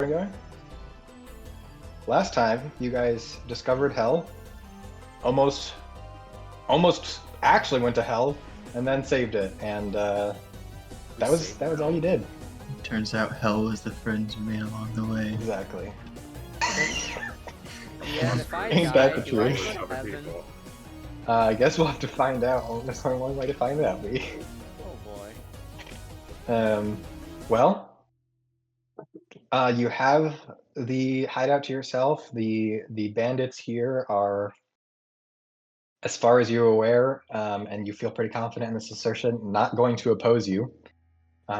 going? Last time you guys discovered hell, almost actually went to hell, and then saved it, and that was all you did. Turns out hell was the friends we made along the way. Exactly. Yeah, if I Ain't die, that the do I truth? go to heaven? I guess we'll have to find out. There's only one way to find out, Lee. Oh boy. Well, you have the hideout to yourself. The bandits here are, as far as you're aware, and you feel pretty confident in this assertion, not going to oppose you.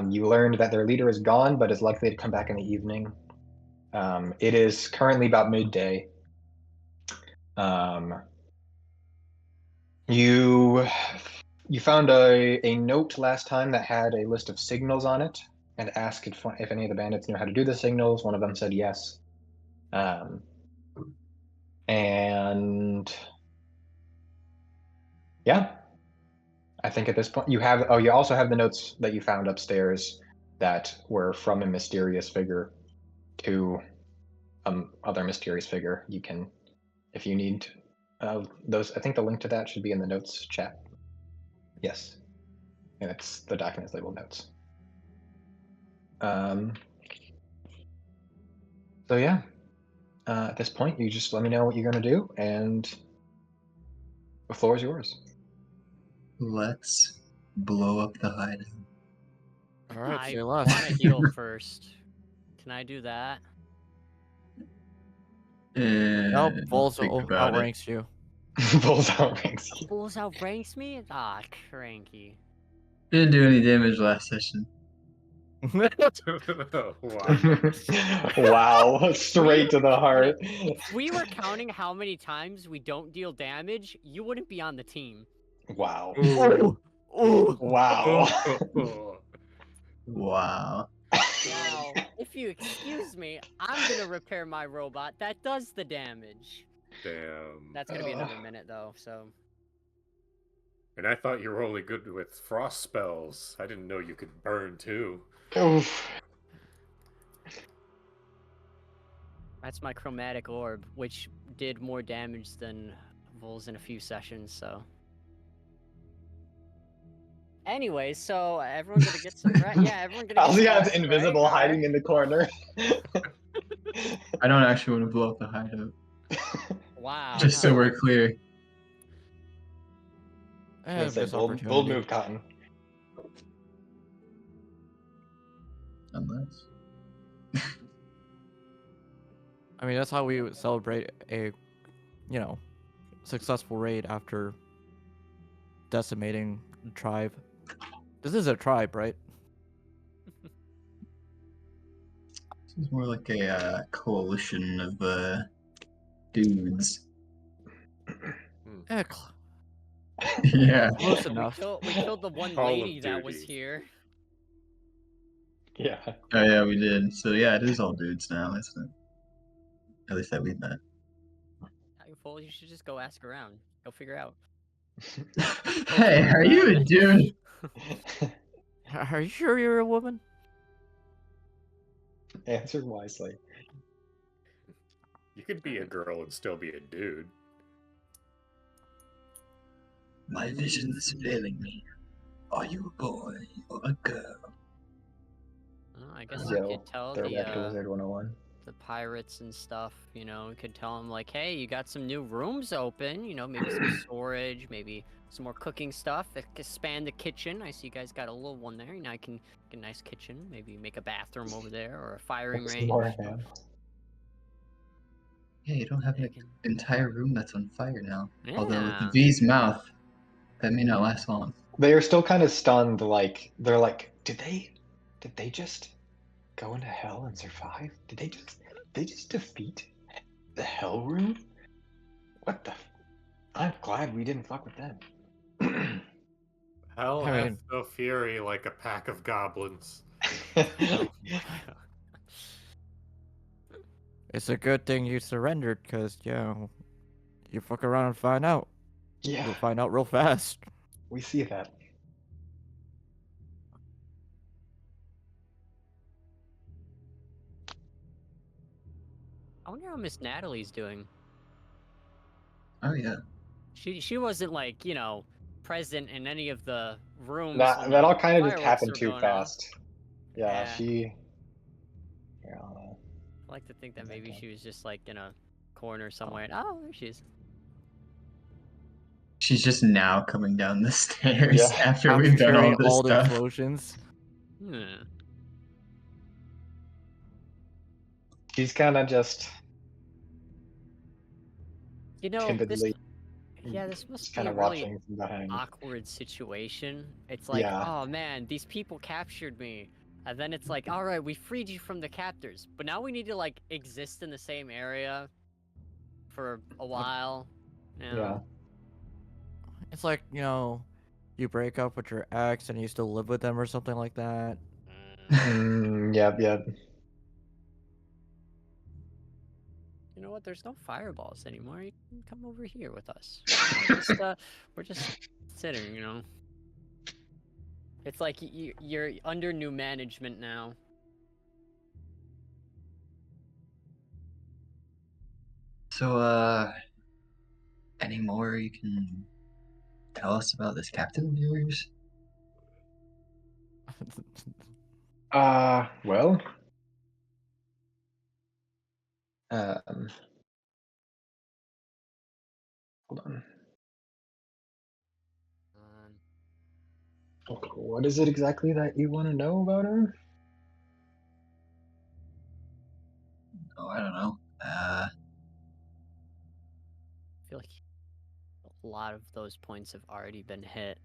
You learned that their leader is gone, but is likely to come back in the evening. It is currently about midday. You found a note last time that had a list of signals on it, and asked if any of the bandits knew how to do the signals. One of them said yes. And yeah, I think at this point you have. Oh, you also have the notes that you found upstairs that were from a mysterious figure to other mysterious figure. You can, if you need those. I think the link to that should be in the notes chat. Yes, and it's the document's labeled notes. So yeah, at this point, you just let me know what you're gonna do, and the floor is yours. Let's blow up the hideout. All right, I say want less. to heal first. Can I do that? Nope, Vols think about it. outranks you. Vols outranks you. Bulls outranks me? Ah, cranky. Didn't do any damage last session. Wow, straight to the heart. If we were counting how many times we don't deal damage, you wouldn't be on the team. Wow. Ooh. Wow. Wow. Now, if you excuse me, I'm gonna repair my robot that does the damage. Damn. That's gonna be another minute though, so. And I thought you were only good with frost spells. I didn't know you could burn too. Oof. That's my chromatic orb, which did more damage than Vols in a few sessions, so. Anyway, so everyone gonna get some yeah, everyone gonna get Halcyon's rest, invisible, right? hiding in the corner. I don't actually want to blow up the hideout. Wow. Just so we're clear. It's a bold move, Cotton. Unless. I mean, that's how we would celebrate a, successful raid after decimating the tribe. This is a tribe, right? This is more like a coalition of dudes. Heck, Yeah. close We enough. killed the one Call of lady that was Duty. here. Yeah. Oh yeah, we did. So yeah, it is all dudes now, isn't it? At least that we met. Fool, you should just go ask around. Go figure out. Hey, are you a dude? Are you sure you're a woman? Answer wisely. You could be a girl and still be a dude. My vision is failing me. Are you a boy or a girl? Oh, I guess you could tell Throwback to Wizard 101. the pirates and stuff, you could tell them like, hey, you got some new rooms open, maybe some storage, maybe some more cooking stuff, expand the kitchen. I see you guys got a little one there, I can get a nice kitchen, maybe make a bathroom over there or a firing range. Yeah, you don't have an entire room that's on fire now. Yeah. Although with the V's mouth, that may not last long. They are still kind of stunned, like they're like, did they just go into hell and survive? Did they just defeat the hell room? What the? I'm glad we didn't fuck with them. Hell I hath mean- no fury like a pack of goblins. It's a good thing you surrendered, because, you fuck around and find out. Yeah, You'll find out real fast. we see that. I wonder how Miss Natalie's doing. Oh yeah. She wasn't like, you know, present in any of the rooms when That the all kind of just fireworks happened were too going off. fast. Yeah, she. Yeah, I don't know. I like to think that maybe Okay. she was just like in a corner somewhere. And, oh, there she is. She's just now coming down the stairs Yeah. after After we've done hearing all this all the stuff. explosions. Hmm. She's kind of just You know, timidly, this must just be kind a of really watching from behind. awkward situation. It's like, Yeah. oh man, these people captured me. And then it's like, all right, we freed you from the captors, but now we need to like exist in the same area for a while. You know? Yeah. It's like, you know, you break up with your ex and you still live with them or something like that. Yep. You know what? There's no fireballs anymore. You can come over here with us. We're just sitting, you know. It's like you're under new management now. So, any more you can tell us about this captain of yours? Well. Hold on. Okay, what is it exactly that you want to know about her? Oh, I don't know. I feel like a lot of those points have already been hit.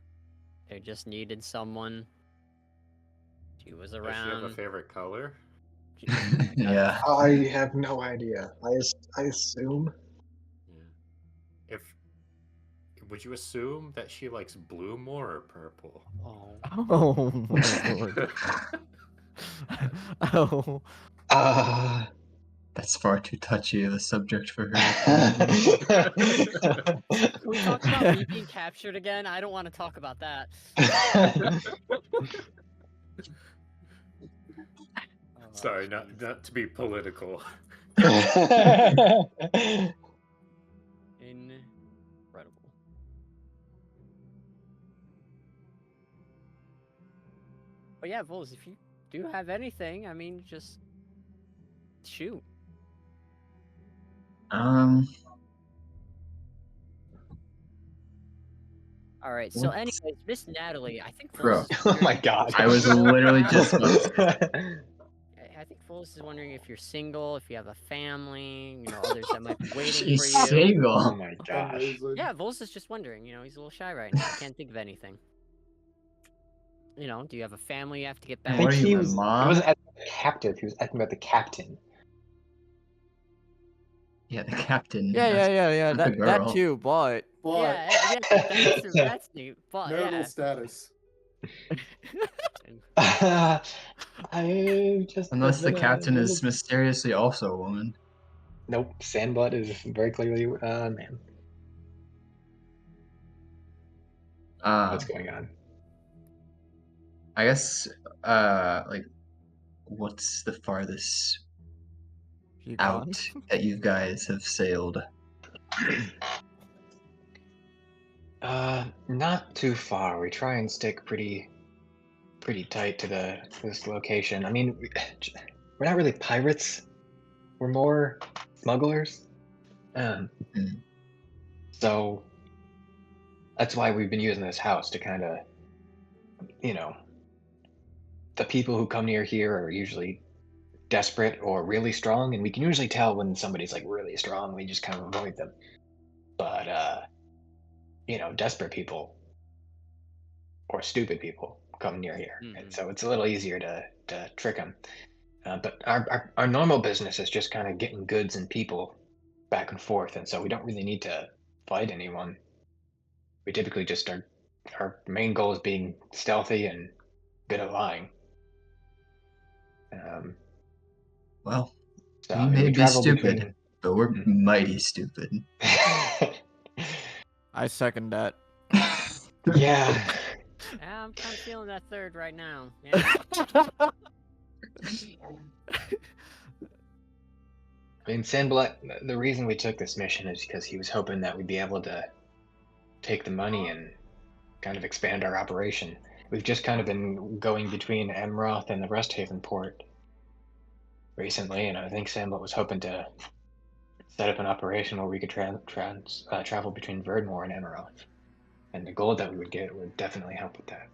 They just needed someone. She was Does she have a around. favorite color? Yeah. I have no idea. I assume. Yeah. Would you assume that she likes blue more or purple? Oh. Oh my lord. Oh. That's far too touchy of a subject for her. Can we talk about me being captured again? I don't want to talk about that. Sorry, not to be political. Incredible. But yeah, Vols, if you do have anything, I mean, just shoot. All right. So, What's- anyways, Miss Natalie, I think Bro. Vols is Oh wondering my if you're god. I was single literally now. just about to say I think Vols is wondering if you're single, if you have a family, you know, others that might be waiting She's for you. Oh single. my gosh. Yeah, Vols is just wondering. You know, he's a little shy right now. He can't think of anything. You know, do you have a family you have to get And back what are to? you, my He mom? wasn't asking about the captive. He was asking about the captain. Yeah, the captain. Yeah. not the That girl. too, but Yeah, that's neat. But marital yeah. status. I just Unless the been a captain little- is mysteriously also a woman. Nope, Sandbutt is very clearly man. What's going on? I guess, like, what's the farthest you out gone? that you guys have sailed? Not too far. We try and stick pretty tight to this location. I mean, we're not really pirates. We're more smugglers. So that's why we've been using this house to kind of, you know, the people who come near here are usually desperate or really strong, and we can usually tell when somebody's like really strong. We just kind of avoid them. But you know, desperate people or stupid people come near here, and so it's a little easier to trick them. But our normal business is just kind of getting goods and people back and forth, and so we don't really need to fight anyone. We typically just our main goal is being stealthy and good at lying. Well, So, we may be travel stupid, but we're mighty stupid. I second that. Yeah. Yeah, I'm kind of feeling that third right now. Yeah. I mean, Sandblatt, the reason we took this mission is because he was hoping that we'd be able to take the money and kind of expand our operation. We've just kind of been going between Emroth and the Resthaven port recently, and I think Sandblatt was hoping to set up an operation where we could travel between Verdmore and Emroth. And the gold that we would get would definitely help with that.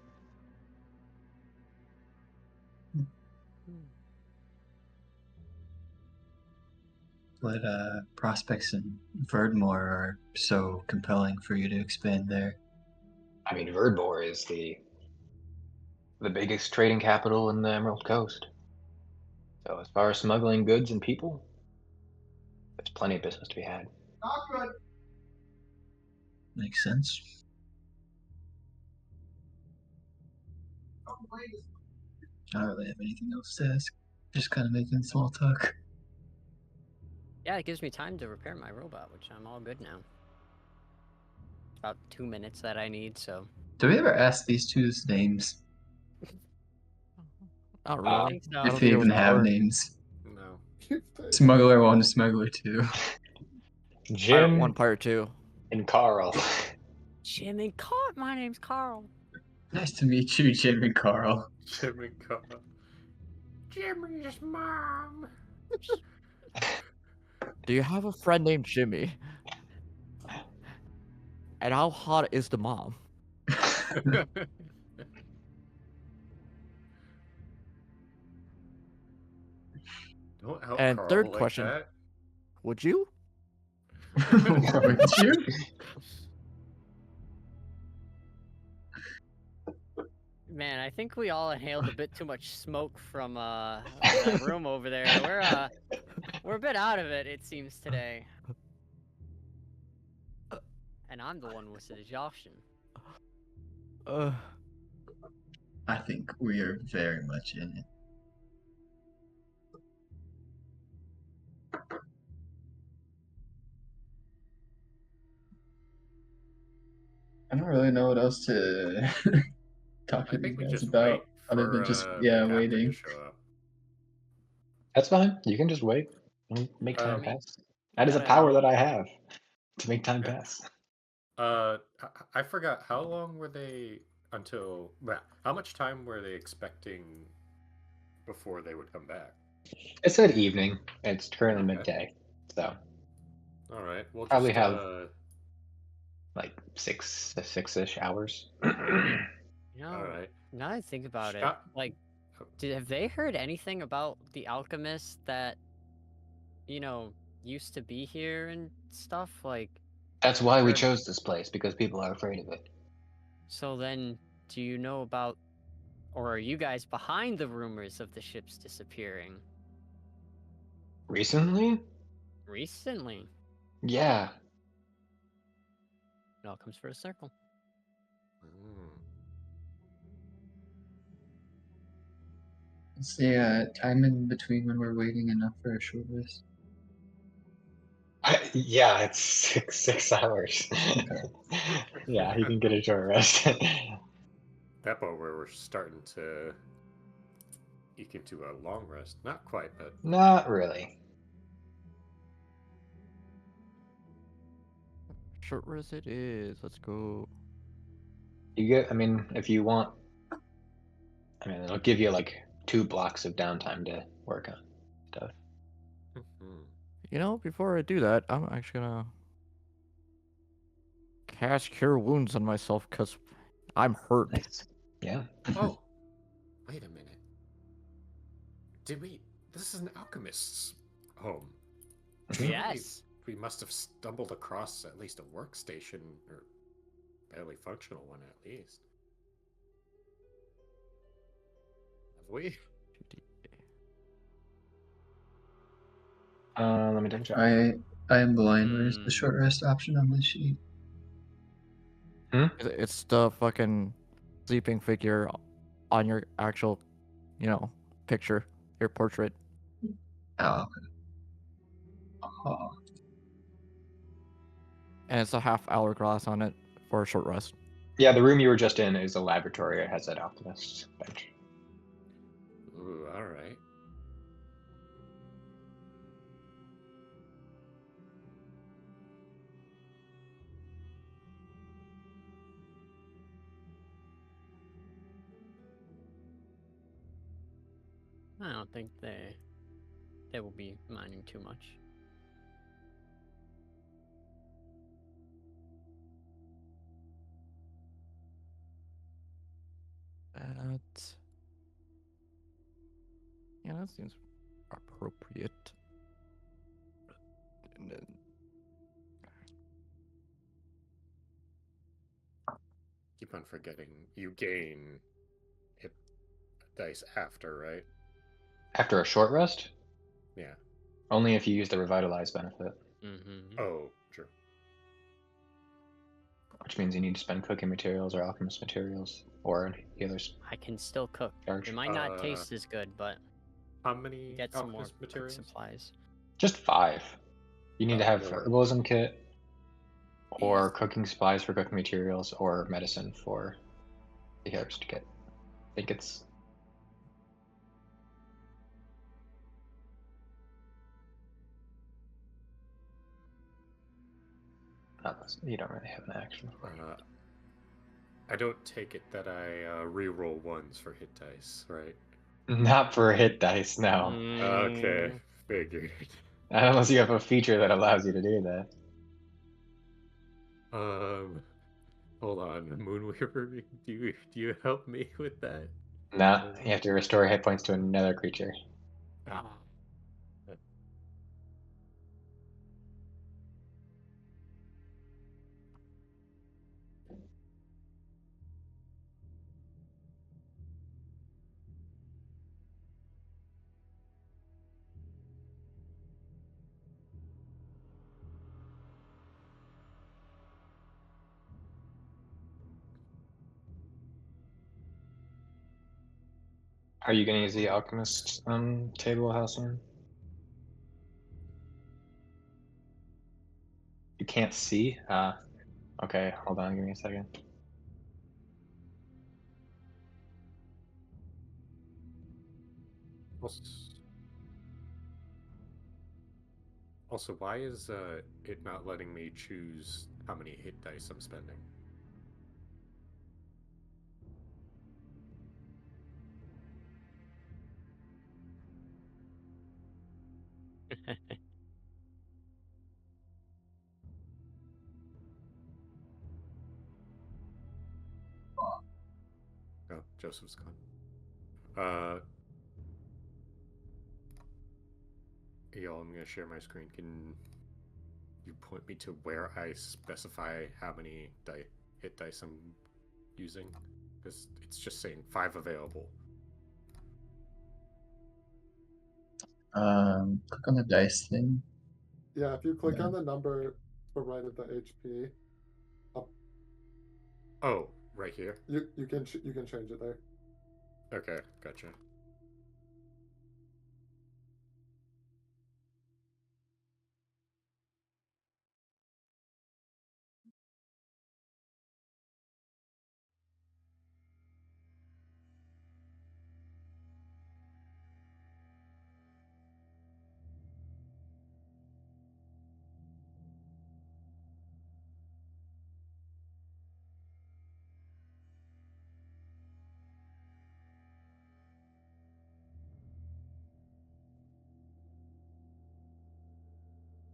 What prospects in Verdmore are so compelling for you to expand there? I mean, Verdmore is the biggest trading capital in the Emerald Coast. So as far as smuggling goods and people, there's plenty of business to be had. Makes sense. I don't really have anything else to ask. Just kind of making small talk. Yeah, it gives me time to repair my robot, which I'm all good now. About 2 minutes that I need, so. Do we ever ask these two's names? Not I really. think so. I If don't they think it was even have hard. names. No. Smuggler 1, Smuggler 2. Part Jim 1, Part 2. and Carl. Jim and Carl. My name's Carl. Nice to meet you, Jim and Carl. Jim and Carl. Jimmy's mom. Do you have a friend named Jimmy? And how hot is the mom? Don't help And Carl third like question. that. Would you? Would you? Man, I think we all inhaled a bit too much smoke from that room over there. We're a bit out of it seems today. And I'm the one with exhaustion. I think we are very much in it. I don't really know what else to talk I to you think we guys just about, wait other for than just the captain waiting. to show up. That's fine. You can just wait and make time Um, pass. That is a gotta- power that I have to make time Yeah. pass. I forgot, how long were they until? Well, how much time were they expecting before they would come back? It said evening. It's currently Okay. midday, so All right, we'll Probably just have- like 6-ish hours. You know, all right. now that I think about it, Shot- like, have they heard anything about the alchemist that, used to be here and stuff? Like, That's why we Heard- chose this place, because people are afraid of it. so then, do you know about, or are you guys behind the rumors of the ships disappearing Recently? recently? Yeah. It all comes for a circle. Mm. What's the time in between when we're waiting enough for a short rest? Yeah, it's 6 hours. Yeah, you can get a short rest. That part where we're starting to eke into a long rest. Not quite, but Not really. Short rest it is. Let's go. You get, I mean, if you want, I mean, it'll give you like 2 blocks of downtime to work on stuff. Mhm. You know, before I do that, I'm actually gonna cast Cure Wounds on myself because I'm hurt. Nice. Yeah. Oh, wait a minute. Did we? This is an alchemist's home. Surely Yes. We must have stumbled across at least a workstation, or barely functional one at least. Have we? Let me double check. I am blind. Where's the Hmm. short rest option on this sheet? It's the fucking sleeping figure on your actual, picture, your portrait. Oh, okay. Oh, And it's a half hourglass on it for a short rest. Yeah, the room you were just in is a laboratory. It has that alchemist's bench. Ooh, all right. I don't think they will be minding too much. That. Yeah, that seems appropriate. And then Keep on forgetting. You gain hit dice after, right? After a short rest, Yeah. only if you use the revitalize benefit, Mm-hmm. Oh, true. which means you need to spend cooking materials or alchemist materials or a healer's I can still cook. charge. It might not taste as good, but How many get some more alchemist cook materials? supplies. Just 5. You need to have More. herbalism kit or Easy. cooking supplies for cooking materials or medicine for the healer's kit. I think it's not, you don't really have an action for it. I don't take it that I re-roll ones for hit dice, right? Not for hit dice, no. Okay, figured. Unless you have a feature that allows you to do that. Hold on, Moonweaver, do you help me with that? No, you have to restore hit points to another creature. Ah. Are you going to use the alchemist table, Halcyon? You can't see? Okay, hold on, give me a second. Also, why is it not letting me choose how many hit dice I'm spending? Oh, Joseph's gone. Y'all, I'm gonna share my screen. Can you point me to where I specify how many hit dice I'm using? Because it's just saying 5 available. Click on the dice thing. Yeah, if you click Yeah. on the number to the right of the HP, Oh, right here. you can change it there. Okay, gotcha.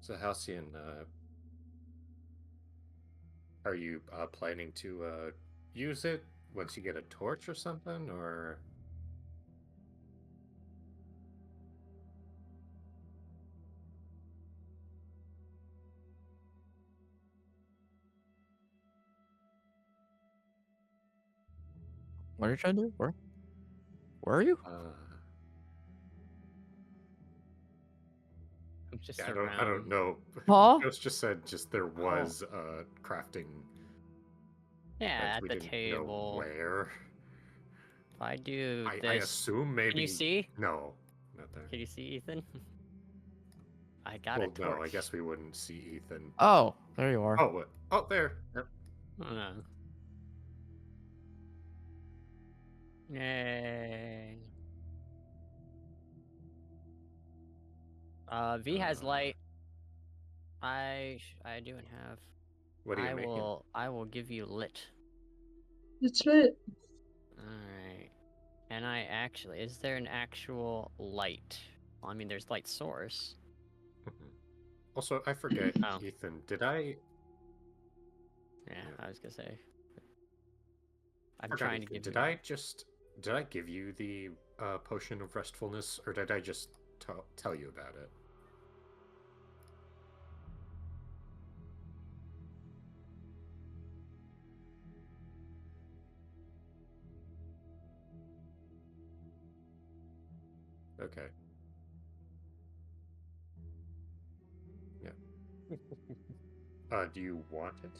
So Halcyon, are you planning to use it once you get a torch or something, or? what are you trying to do? Where are you? I'm just Yeah, around. I don't know. Huh? Ghost just said there was crafting. Yeah, But at we the didn't know table. where. If I do I this, assume maybe. can you see? No, not there. Can you see, Ethan? I got a Well, torch. no, I guess we wouldn't see Ethan. Oh, there you are. Oh, what? Oh, there. Yep. Oh, no. Yay. V has light. I do have. What are you making? I will give you lit. It's lit. All right. And I actually, is there an actual light? Well, I mean, there's light source. Mhm. Also, I forget, Oh. Ethan. Did I Yeah, Yeah. I was gonna say. I'm forgot, trying to Ethan? give Did you. I give you the potion of restfulness, or did I just tell you about it? Okay. Yeah. Do you want it?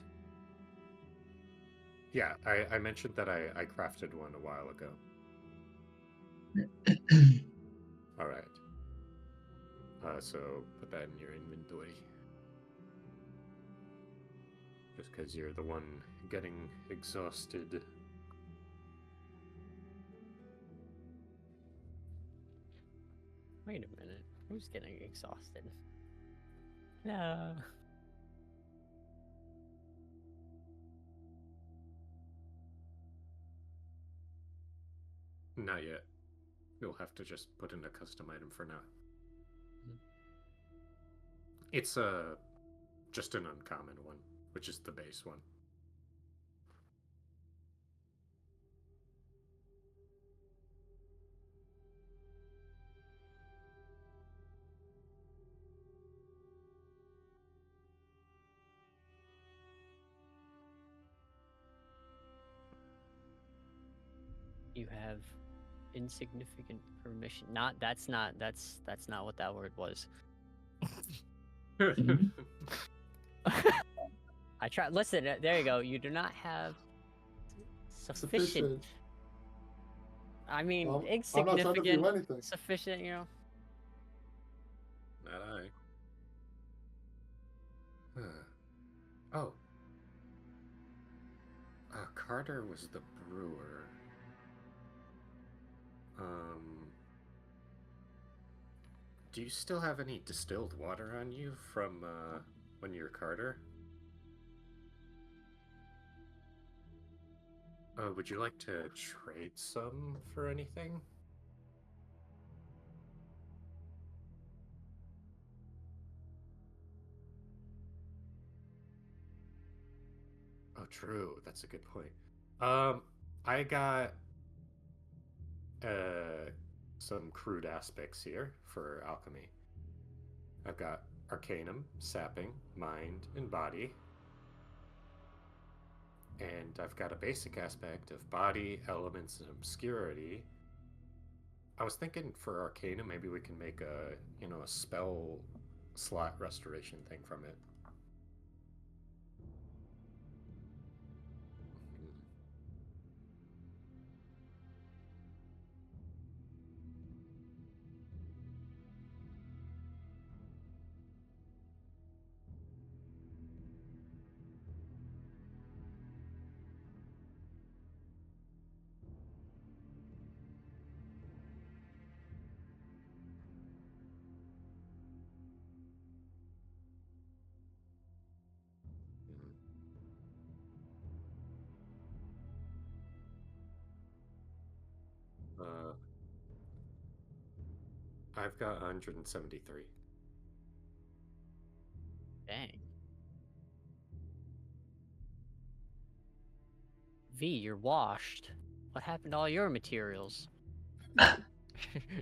Yeah, I mentioned that I crafted one a while ago. All right. So put that in your inventory. Just because you're the one getting exhausted. Wait a minute. Who's getting exhausted? No. Not yet. You'll have to just put in a custom item for now. It's just an uncommon one, which is the base one. You have insignificant permission. That's not what that word was. I tried. Listen, there you go. You do not have sufficient. I mean, Well, I'm not insignificant. trying to do anything. Sufficient, you know. Not I. Oh. Carter was the brewer. Do you still have any distilled water on you from when you were Carter? Would you like to trade some for anything? Oh, true. That's a good point. I got some crude aspects here for alchemy. I've got Arcanum, Sapping, Mind, and Body. And I've got a basic aspect of Body, Elements, and Obscurity. I was thinking for Arcanum, maybe we can make a spell slot restoration thing from it. I've got 173. Dang. V, you're washed. What happened to all your materials?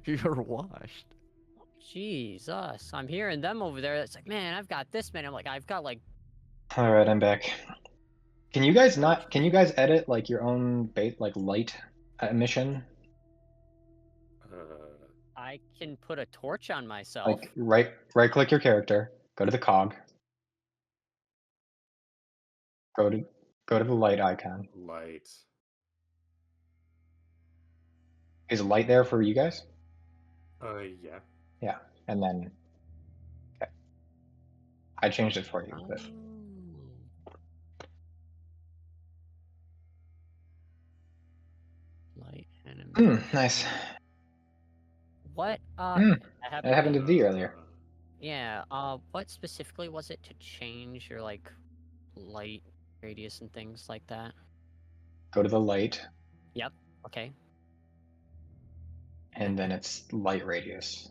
You're washed. Jesus, I'm hearing them over there. It's like, man, I've got this, man. I'm like, I've got like. All right, I'm back. Can you guys edit like your own light emission? I can put a torch on myself. Like right click your character, go to the cog. Go to the light icon. Light. Is light there for you guys? Yeah. Yeah, and then okay. I changed it for you, but Light and nice. What? That happened to V earlier. Yeah. What specifically was it to change your like light radius and things like that? Go to the light. Yep. Okay. and then it's light radius.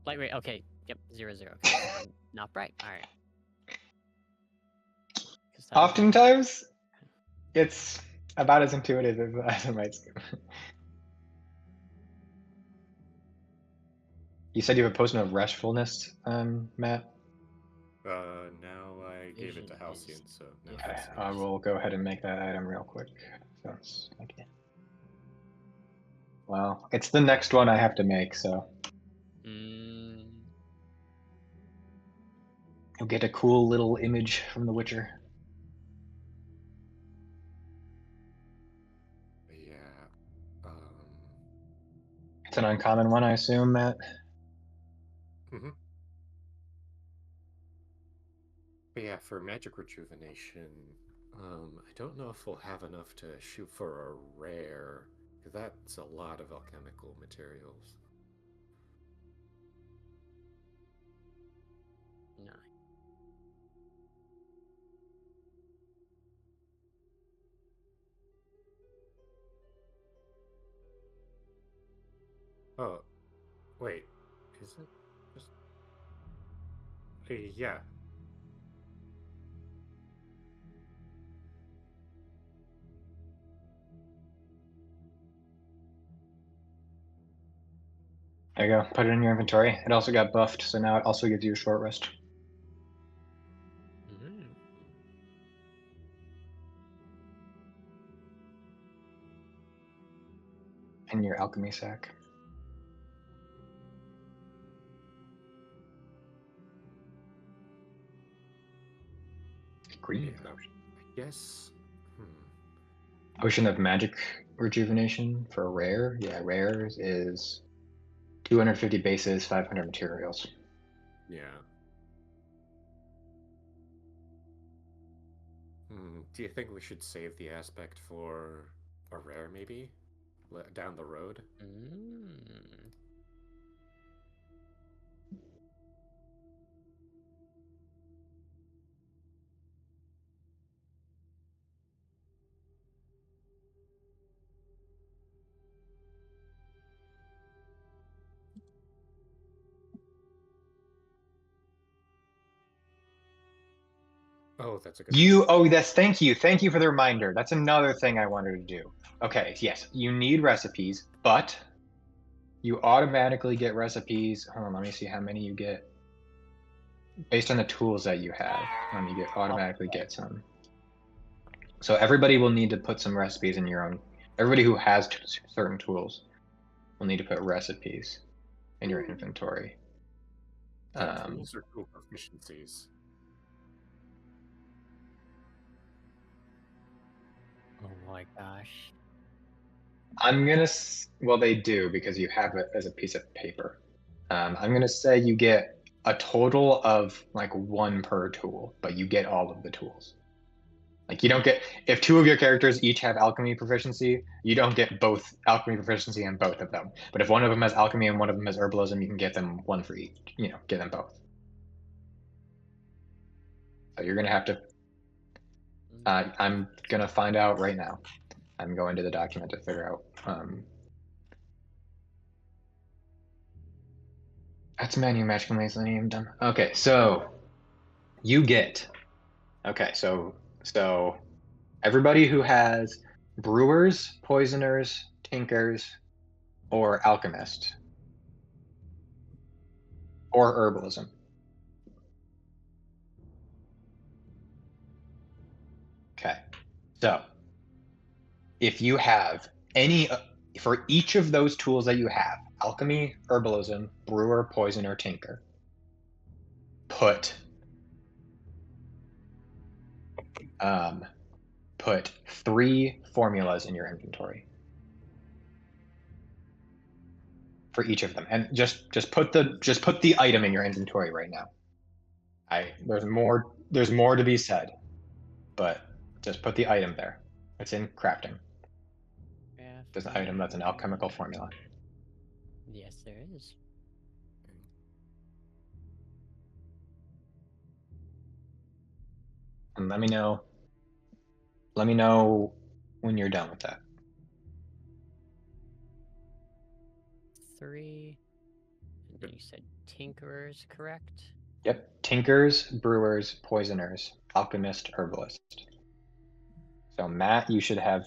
Light rate. Okay. Yep. 0, 0. Okay. So not bright. All right. 'Cause that would be- Oftentimes, it's about as intuitive as it might seem. You said you have a potion of restfulness, Matt? Now I gave it to Vision Halcyon, is so now different. it's I will go ahead and make that item real quick. So it's okay. Well, it's the next one I have to make, so Mm, you'll get a cool little image from The Witcher. yeah. It's an uncommon one, I assume, Matt. Mhm. But yeah, for magic rejuvenation, I don't know if we'll have enough to shoot for a rare, because that's a lot of alchemical materials. no. Oh, wait, is it just? Yeah. There you go. Put it in your inventory. It also got buffed, so now it also gives you a short rest. Mm. In your alchemy sack. Green Yeah. potion. I guess. Potion of magic rejuvenation for rare. Yeah, rares is 250 bases, 500 materials. Yeah. Do you think we should save the aspect for a rare, maybe? Down the road? Mm. Oh, that's a good point. Thank you. Thank you for the reminder. That's another thing I wanted to do. Okay, yes, you need recipes, but you automatically get recipes. Hold on, let me see how many you get. Based on the tools that you have, you automatically get some. So everybody will need to put some recipes in your own. Everybody who has certain tools will need to put recipes in your inventory. Tools or tool proficiencies? Oh my gosh. Well, they do because you have it as a piece of paper. I'm gonna say you get a total of like 1 per tool, but you get all of the tools. Like you don't get, if 2 of your characters each have alchemy proficiency, you don't get both alchemy proficiency in both of them. But if one of them has alchemy and one of them has herbalism, you can get them 1 for each. Get them both. So you're gonna have to. I'm gonna find out right now. I'm going to the document to figure out. That's menu magical miscellaneum done. Okay, so you get. Okay, so everybody who has brewers, poisoners, tinkers, or alchemist, or herbalism. Okay, so if you have any, for each of those tools that you have, alchemy, herbalism, brewer, poisoner, tinker, put 3 formulas in your inventory for each of them, and just put the item in your inventory right now. There's more to be said, but just put the item there. It's in crafting. There's an item that's an alchemical formula. Yes, there is. And let me know when you're done with that. 3. And then you said tinkerers, correct? Yep. Tinkers, brewers, poisoners, alchemist, herbalist. So Matt, you should have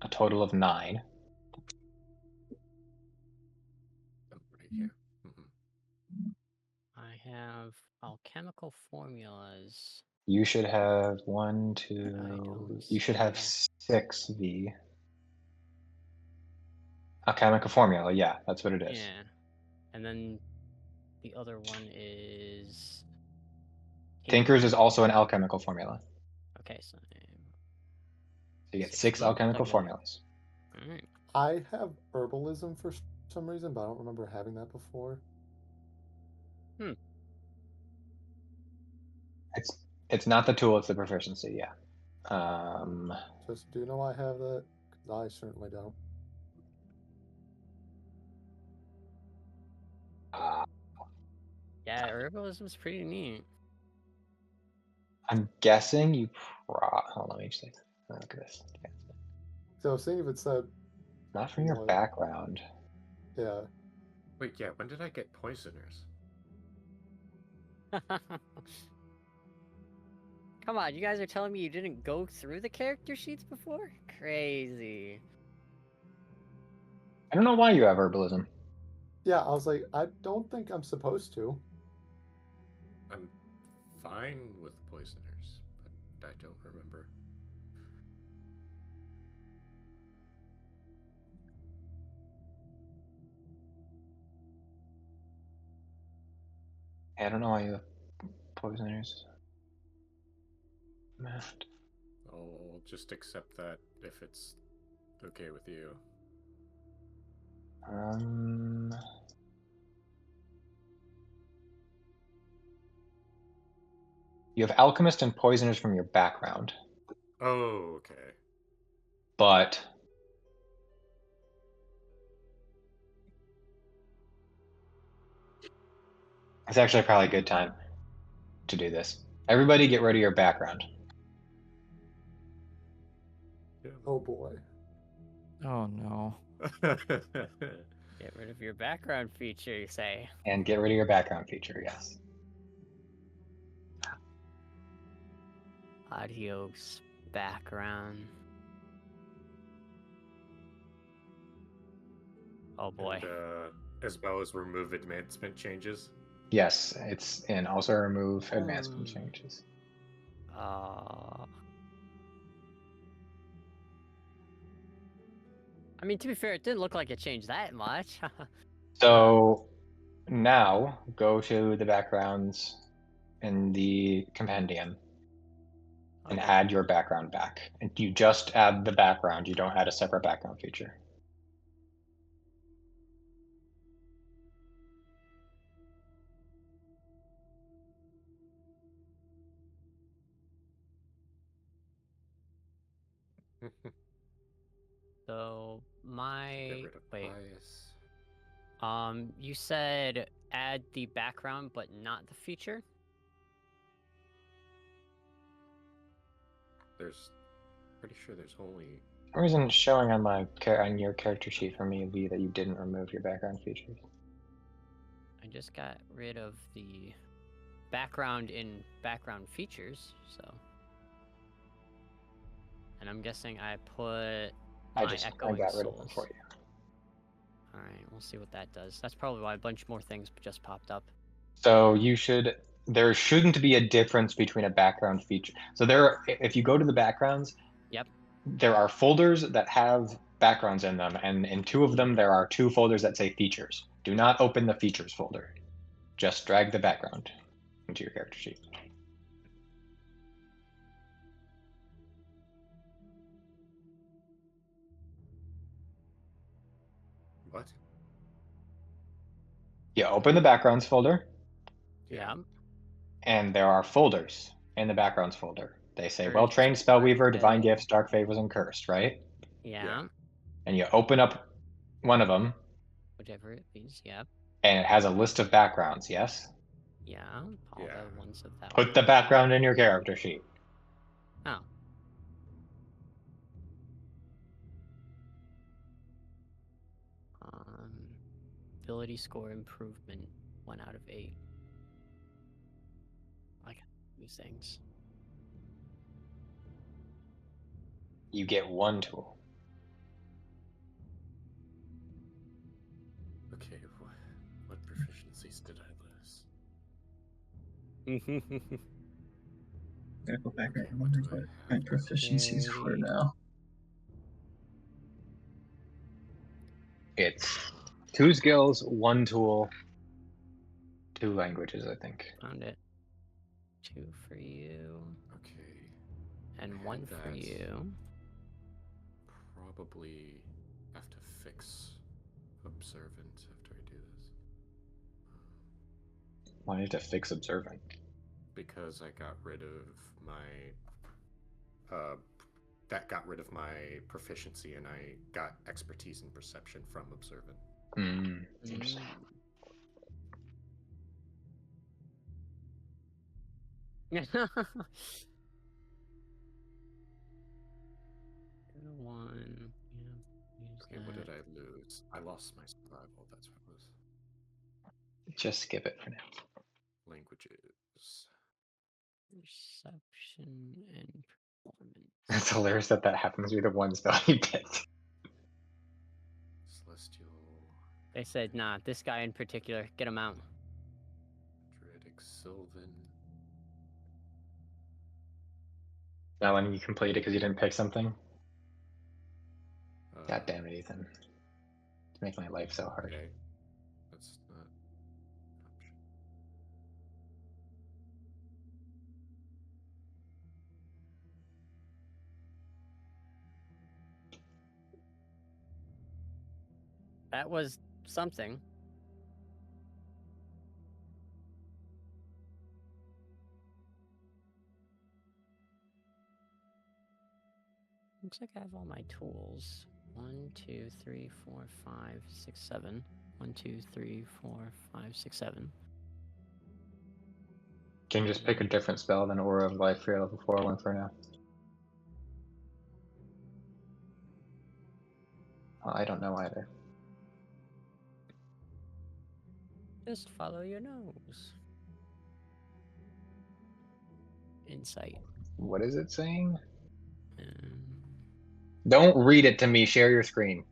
a total of 9. Right here. Mhm. I have alchemical formulas. You should have don't You should have see. 6 V. Alchemical formula, yeah, that's what it is. Yeah. And then the other one is Tinkers is Tinkerers? also an alchemical formula. Okay, so So you get 6 6 alchemical double. formulas. Alright. I have herbalism for some reason, but I don't remember having that before. It's not the tool, it's the proficiency, yeah. Just, do you know I have that? Because I certainly don't. Yeah, herbalism's pretty neat. I'm guessing you hold on, let me just look at this. Yeah. So I was seeing if it said, Not from your What? background. yeah, Wait, yeah. When did I get poisoners? Come on, you guys are telling me you didn't go through the character sheets before? Crazy. I don't know why you have herbalism. yeah, I was like, I don't think I'm supposed to. I'm fine with poisoners, but I don't remember. I don't know why you have poisoners. Matt. I'll just accept that if it's okay with you. You have alchemist and poisoners from your background, Oh, okay. but it's actually probably a good time to do this. Everybody get rid of your background. Oh boy. Oh no. Get rid of your background feature, you say. And get rid of your background feature, yes. Adios, background. Oh boy. And, as well as remove advancement changes. Yes, it's and also remove advancement changes. I mean, to be fair, it didn't look like it changed that much. So now go to the backgrounds in the compendium and Okay. add your background back. And you just add the background, you don't add a separate background feature. So Get my rid of wait. bias. You said add the background, but not the feature. There's pretty sure there's only For some reason, it's showing on on your character sheet for me, V, that you didn't remove your background features. I just got rid of the background in background features, so. And I'm guessing I put I my echoing got rid of them souls. for you. Alright, we'll see what that does. That's probably why a bunch more things just popped up. So there shouldn't be a difference between a background feature. So if you go to the backgrounds, Yep. there are folders that have backgrounds in them, and in 2 of them there are 2 folders that say features. Do not open the features folder. Just drag the background into your character sheet. what? You open the backgrounds folder, Yeah. and there are folders in the backgrounds folder. They say Curse, well-trained Dark spellweaver, divine Fey. gifts, dark favors, and cursed, right? Yeah. And you open up one of them, Whichever it is, yep. and it has a list of backgrounds, yes? Yeah. All Yeah. the ones of that Put the background in your character sheet. Oh. ability score improvement, 1 out of 8. I like these things. You get 1 tool. Okay, what proficiencies did I lose? Gotta go back Okay, and what remember do I what have? my proficiencies for Dexterity. now. It's 2 skills, 1 tool, 2 languages, I think. Found it. 2 for you, Okay, and I 1 had for that. you. Probably have to fix observant after I do this. Why do you have to fix observant? Because I got rid of my that got rid of my proficiency, and I got expertise and perception from observant. Interesting. One. Yeah. Use Okay, what that. did I lose? I lost my survival. That's what it was. Just skip it for now. Languages. Perception and performance. It's hilarious that that happens to be the one spell he picked. Celestial. They said, nah, this guy in particular, get him out. Druidic Sylvan. Now when you complete it because you didn't pick something. God damn it, Ethan. It's making my life so hard. Okay. That's not an option. That was something. Looks like I have all my tools. 1, 2, 3, 4, 5, 6, 7. 1, 2, 3, 4, 5, 6, 7. Can you just pick a different spell than Aura of Life for your level 4 one for now? I don't know either. Just follow your nose. Insight. What is it saying? Um, Don't read it to me. Share your screen.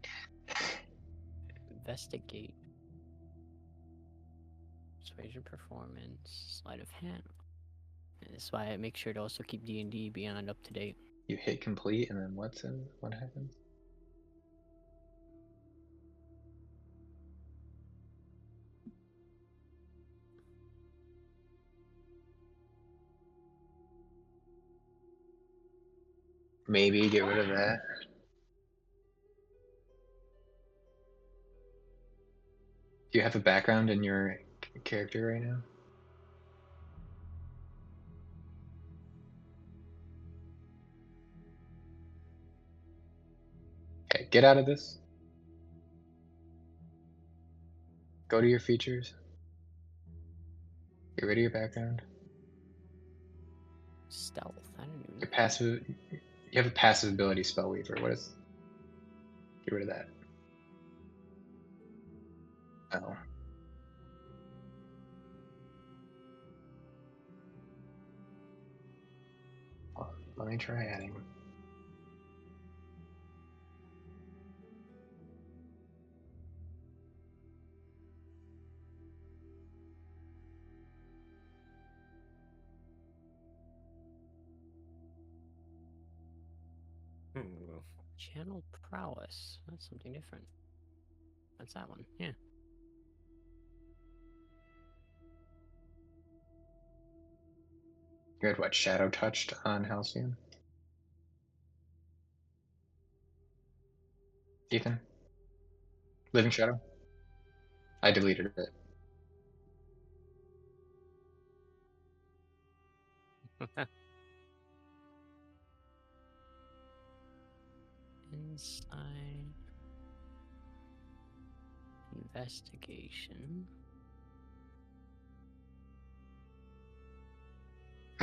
investigate. Persuasion, performance, sleight of hand. And that's why I make sure to also keep D&D beyond up to date. You hit complete, and then what happens? Maybe get rid of that. Do you have a background in your character right now? Okay, get out of this. Go to your features. Get rid of your background. Stealth. I don't even Your know. passive. You have a passive ability, Spellweaver. What is? Get rid of that. Oh. Well, let me try adding. Well, Channel prowess. That's something different. That's that one. Yeah. You had what? Shadow touched on Halcyon. Ethan. Living Shadow. I deleted it. Inside. Investigation.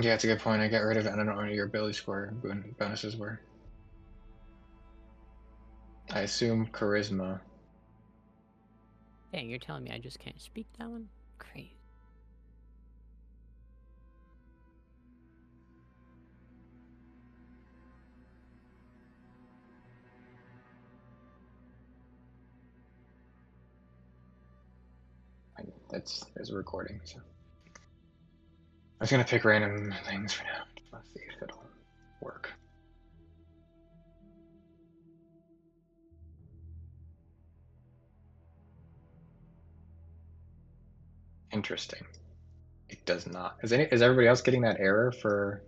Yeah, that's a good point. I got rid of it. I don't know what your ability score bonuses were. I assume charisma. Dang, you're telling me I just can't speak that one? Crazy. There's a recording, so I was gonna pick random things for now. Let's see if it'll work. Interesting. It does not. Is everybody else getting that error for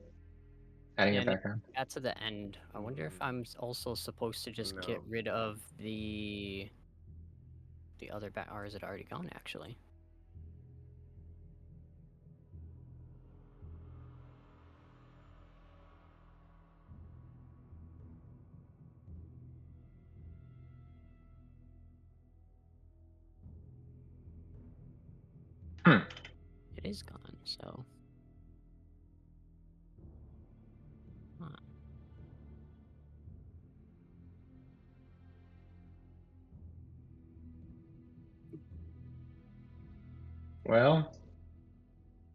adding a Yeah, no, background? got to the end. I wonder if I'm also supposed to just get No. rid of the other back, or is it already gone actually? It is gone, so. Huh. Well,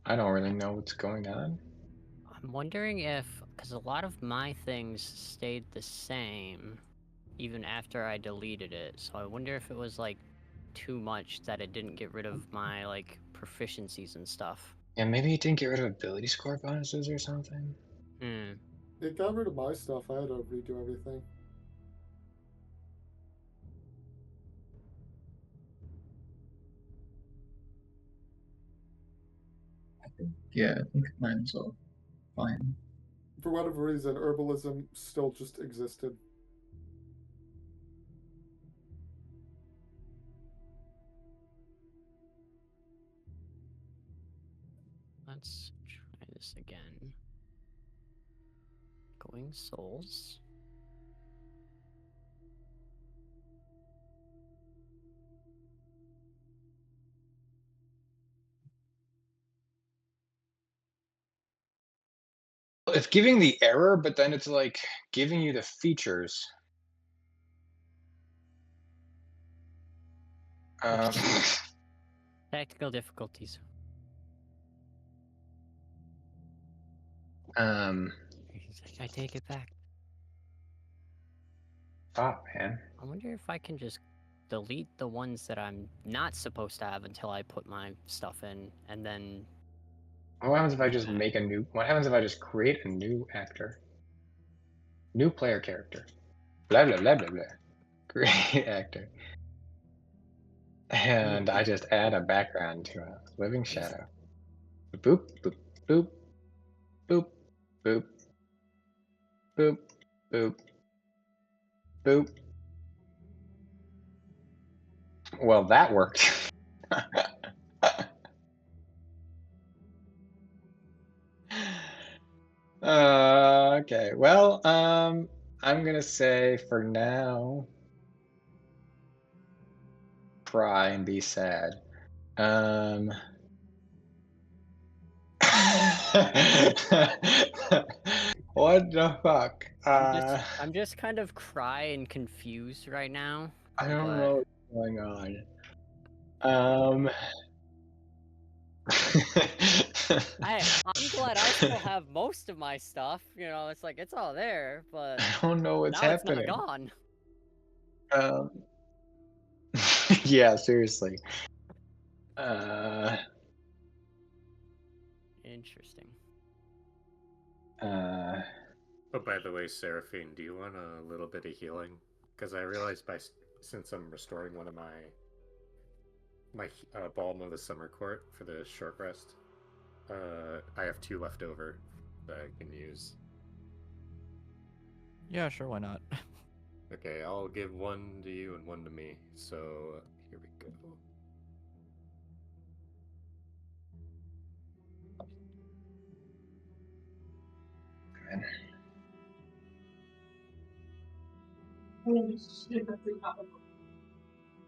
I don't really know what's going on. I'm wondering if, because a lot of my things stayed the same even after I deleted it, so I wonder if it was like too much that it didn't get rid of my like proficiencies and stuff. Yeah, maybe it didn't get rid of ability score bonuses or something. Hmm. It got rid of my stuff. I had to redo everything. Yeah, I think mine's all fine. For whatever reason, herbalism still just existed. Let's try this again. Going souls. It's giving the error, but then it's like giving you the features. Technical difficulties. He's like, I take it back. Stop, man. I wonder if I can just delete the ones that I'm not supposed to have until I put my stuff in, and then What happens if I just make a new? What happens if I just create a new actor? New player character. Blah blah blah blah blah. Create actor. And I just add a background to a living shadow. Boop boop boop boop boop boop boop boop. Well, that worked. Okay. Well, I'm gonna say for now, cry and be sad. What the fuck? I'm just kind of cry and confused right now. I don't but- know what's going on. I'm glad I still have most of my stuff. You know, it's like it's all there, but I don't know what's now it's happening. not gone. Yeah, seriously. Interesting. Oh, by the way, Seraphine, do you want a little bit of healing? Because I realized since I'm restoring one of my Balm of the Summer Court for the short rest, I have 2 left over that I can use. Yeah, sure, why not? Okay, I'll give 1 to you and 1 to me. So here we go. Man.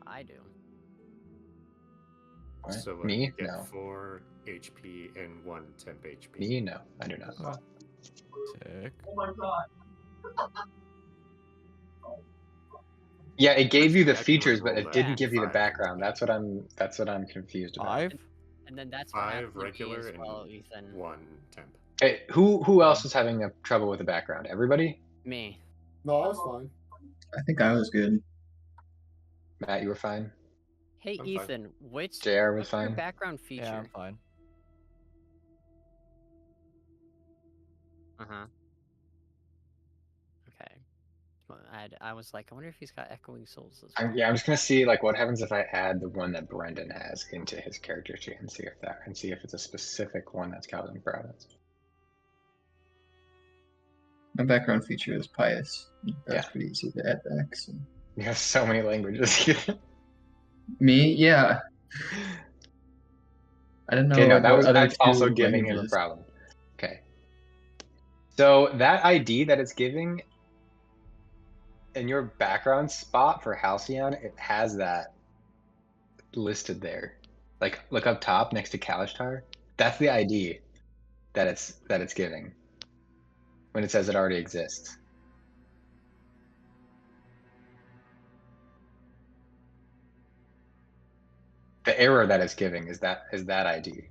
I do. What? So Me? you get No. 4 HP and 1 temp HP. Me? No, I do not. Oh. Sick. Yeah, it gave you the Everyone features, but roll it that didn't give you the 5 background. into That's what I'm confused about. 5? And then that's what 5 happened to me regular as well, and Ethan. 1 temp. Hey, who else is having trouble with the background? Everybody? Me. No, I was fine. I think I was good. Matt, you were fine. Hey, I'm fine. Ethan, JR was what's your fine. background feature? Yeah, I'm fine. Uh-huh. Okay. Well, I was like, I wonder if he's got echoing souls as well. Yeah, I'm just gonna see like what happens if I add the one that Brendan has into his character sheet and see if it's a specific one that's causing problems. My background feature is pious. That's Yeah. pretty easy to add back. So. You have so many languages. Me, yeah. I didn't know Okay, no, what other that's also two giving him a languages. problem. Okay. So that ID that it's giving in your background spot for Halcyon, it has that listed there. Like look up top next to Kalishtar. That's the ID that it's giving when it says it already exists. The error that it's giving is that ID.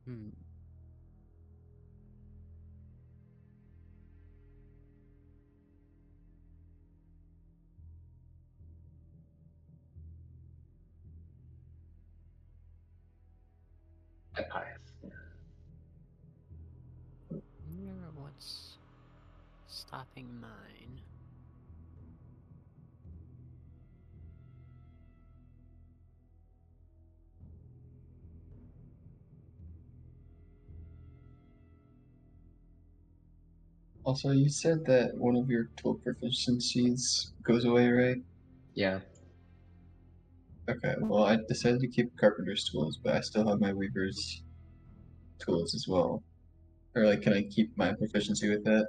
Hmm. At pious. Wonder what's stopping mine. Also, you said that one of your tool proficiencies goes away, right? Yeah. Okay, well, I decided to keep carpenter's tools, but I still have my weaver's tools as well. Or, like, can I keep my proficiency with that?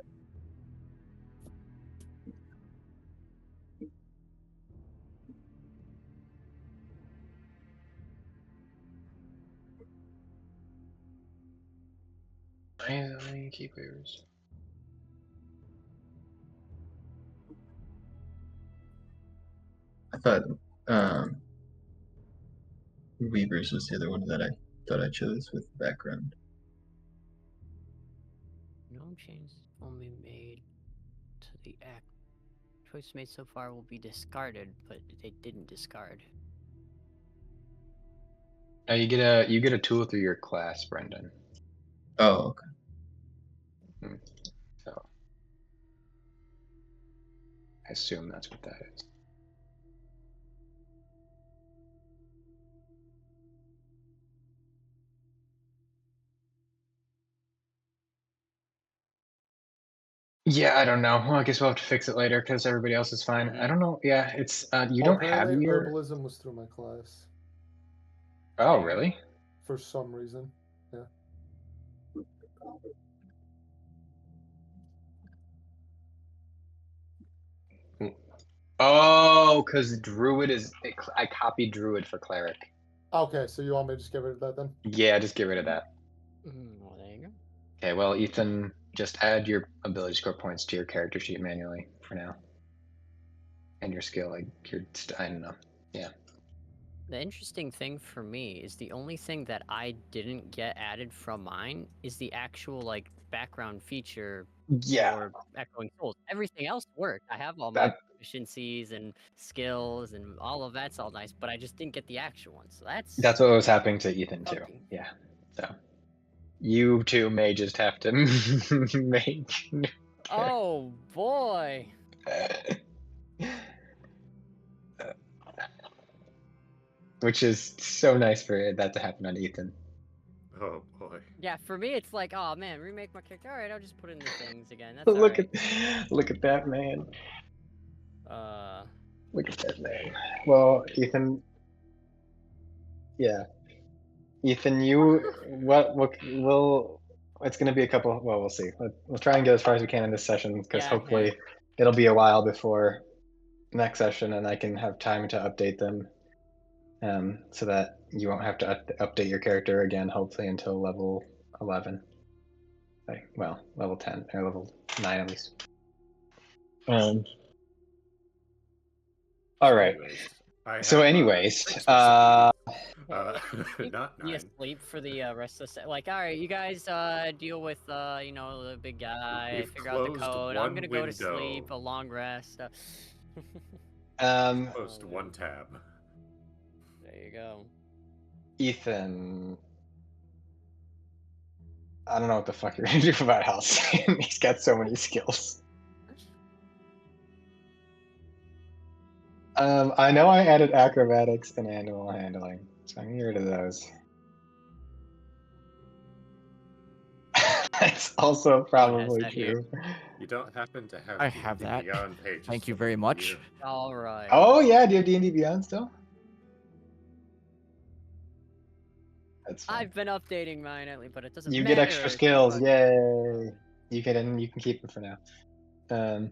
I keep yours. I thought weaver's was the other one that I thought I chose with the background. No changes will be made to the act. Choice made so far will be discarded, but they didn't discard. No, you get a tool through your class, Brendan. Oh, okay. So I assume that's what that is. Yeah, I don't know. Well, I guess we'll have to fix it later because everybody else is fine. I don't know. Yeah, it's you don't have Apparently, your. herbalism was through my class Oh, really? for some reason. Yeah. Oh, because Druid is. I copied Druid for Cleric. Okay, so you want me to just get rid of that then? Yeah, just get rid of that. Well, there you go. Okay, well, Ethan, just add your ability score points to your character sheet manually for now. And your skill, like I don't know. Yeah. The interesting thing for me is the only thing that I didn't get added from mine is the actual like background feature Yeah. for Echoing Souls. Everything else worked. I have all my That efficiencies and skills and all of that's all nice, but I just didn't get the actual one. So that's what was happening to Ethan too. shocking. Yeah. So you two may just have to make. Oh boy. Which is so nice for that to happen on Ethan. Oh boy. Yeah, for me it's like, oh man, remake my character. All right, I'll just put in the things again. That's Look all look at that man. right. Look at that man. Well, Ethan. Yeah, Ethan, it's gonna be a couple. Well, we'll see. We'll try and get as far as we can in this session because Yeah, hopefully it'll be a while before next session, and I can have time to update them, so that you won't have to update your character again, hopefully until level 11. Well, level 10 or level 9 at least. All right. So, anyways, six uh, You not be 9. asleep for the rest of the set. Like, all right, you guys deal with you know, the big guy. We've Figure out the closed code. I'm one gonna go to window. sleep. A long rest. Closed one tab. There you go. Ethan, I don't know what the fuck you're gonna do about Halcyon. He's got so many skills. I know I added acrobatics and animal handling, so I'm gonna get rid of those. That's also probably that here? true. You don't happen to have I D&D have that. Beyond pages. Thank you for very me, do much. you? All right. Oh yeah, do you have D&D Beyond still? That's fine. I've been updating mine lately, but it doesn't You matter. get extra it's skills, fucking- yay! You can keep them for now.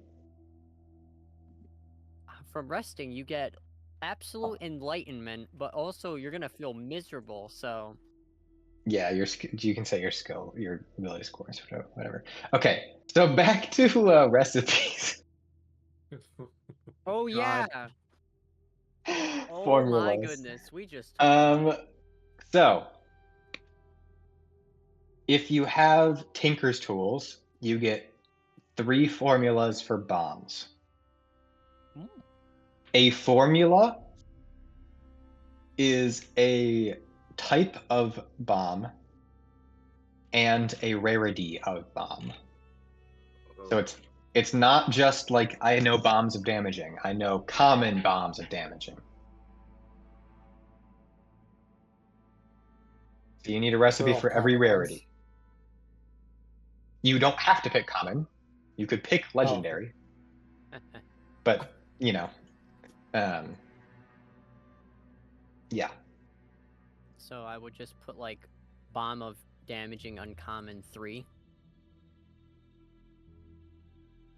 From resting, you get absolute enlightenment, but also you're gonna feel miserable. So Yeah, you can say your ability scores, whatever. Okay, so back to recipes. oh yeah. God. Oh Formulas. my goodness, we just So if you have Tinker's tools, you get 3 formulas for bombs. A formula is a type of bomb and a rarity of bomb. So it's not just like I know bombs of damaging. I know common bombs of damaging. So you need a recipe for every rarity. You don't have to pick common. You could pick legendary. But, you know, yeah. So I would just put like bomb of damaging uncommon 3.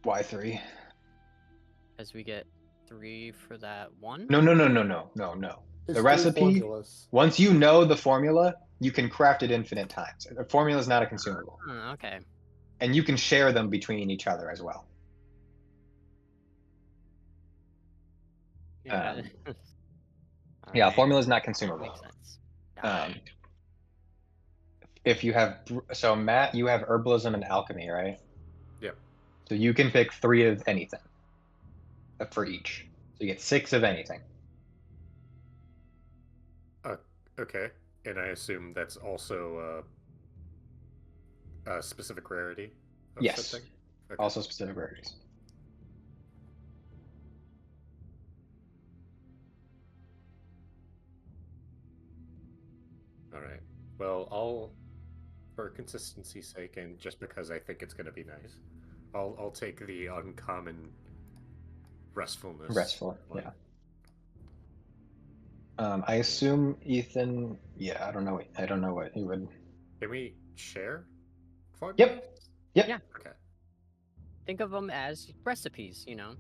Why 3? As we get 3 for that 1. No. It's The 3 recipe, formulas. once you know the formula, you can craft it infinite times. The formula is not a consumable. Okay. And you can share them between each other as well. Yeah. Yeah, Alright, formula is not consumable. makes sense. If you have, so Matt, you have herbalism and alchemy, right? Yep. So you can pick 3 of anything for each. So you get 6 of anything. Okay, and I assume that's also a specific rarity of Yes. something? Okay. Also specific rarities. Alright. Well, I'll, for consistency's sake, and just because I think it's gonna be nice, I'll take the uncommon restfulness. Restful, one. yeah. I assume Ethan. Yeah, I don't know what he would. Can we share? Yep. Yeah. Okay. Think of them as recipes, you know.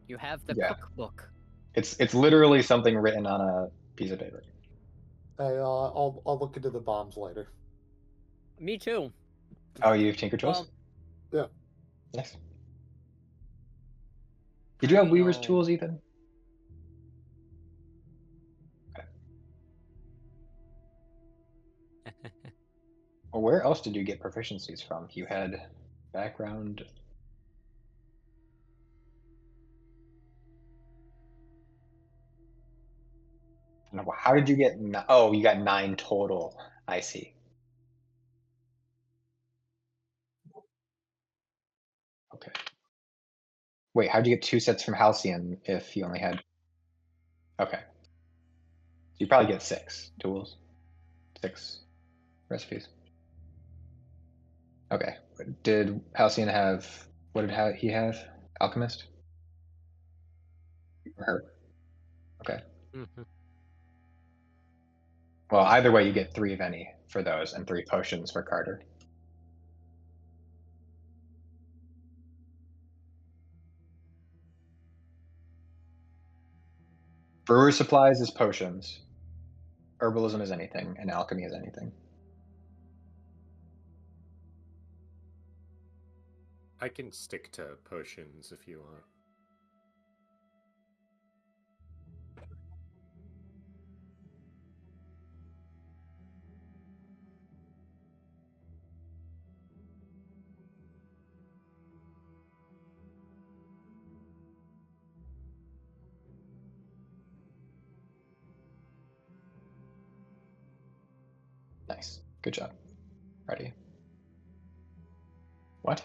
You have the Yeah. cookbook. It's literally something written on a piece of paper. Hey, I'll look into the bombs later. Me too. Oh, you have Tinker tools? Yeah. Nice. Did you have I Weaver's know. tools, Ethan? Okay. Well, where else did you get proficiencies from? You had background. No, how did you get? Oh, you got 9 total. I see. Okay. Wait, how'd you get 2 sets from Halcyon if you only had? Okay. So you probably get 6 tools, 6 recipes. Okay. Did Halcyon have? What did he have? Alchemist. Or her? Okay. Well, either way, you get 3 of any for those, and 3 potions for Carter. Brewer supplies is potions. Herbalism is anything, and alchemy is anything. I can stick to potions if you want. Nice. Good job. Ready. What?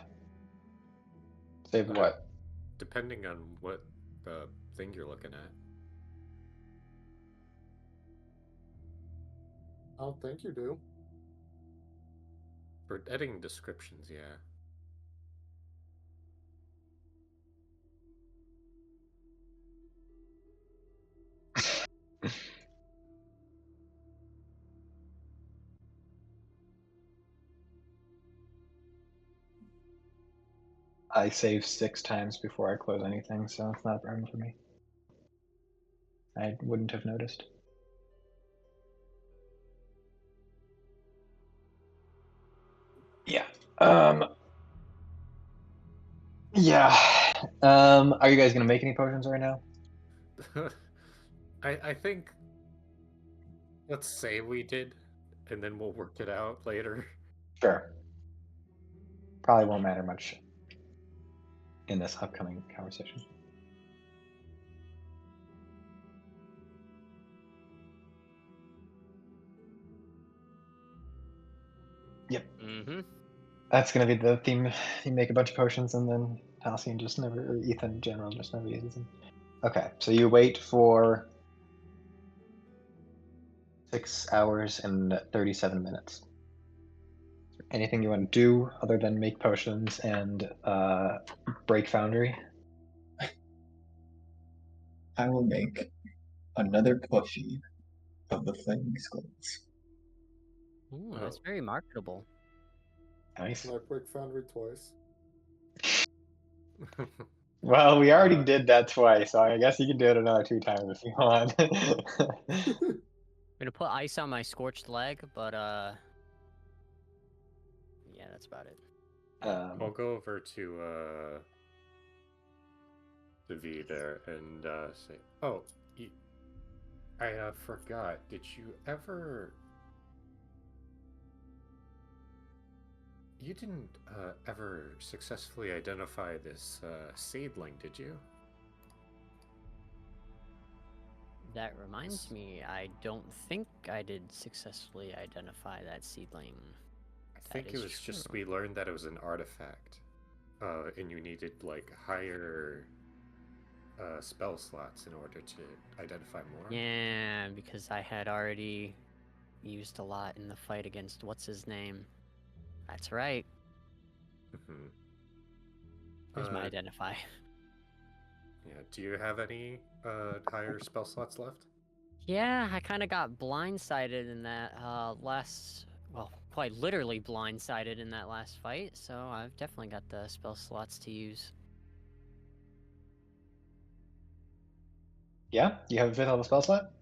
Save what? Depending on what thing you're looking at. I don't think you do. For editing descriptions, yeah. I save 6 times before I close anything, so it's not a problem for me. I wouldn't have noticed. Yeah. Yeah. Are you guys gonna make any potions right now? I think let's say we did, and then we'll work it out later. Sure. Probably won't matter much in this upcoming conversation. Yep. Mm-hmm. That's gonna be the theme. You make a bunch of potions, and then Halcyon just never, or Ethan in general, just never uses them. Okay, so you wait for 6 hours and 37 minutes. Anything you want to do other than make potions and break foundry? I will make another plushie of the flaming skulls. Ooh, that's very marketable. Nice. And I break foundry twice. Well, we already did that twice, so I guess you can do it another 2 times if you want. I'm gonna put ice on my scorched leg, but yeah, that's about it. I'll go over to the V there and say, oh, I forgot. Did you ever? You didn't ever successfully identify this seedling, did you? That reminds me, I don't think I did successfully identify that seedling. I think it is was just true. we learned that it was an artifact, and you needed like higher spell slots in order to identify more. Yeah, because I had already used a lot in the fight against what's his name. That's right. Mm-hmm. Here's my identify. Yeah. Do you have any higher spell slots left? Yeah, I kind of got blindsided in that well, quite literally blindsided in that last fight, so I've definitely got the spell slots to use. Yeah, you have a 5th level spell slot?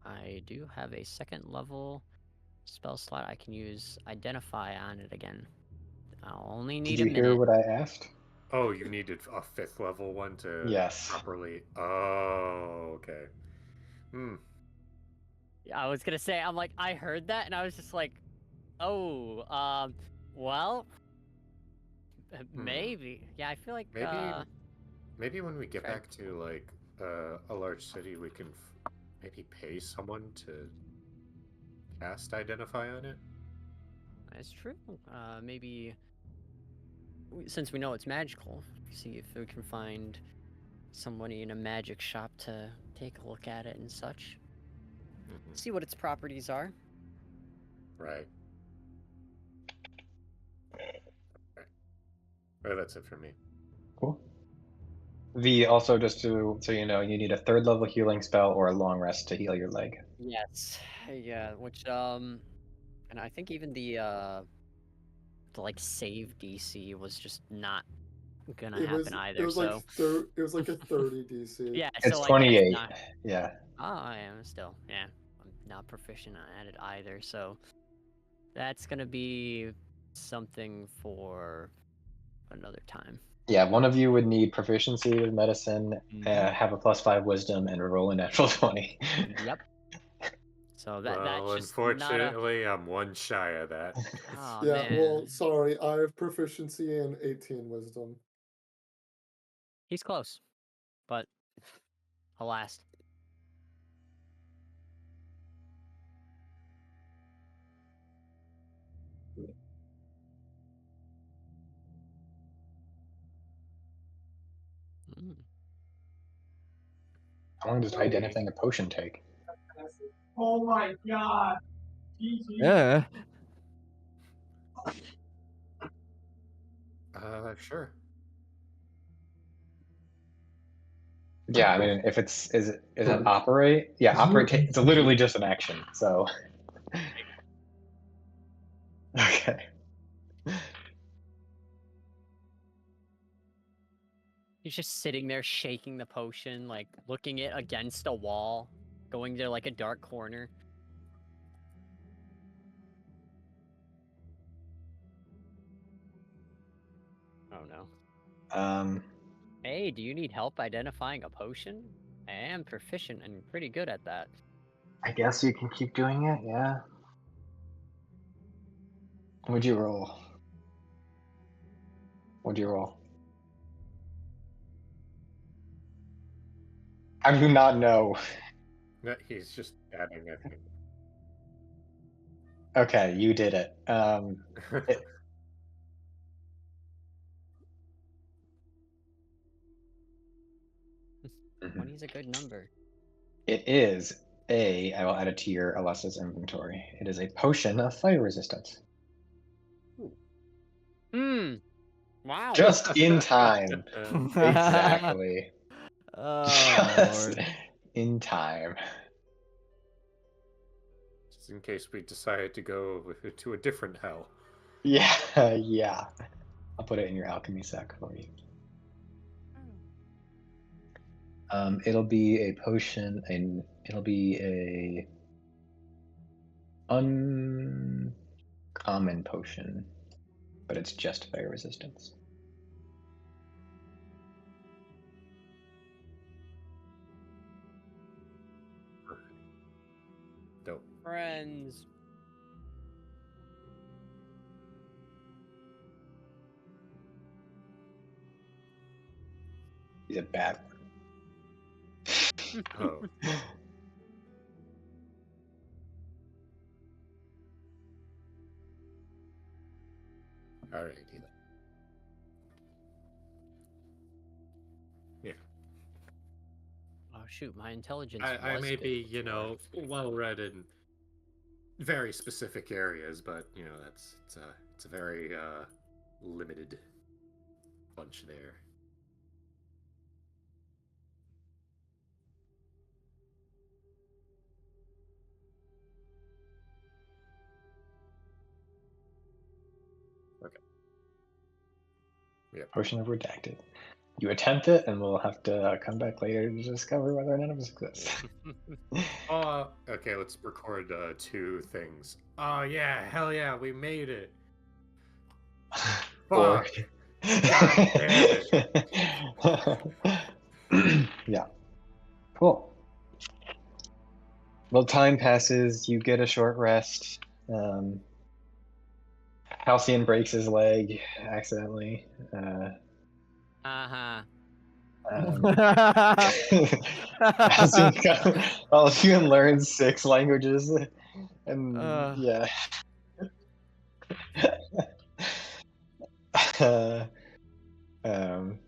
I do have a 2nd level spell slot. I can use Identify on it again. I'll only need Did a you hear minute. what I asked? Oh, you needed a 5th level one to Yes. properly. Oh, okay. Hmm. Yeah, I was gonna say, I'm like, I heard that, and I was just like, oh, well, maybe. Yeah, I feel like, Maybe when we get try- back to like a large city, we can maybe pay someone to cast Identify on it. That's true. Maybe, since we know it's magical, see if we can find somebody in a magic shop to take a look at it and such. Mm-hmm. See what its properties are. Right. Oh, that's it for me. Cool. V, also just so you know, you need a 3rd level healing spell or a long rest to heal your leg. Yes. Yeah, which, and I think even the like save DC was just not gonna It was happen it either. was So it was like a 30 DC. yeah, It's so like that's 28. not. Yeah. Oh, I am still. Yeah, I'm not proficient at it either. So that's gonna be something for another time. Yeah, one of you would need proficiency with medicine, have a +5 wisdom, and roll a natural 20. Yep. So Well, that's just not a. unfortunately, I'm one shy of that. Oh Yeah, man, well, sorry, I have proficiency in 18 wisdom. he's close, but alas. Mm. How long does identifying a potion take? Oh my god. Yeah. Sure. Yeah, I mean, if is it operate? Yeah, operate. It's literally just an action. So. Okay. He's just sitting there shaking the potion, like looking it against a wall, going to like a dark corner. Oh no. Hey, do you need help identifying a potion? I am proficient and pretty good at that. I guess you can keep doing it. Yeah. What'd you roll? What'd you roll? I do not know. No, he's just adding, I think. Okay, you did it. Mhm. 20 is a good number. It is I will add it to your Alessa's inventory. It is a potion of fire resistance. Hmm. Wow. Just in time. Exactly. Oh Just lord. in time. Just in case we decide to go to a different hell. Yeah, yeah. I'll put it in your alchemy sack for you. It'll be a potion, and it'll be a uncommon potion, but it's just fire resistance. Dope. Friends. He's a bad Oh. Alrighty then. Yeah. Oh shoot, my intelligence I was may good be, before. well read in very specific areas, but it's a very limited bunch there. Okay. Yeah. potion of redacted. You attempt it, and we'll have to come back later to discover whether none of us exist. Okay, let's record 2 things. Oh yeah, hell yeah, we made it. Or Fuck. God damn it. Yeah. Cool. Well, time passes. You get a short rest. Halcyon breaks his leg accidentally. Uh-huh. Halcyon learns 6 languages, and yeah. um,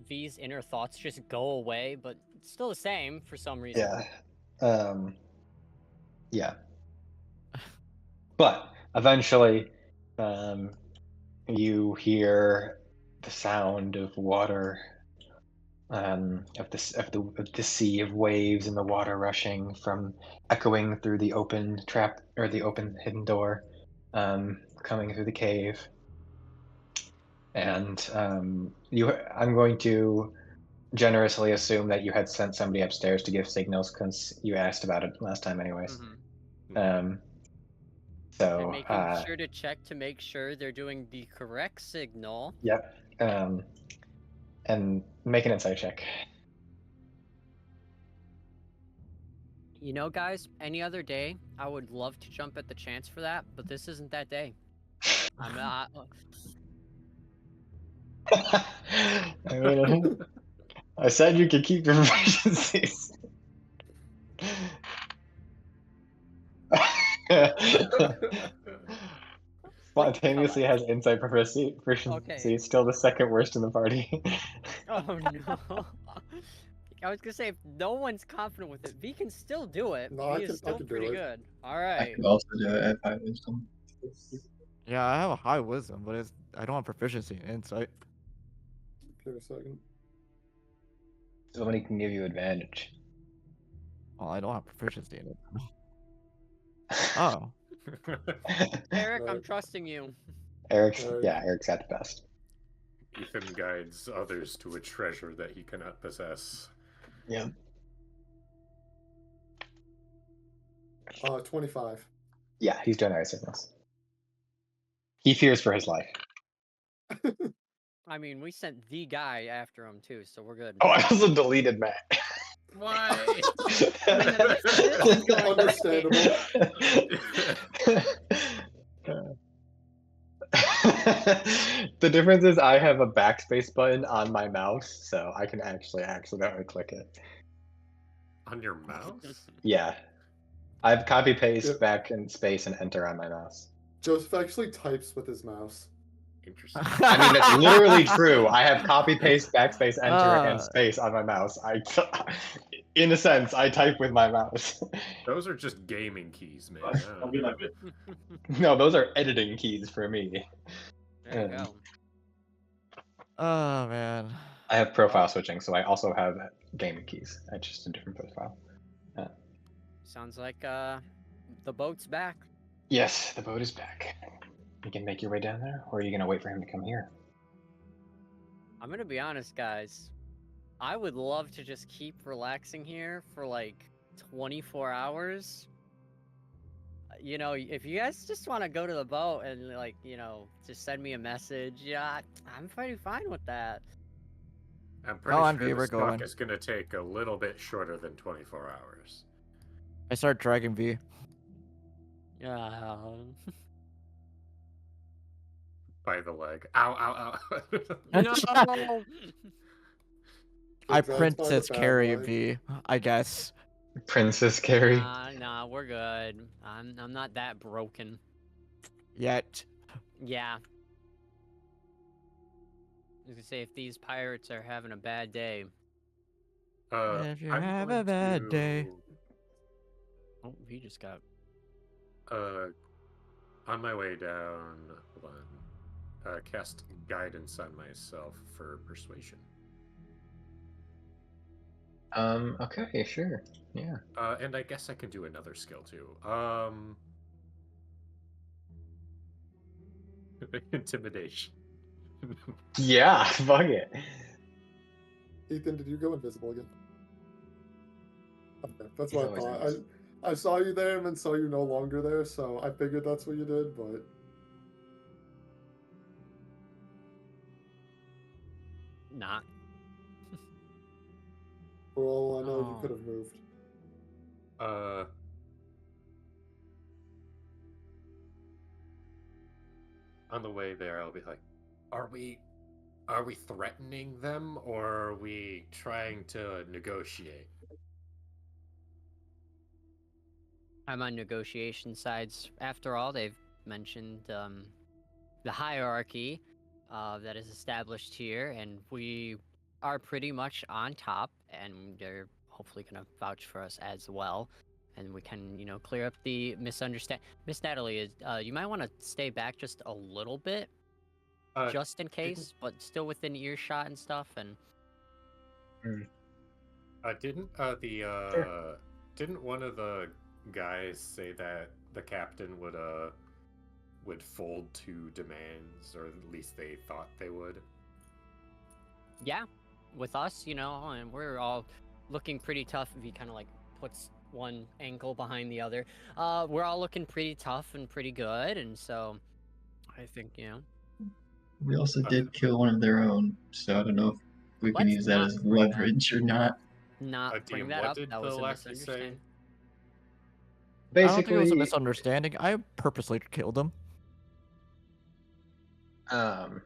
V's inner thoughts just go away, but it's still the same for some reason. yeah. Yeah. But eventually, you hear the sound of water, of the sea of waves and the water rushing from echoing through the open trap or the open hidden door, coming through the cave. And I'm going to generously assume that you had sent somebody upstairs to give signals because you asked about it last time, anyways. Mm-hmm. Um, And so making sure to check to make sure they're doing the correct signal. yep. And make an insight check. You know, guys, any other day, I would love to jump at the chance for that, but this isn't that day. I'm not. I mean, I said you could keep your proficiencies. Spontaneously has insight proficiency. Okay. It's still the second worst in the party. Oh no. I was gonna say, if no one's confident with it, V can still do it. No, V I is can still do pretty it. good. I Alright. could also do it at 5 wisdom. Yeah, I have a high wisdom, but I don't have proficiency in insight. Give me a second. Somebody can give you advantage. Well, I don't have proficiency in it. Oh. Eric, I'm Right. trusting you. Eric's Eric. yeah, Eric's at the best. Ethan guides others to a treasure that he cannot possess. Yeah. 25. Yeah, he's generating signals. He fears for his life. I mean, we sent the guy after him too, so we're good. Oh, I also deleted Matt. Why? Understandable. The difference is I have a backspace button on my mouse, so I can actually accidentally click it. On your mouse? Yeah. I have copy paste Yep. back and space and enter on my mouse. Joseph actually types with his mouse. Interesting. I mean, that's literally true. I have copy paste, backspace, enter, and Uh. space on my mouse. In a sense, I type with my mouse. Those are just gaming keys, man. I'll be like, No, those are editing keys for me. There you go. Oh man. I have profile switching, so I also have gaming keys. It's just a different profile. Sounds like the boat's back. Yes, the boat is back. You can make your way down there, or are you gonna wait for him to come here? I'm gonna be honest, guys. I would love to just keep relaxing here for like 24 hours. You know, if you guys just want to go to the boat and like, you know, just send me a message, yeah, I'm pretty fine with that. I'm pretty on, sure V, the we're stock going. is going to take a little bit shorter than 24 hours. I start dragging V. Yeah. By the leg. Ow, ow, ow. No. I Dragged by the princess bad carry guy. V, I guess. Princess Carrie. Nah, we're good. I'm not that broken. Yet. Yeah. I was gonna say, if these pirates are having a bad day. If you I'm have going a bad day. Oh, he just got. On my way down, hold on. Cast guidance on myself for persuasion. Okay, sure. Yeah. And I guess I can do another skill too. Intimidation. Yeah, fuck it. Ethan, did you go invisible again? Okay, that's He's what I always thought. invisible. I saw you there and then saw you no longer there, so I figured that's what you did, but Not. for all I know, you Oh. could have moved. On the way there, I'll be like, are we threatening them, or are we trying to negotiate? I'm on negotiation sides. After all, they've mentioned the hierarchy that is established here, and we are pretty much on top, and they're hopefully going to vouch for us as well. And we can, you know, clear up the misunderstanding. Miss Natalie, you might want to stay back just a little bit, just in case, but still within earshot and stuff. And didn't one of the guys say that the captain would would fold to demands, or at least they thought they would. Yeah, with us, and we're all looking pretty tough. If he kind of like puts one ankle behind the other, we're all looking pretty tough and pretty good, and so I think We also did kill one of their own, so I don't know if we can Let's use that not as bring that. leverage or not. not bring DM, that what up. did That the was a lackey say? misunderstanding. I don't think it was a Basically, misunderstanding. I purposely killed him. um,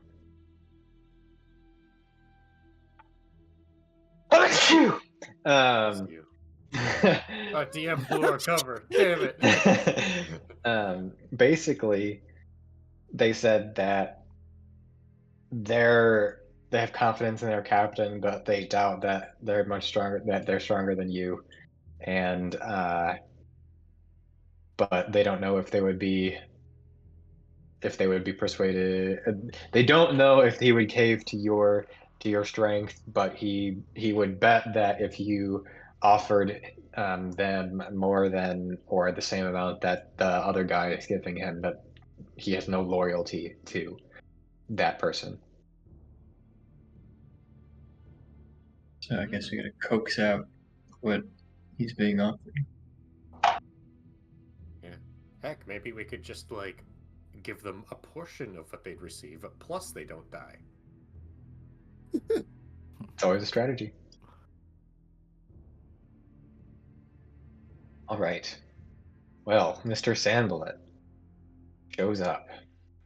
Bless um, you. DM blew our cover. Damn it. basically, they said that they have confidence in their captain, but they doubt that they're much stronger. That they're stronger than you, and but they don't know if they would be persuaded. They don't know if he would cave to your strength, but he would bet that if you offered them more than or the same amount that the other guy is giving him, that he has no loyalty to that person. So I guess we gotta coax out what he's being offered. Heck, maybe we could just, like, give them a portion of what they'd receive, plus they don't die. It's always a strategy. All right. Well, Mr. Sandlet shows up,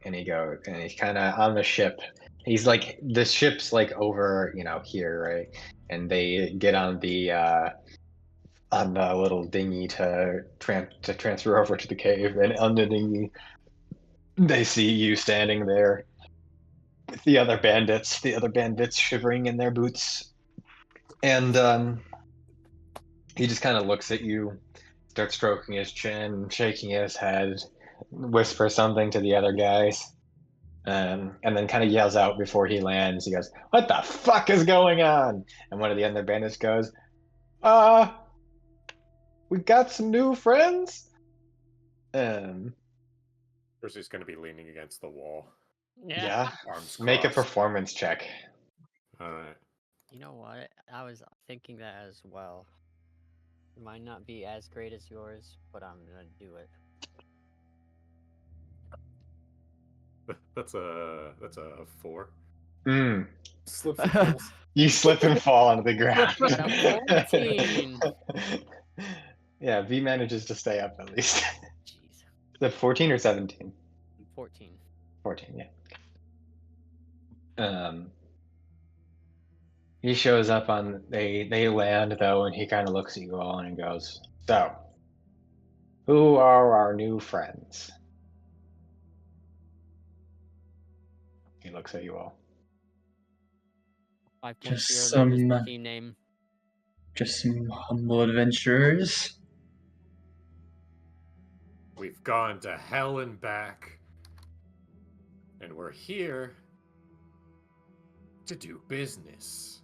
and he's kind of on the ship. He's like, the ship's like over, here, right? And they get on the little dinghy to transfer over to the cave, and on the dinghy, they see you standing there with the other bandits shivering in their boots, and he just kind of looks at you, starts stroking his chin, shaking his head, whispers something to the other guys, and then kind of yells out before he lands. He goes, "What the fuck is going on?" And one of the other bandits goes, we got some new friends." Kurze's gonna be leaning against the wall. Yeah. Arms Make a crossed. performance check. Alright. You know what? I was thinking that as well. It might not be as great as yours, but I'm gonna do it. That's a 4. Slips and falls. You slip and fall onto the ground. Got a 14. Yeah, V manages to stay up at least. Jeez. Is that 14 or 17? 14. 14, yeah. He shows up they land though, and he kind of looks at you all and goes, "So, who are our new friends?" He looks at you all. 5 points Just here. some- There's the team name. Just some humble adventurers. We've gone to hell and back, and we're here to do business.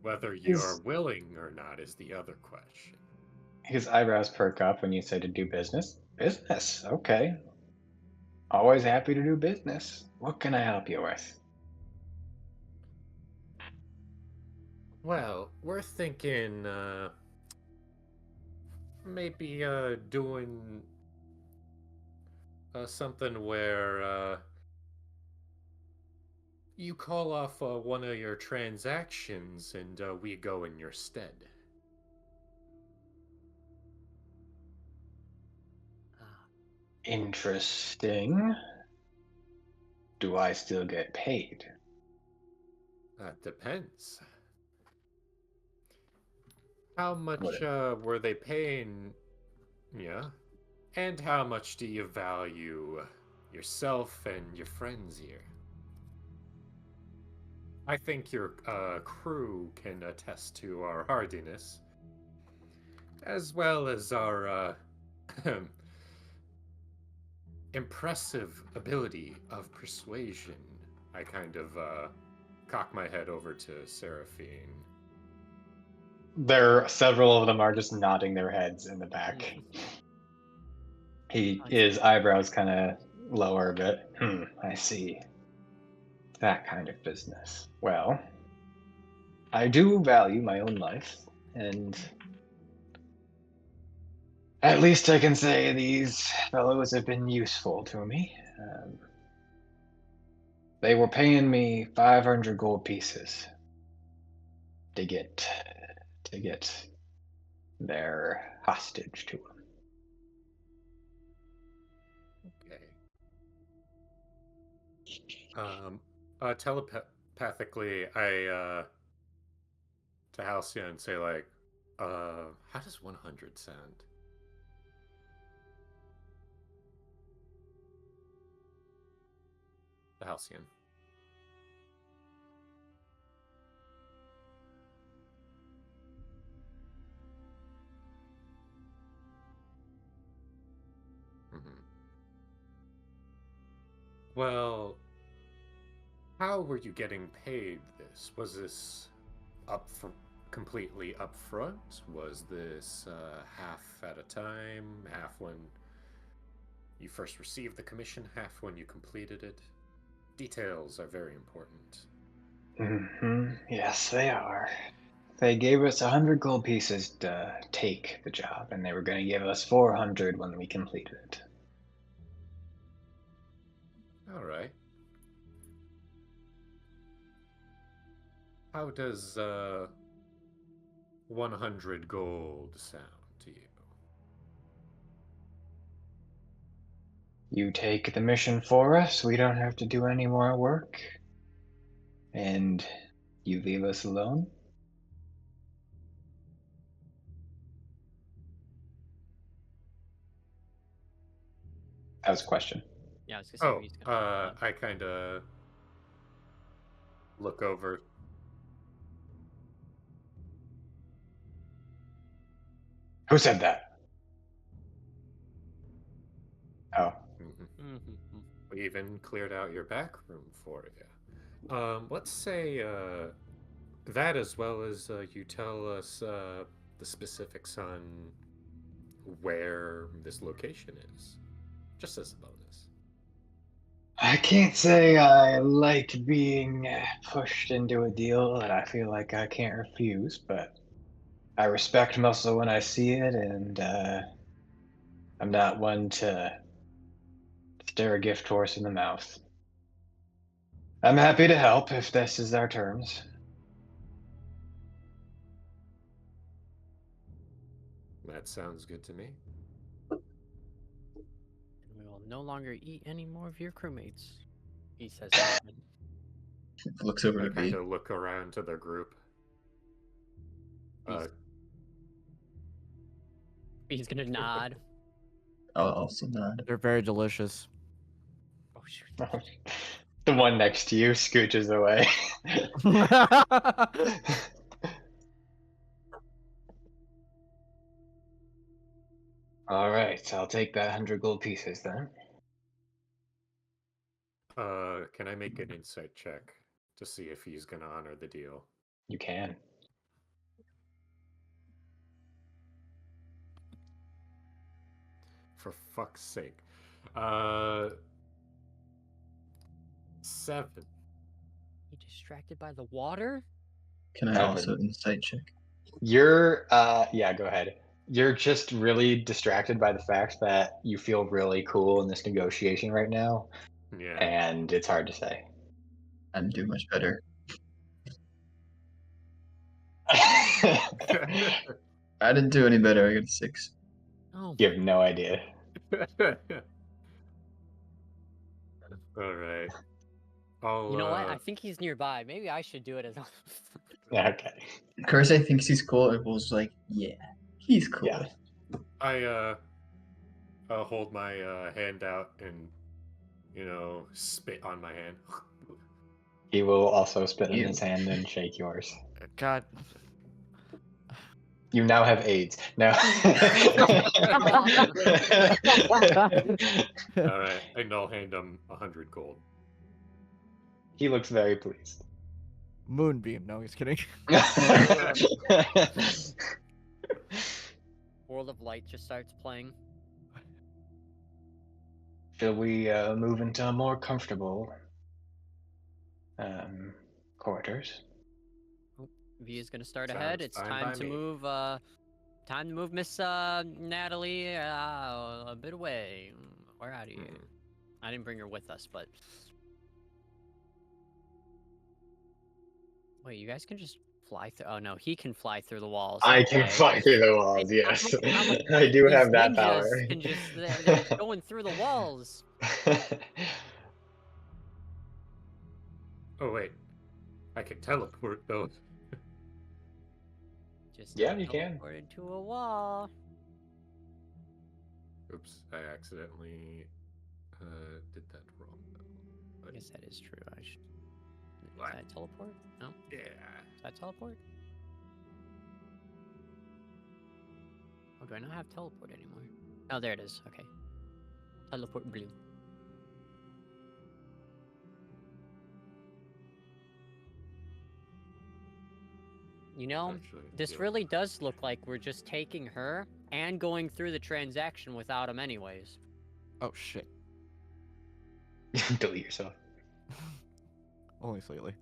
Whether you're willing or not is the other question. His eyebrows perk up when you say to do business. Business, okay. Always happy to do business. What can I help you with? Well, we're thinking, maybe, doing, something where, you call off, one of your transactions and, we go in your stead. Interesting. Do I still get paid? That depends. How much, What- were they paying ya? And how much do you value yourself and your friends here? I think your crew can attest to our hardiness, as well as our impressive ability of persuasion. I kind of cock my head over to Seraphine. Several of them are just nodding their heads in the back. His eyebrows kind of lower a bit. I see. That kind of business. Well, I do value my own life, and at least I can say these fellows have been useful to me. They were paying me 500 gold pieces to get their hostage to them. Okay. Telepathically, I to Halcyon say like, how does 100 sound? To Halcyon. Well, how were you getting paid this? Was this completely upfront? Was this half at a time, half when you first received the commission, half when you completed it? Details are very important. Yes, they are. They gave us 100 gold pieces to take the job, and they were going to give us 400 when we completed it. All right. How does 100 gold sound to you? You take the mission for us, we don't have to do any more work, and you leave us alone? That was a question. Yeah, I was gonna say. Oh, He's gonna I kind of look over. Who said that? Oh. We even cleared out your back room for you. Let's say that, as well as you tell us the specifics on where this location is, just as a bonus. I can't say I like being pushed into a deal that I feel like I can't refuse, but I respect muscle when I see it, and I'm not one to stare a gift horse in the mouth. I'm happy to help if this is our terms. That sounds good to me. We will no longer eat any more of your crewmates. He says. Looks over I to kind B. of look around to the group. He's gonna nod. I'll also nod. They're very delicious. Oh shoot. The one next to you scooches away. All right, I'll take that 100 gold pieces then. Can I make an insight check to see if he's gonna honor the deal? You can. For fuck's sake. 7. You distracted by the water? Can I also insight check? You're, yeah, go ahead. You're just really distracted by the fact that you feel really cool in this negotiation right now, Yeah. and it's hard to say. I didn't do much better. I didn't do any better. I got a 6. Oh. You have no idea. All right. You know what? I think he's nearby. Maybe I should do it as well. Okay. Kurze thinks he's cool, and Vols like, yeah, he's cool. Yeah. I hold my hand out and, spit on my hand. He will also spit in his hand and shake yours. God. You now have AIDS. No. All right, and I'll hand him 100 gold. He looks very pleased. Moonbeam. No, he's kidding. World of Light just starts playing. Shall we move into a more comfortable quarters? V is gonna start Sounds ahead. It's fine time by to me. move. Time to move Miss Natalie a bit away. We're out of here. Mhm. I didn't bring her with us, but wait, you guys can just fly through. Oh no, he can fly through the walls. I can Okay. fly through the Hey, walls, yes. I'm like, I do these have that ninjas power. can just they're going through the walls. Oh wait, I can teleport though. Just Yeah, you can. teleported to a wall. Oops, I accidentally did that wrong. I guess that is true. I should. Is What? that teleport? No. Yeah. Is that teleport? Oh, do I not have teleport anymore? Oh, there it is. Okay. Teleport blue. You know, Actually, this yeah. really does look like we're just taking her and going through the transaction without him anyways. Oh shit. Delete yourself. Only slightly.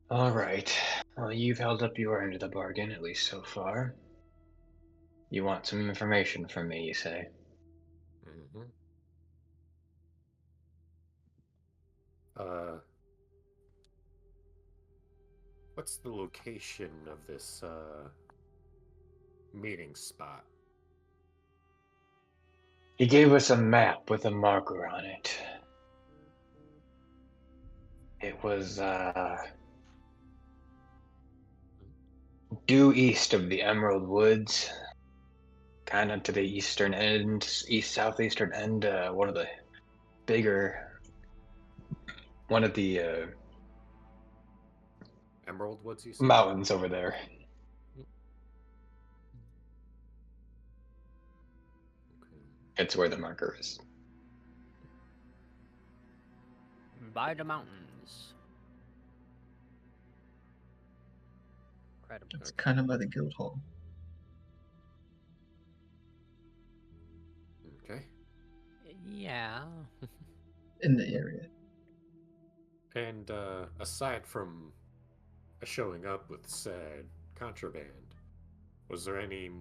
All right. Well, you've held up your end of the bargain, at least so far. You want some information from me, you say? Mm-hmm. What's the location of this meeting spot? He gave us a map with a marker on it. It was due east of the Emerald Woods, kind of to the eastern end, southeastern end. One of the Emerald Woods, you said? mountains over there. Okay. It's where the marker is. By the mountains. Incredible. It's kind of by the guild hall. Okay. Yeah. In the area. And aside from showing up with said contraband, was there any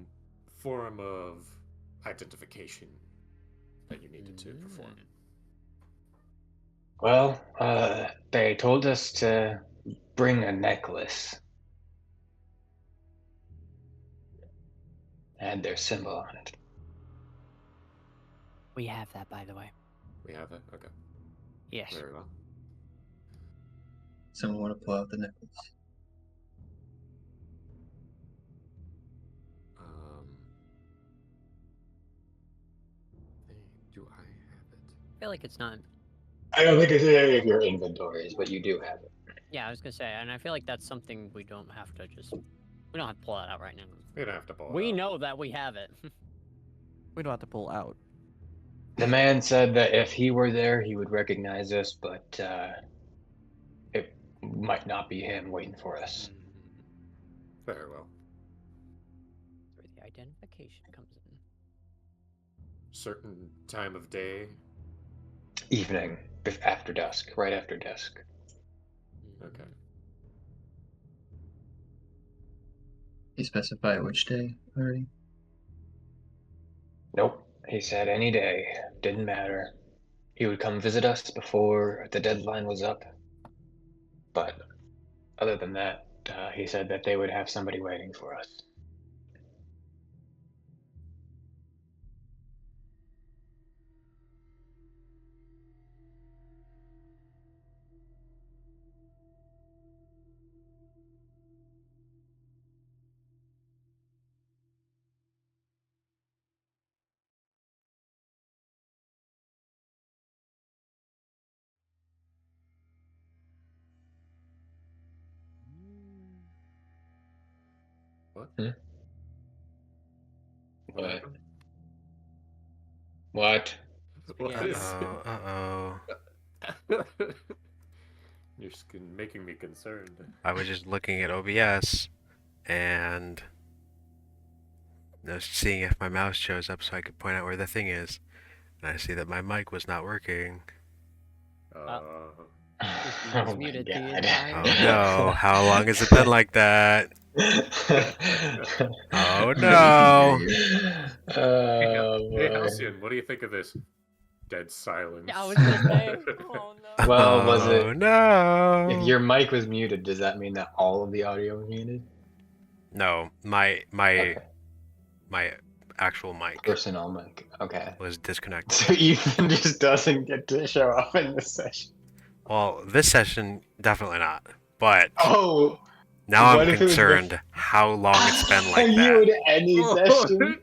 form of identification that you needed to perform? Well, they told us to bring a necklace. Had their symbol on it. We have that, by the way. We have it? Okay. Yes. Very well. Someone want to pull out the necklace? Do I have it? I feel like it's not. I don't think it's in any of your inventories, but you do have it. Yeah, I was gonna say, and I feel like that's something we don't have to just. We don't have to pull that out right now. We don't have to pull it We out. know that we have it. We don't have to pull out. The man said that if he were there, he would recognize us, but it might not be him waiting for us. Very well. That's where the identification comes in. Certain time of day? Evening, after dusk, right after dusk. Okay. You specify which day already? Nope, he said any day, didn't matter. He would come visit us before the deadline was up. But other than that, he said that they would have somebody waiting for us. What? Hmm? What happened? What? What Yeah. is Uh-oh. You're making me concerned. I was just looking at OBS, and I was seeing if my mouse shows up so I could point out where the thing is. And I see that my mic was not working. He was Oh my muted the god. entire Oh time. no, how long has it been like that? Oh no! Hey, hey, boy. Halcyon, what do you think of this dead silence? Yeah, I was gonna say. Oh no. Well, was Oh it? no! If your mic was muted, does that mean that all of the audio was muted? No, my actual mic Personal mic. Okay. was disconnected. So Ethan just doesn't get to show up in this session. Well, this session definitely not. But Oh, now I'm what if it was concerned how long it's been like you that. in any session?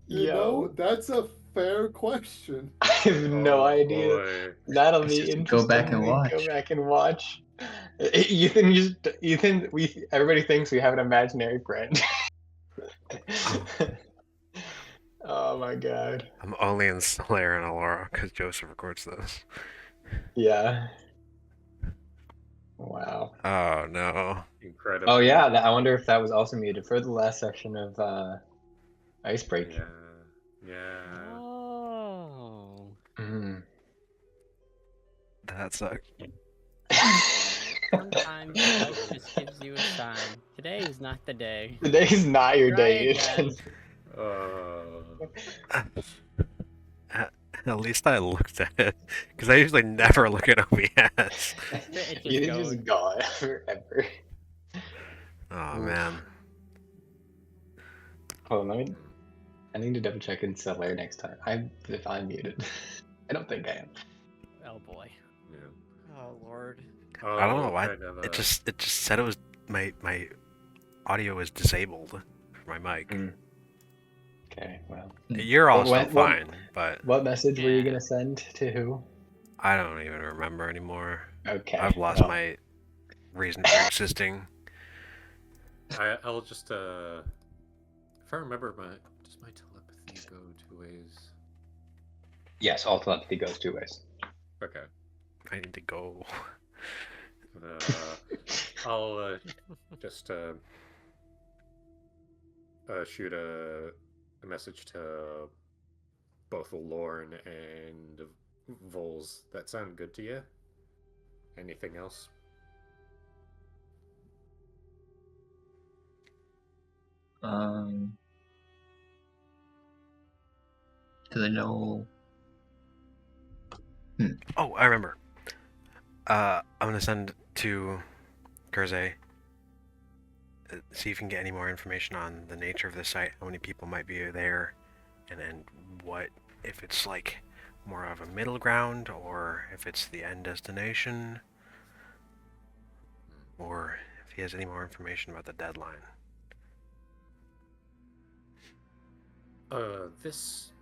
You Yo, know, that's a fair question. I have no idea. Boy. That'll It's be just interesting. go back and to watch. Go back and watch. Ethan, everybody thinks we have an imaginary friend. Oh my god. I'm only in Slayer and Elrya because Joseph records this. Yeah. Wow. Oh no. Incredible. Oh yeah, I wonder if that was also muted for the last section of Icebreak. Yeah. Yeah. Oh. Mm. That sucks. Sometimes life just gives you a sign. Today is not the day. Today's not your Try day, again. Ethan. At least I looked at it, because I usually never look at OBS. It You just goes. just gone forever. Oh Oof. man. Hold on, I need to double check in Slayer next time. If I'm muted. I don't think I am. Oh boy. Yeah. Oh lord. I don't know why. Kind of, It just said it was my audio was disabled for my mic. Mm. Okay, well. You're also What- fine, but What message were you Yeah. gonna send to who? I don't even remember anymore. Okay. I've lost well, my reason for existing. I'll just if I remember does my telepathy go 2 ways? Yes, all telepathy goes 2 ways. Okay. I need to go. I'll just shoot a message to both Lorn and Vols. That sound good to you? Anything else? Do they know? Oh, I remember. I'm gonna send to Kurze. See if you can get any more information on the nature of the site, how many people might be there, and what if it's like more of a middle ground, or if it's the end destination, or if he has any more information about the deadline. This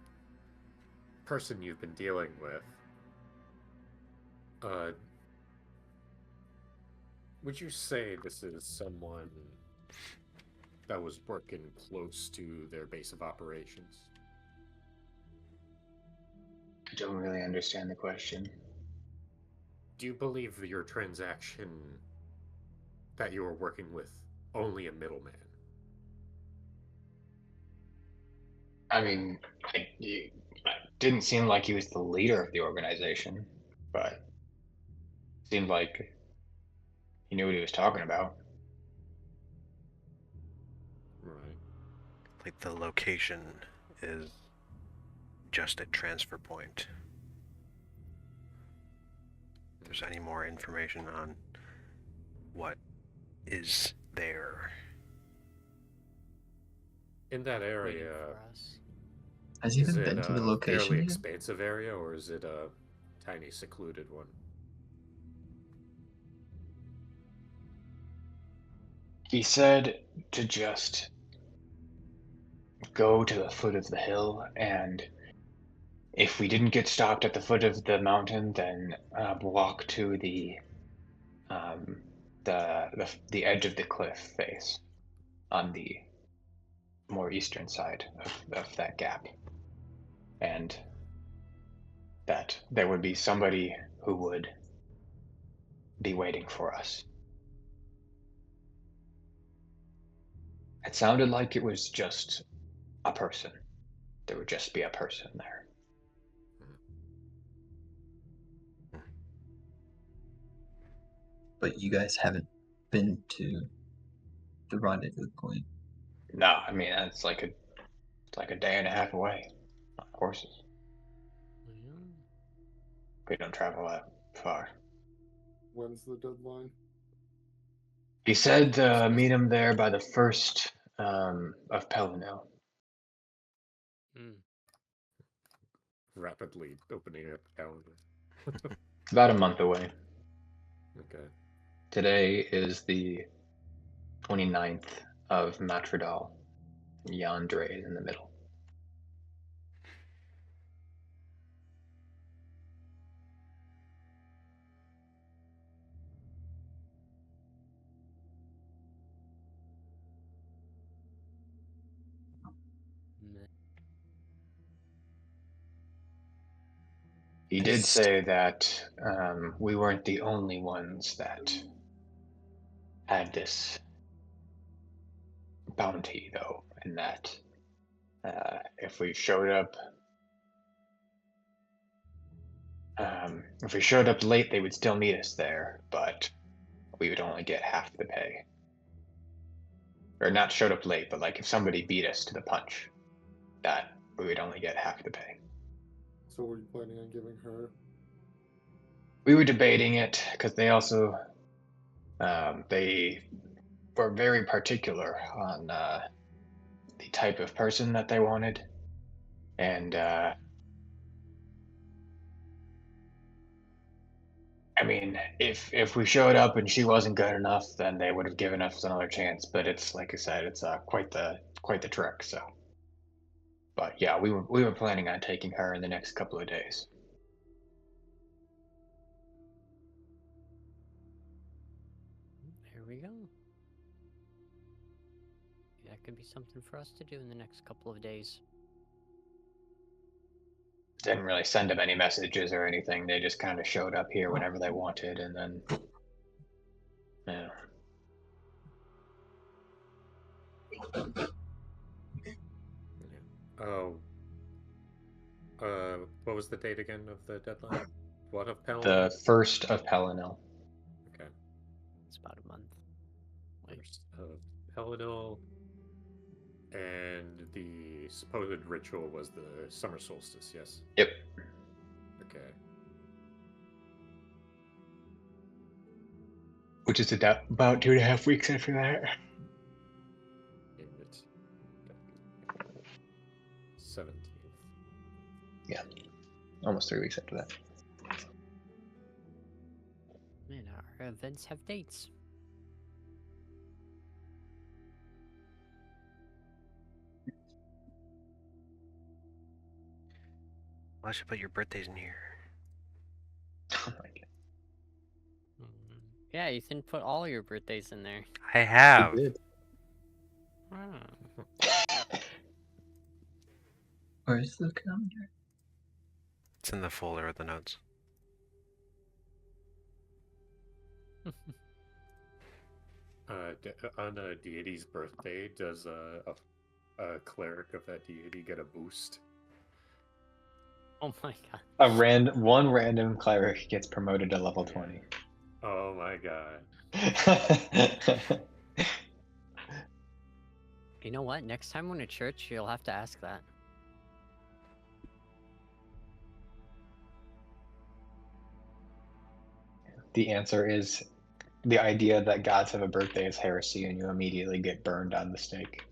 person you've been dealing with, would you say this is someone that was working close to their base of operations? I don't really understand the question. Do you believe your transaction that you were working with only a middleman? I mean, it didn't seem like he was the leader of the organization, but seemed like he knew what he was talking about. Right. Like the location is just a transfer point. If there's any more information on what is there. In that Waiting area, for us. Has he is even it been to the a location fairly yet? expansive area, or is it a tiny, secluded one? He said to just go to the foot of the hill, and if we didn't get stopped at the foot of the mountain, then walk to the edge of the cliff face on the more eastern side of that gap, and that there would be somebody who would be waiting for us. It sounded like it was just a person. There would just be a person there. But you guys haven't been to the rendezvous point. No, I mean it's like a day and a half away on horses. We don't travel that far. When's the deadline? He said meet him there by the 1st of Pelennor. Rapidly opening up calendar. About a month away. Okay. Today is the 29th of Matradal. Yandre is in the middle. He did say that we weren't the only ones that had this bounty, though, and that if we showed up late, they would still meet us there, but we would only get half the pay. Or not showed up late, but like if somebody beat us to the punch, that we would only get half the pay. So were you planning on giving her? We were debating it because they also they were very particular on the type of person that they wanted, and I mean, if we showed up and she wasn't good enough, then they would have given us another chance. But it's like I said, it's quite the trick. So, but yeah, we were planning on taking her in the next couple of days. There we go. That could be something for us to do in the next couple of days. Didn't really send them any messages or anything. They just kind of showed up here whenever they wanted, and then yeah. Oh. What was the date again of the deadline? What of Pelennor? The 1st of Pelennor. Okay. It's about a month. Wait. 1st of Pelennor. And the supposed ritual was the summer solstice, yes? Yep. Okay. Which is about 2.5 weeks after that. 17th. Yeah. Almost 3 weeks after that. Man, our events have dates. I should put your birthdays in here. Oh my god. Yeah, Ethan, put all your birthdays in there. I have. He did. Where's the calendar? It's in the folder with the notes. On a deity's birthday, does a cleric of that deity get a boost? Oh my god. One random cleric gets promoted to level 20. Oh my god. You know what? Next time we're in a church, you'll have to ask that. The answer is the idea that gods have a birthday is heresy, and you immediately get burned on the stake.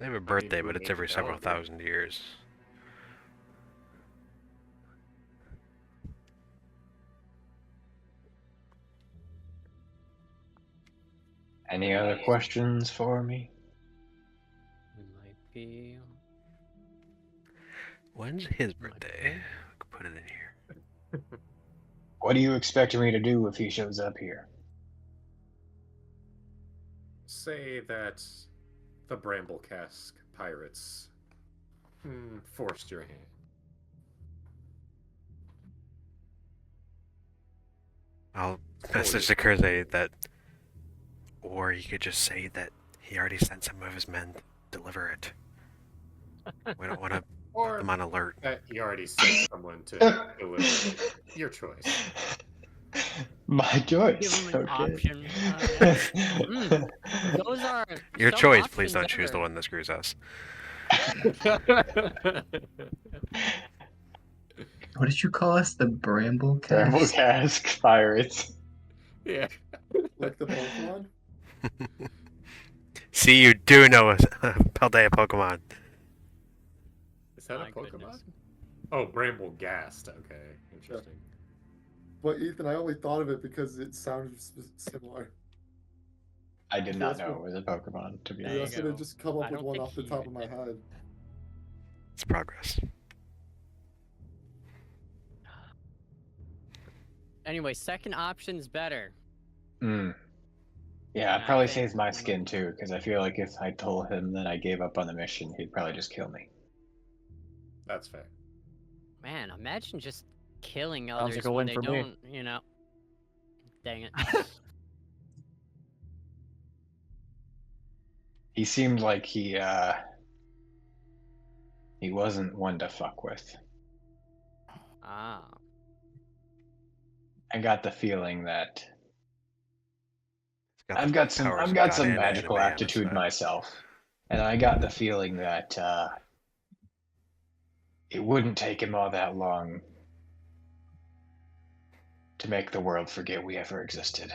They have a birthday, we but it's made every the several calendar. thousand years. Any other questions for me? We might be. When's his birthday? I could put it in here. What do you expect me to do if he shows up here? Say that the Bramble Cask pirates forced your hand. I'll message to Kurze that Or you could just say that he already sent some of his men to deliver it. We don't want to put Or them on alert. that he already sent someone to deliver it. Your choice. My choice. Give him an Okay. option. Yeah. Those are Your some choice. Please options don't choose the ever. one that screws us. What did you call us? The Bramble Bramble Cast? cask pirates. Yeah. Like the Pokemon? See, you do know a Paldea Pokemon. Is that My a Pokemon? goodness. Oh, Bramble Gast. Okay, interesting. But Ethan, I only thought of it because it sounds similar. I did not That's know what- it was a Pokemon, to be There The you rest honest. of it go. just come I up with don't one think off the he top of my would. head. It's progress. Anyway, second option's better. Mm. Yeah, Yeah, it I probably think- saves my skin too, because I feel like if I told him that I gave up on the mission, he'd probably just kill me. That's fair. Man, imagine just killing Sounds others like a when win they for me. don't, you know. Dang it. He seemed like he wasn't one to fuck with. Ah. I got the feeling that It's I've the got some powers I've of got God some and magical anime on its aptitude side. myself, and I got the feeling that it wouldn't take him all that long to make the world forget we ever existed.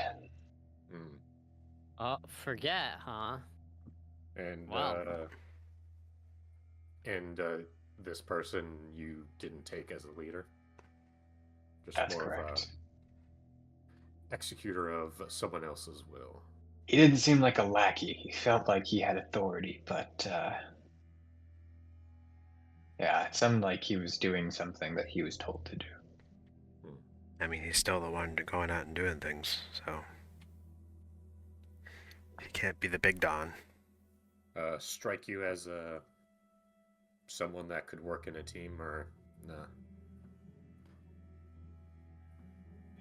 Hmm. Forget, huh? And Wow. This person you didn't take as a leader. Just That's more correct. of a executor of someone else's will. He didn't seem like a lackey. He felt like he had authority, but yeah, it sounded like he was doing something that he was told to do. I mean, he's still the one going out and doing things, so he can't be the big Don. Strike you as someone that could work in a team, or nah?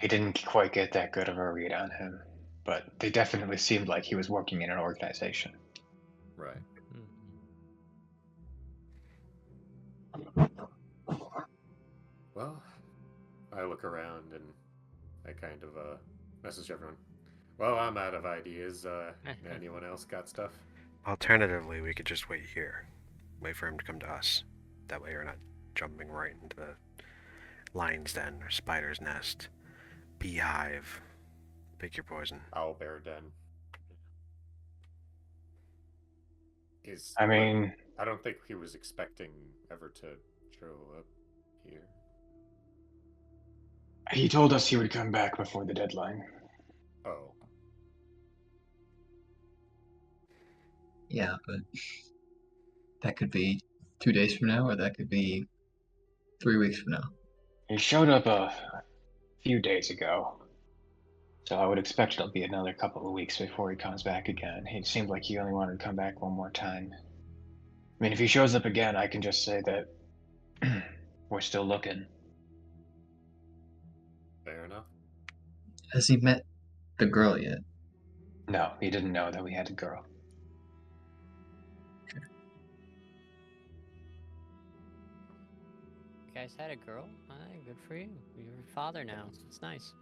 He didn't quite get that good of a read on him, but they definitely seemed like he was working in an organization. Right. Well, I look around and I kind of message everyone. Well, I'm out of ideas. Anyone else got stuff? Alternatively, we could just wait here. Wait for him to come to us. That way we're not jumping right into the lion's den or spider's nest. Beehive. Pick your poison. Owlbear Den. I mean, I don't think he was expecting ever to show up here. he told us he would come back before the deadline. Oh. Yeah, but that could be 2 days from now, or that could be 3 weeks from now. He showed up a few days ago, so I would expect it'll be another couple of weeks before he comes back again. He seemed like he only wanted to come back one more time. I mean, if he shows up again, I can just say that we're still looking. Fair enough. Has he met the girl yet? No, he didn't know that we had a girl. You guys had a girl? Good for you. You're a father now. It's nice.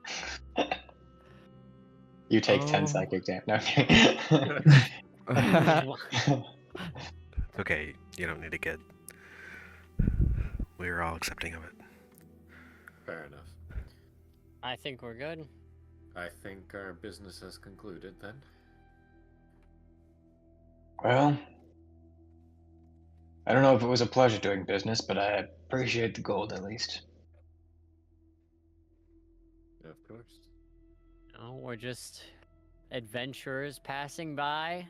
You take 10 Oh. psychic damage. No, It's okay, you don't need a kid. We're all accepting of it. Fair enough. I think we're good. I think our business has concluded then. Well, I don't know if it was a pleasure doing business, but I appreciate the gold at least. Of course. No, we're just adventurers passing by.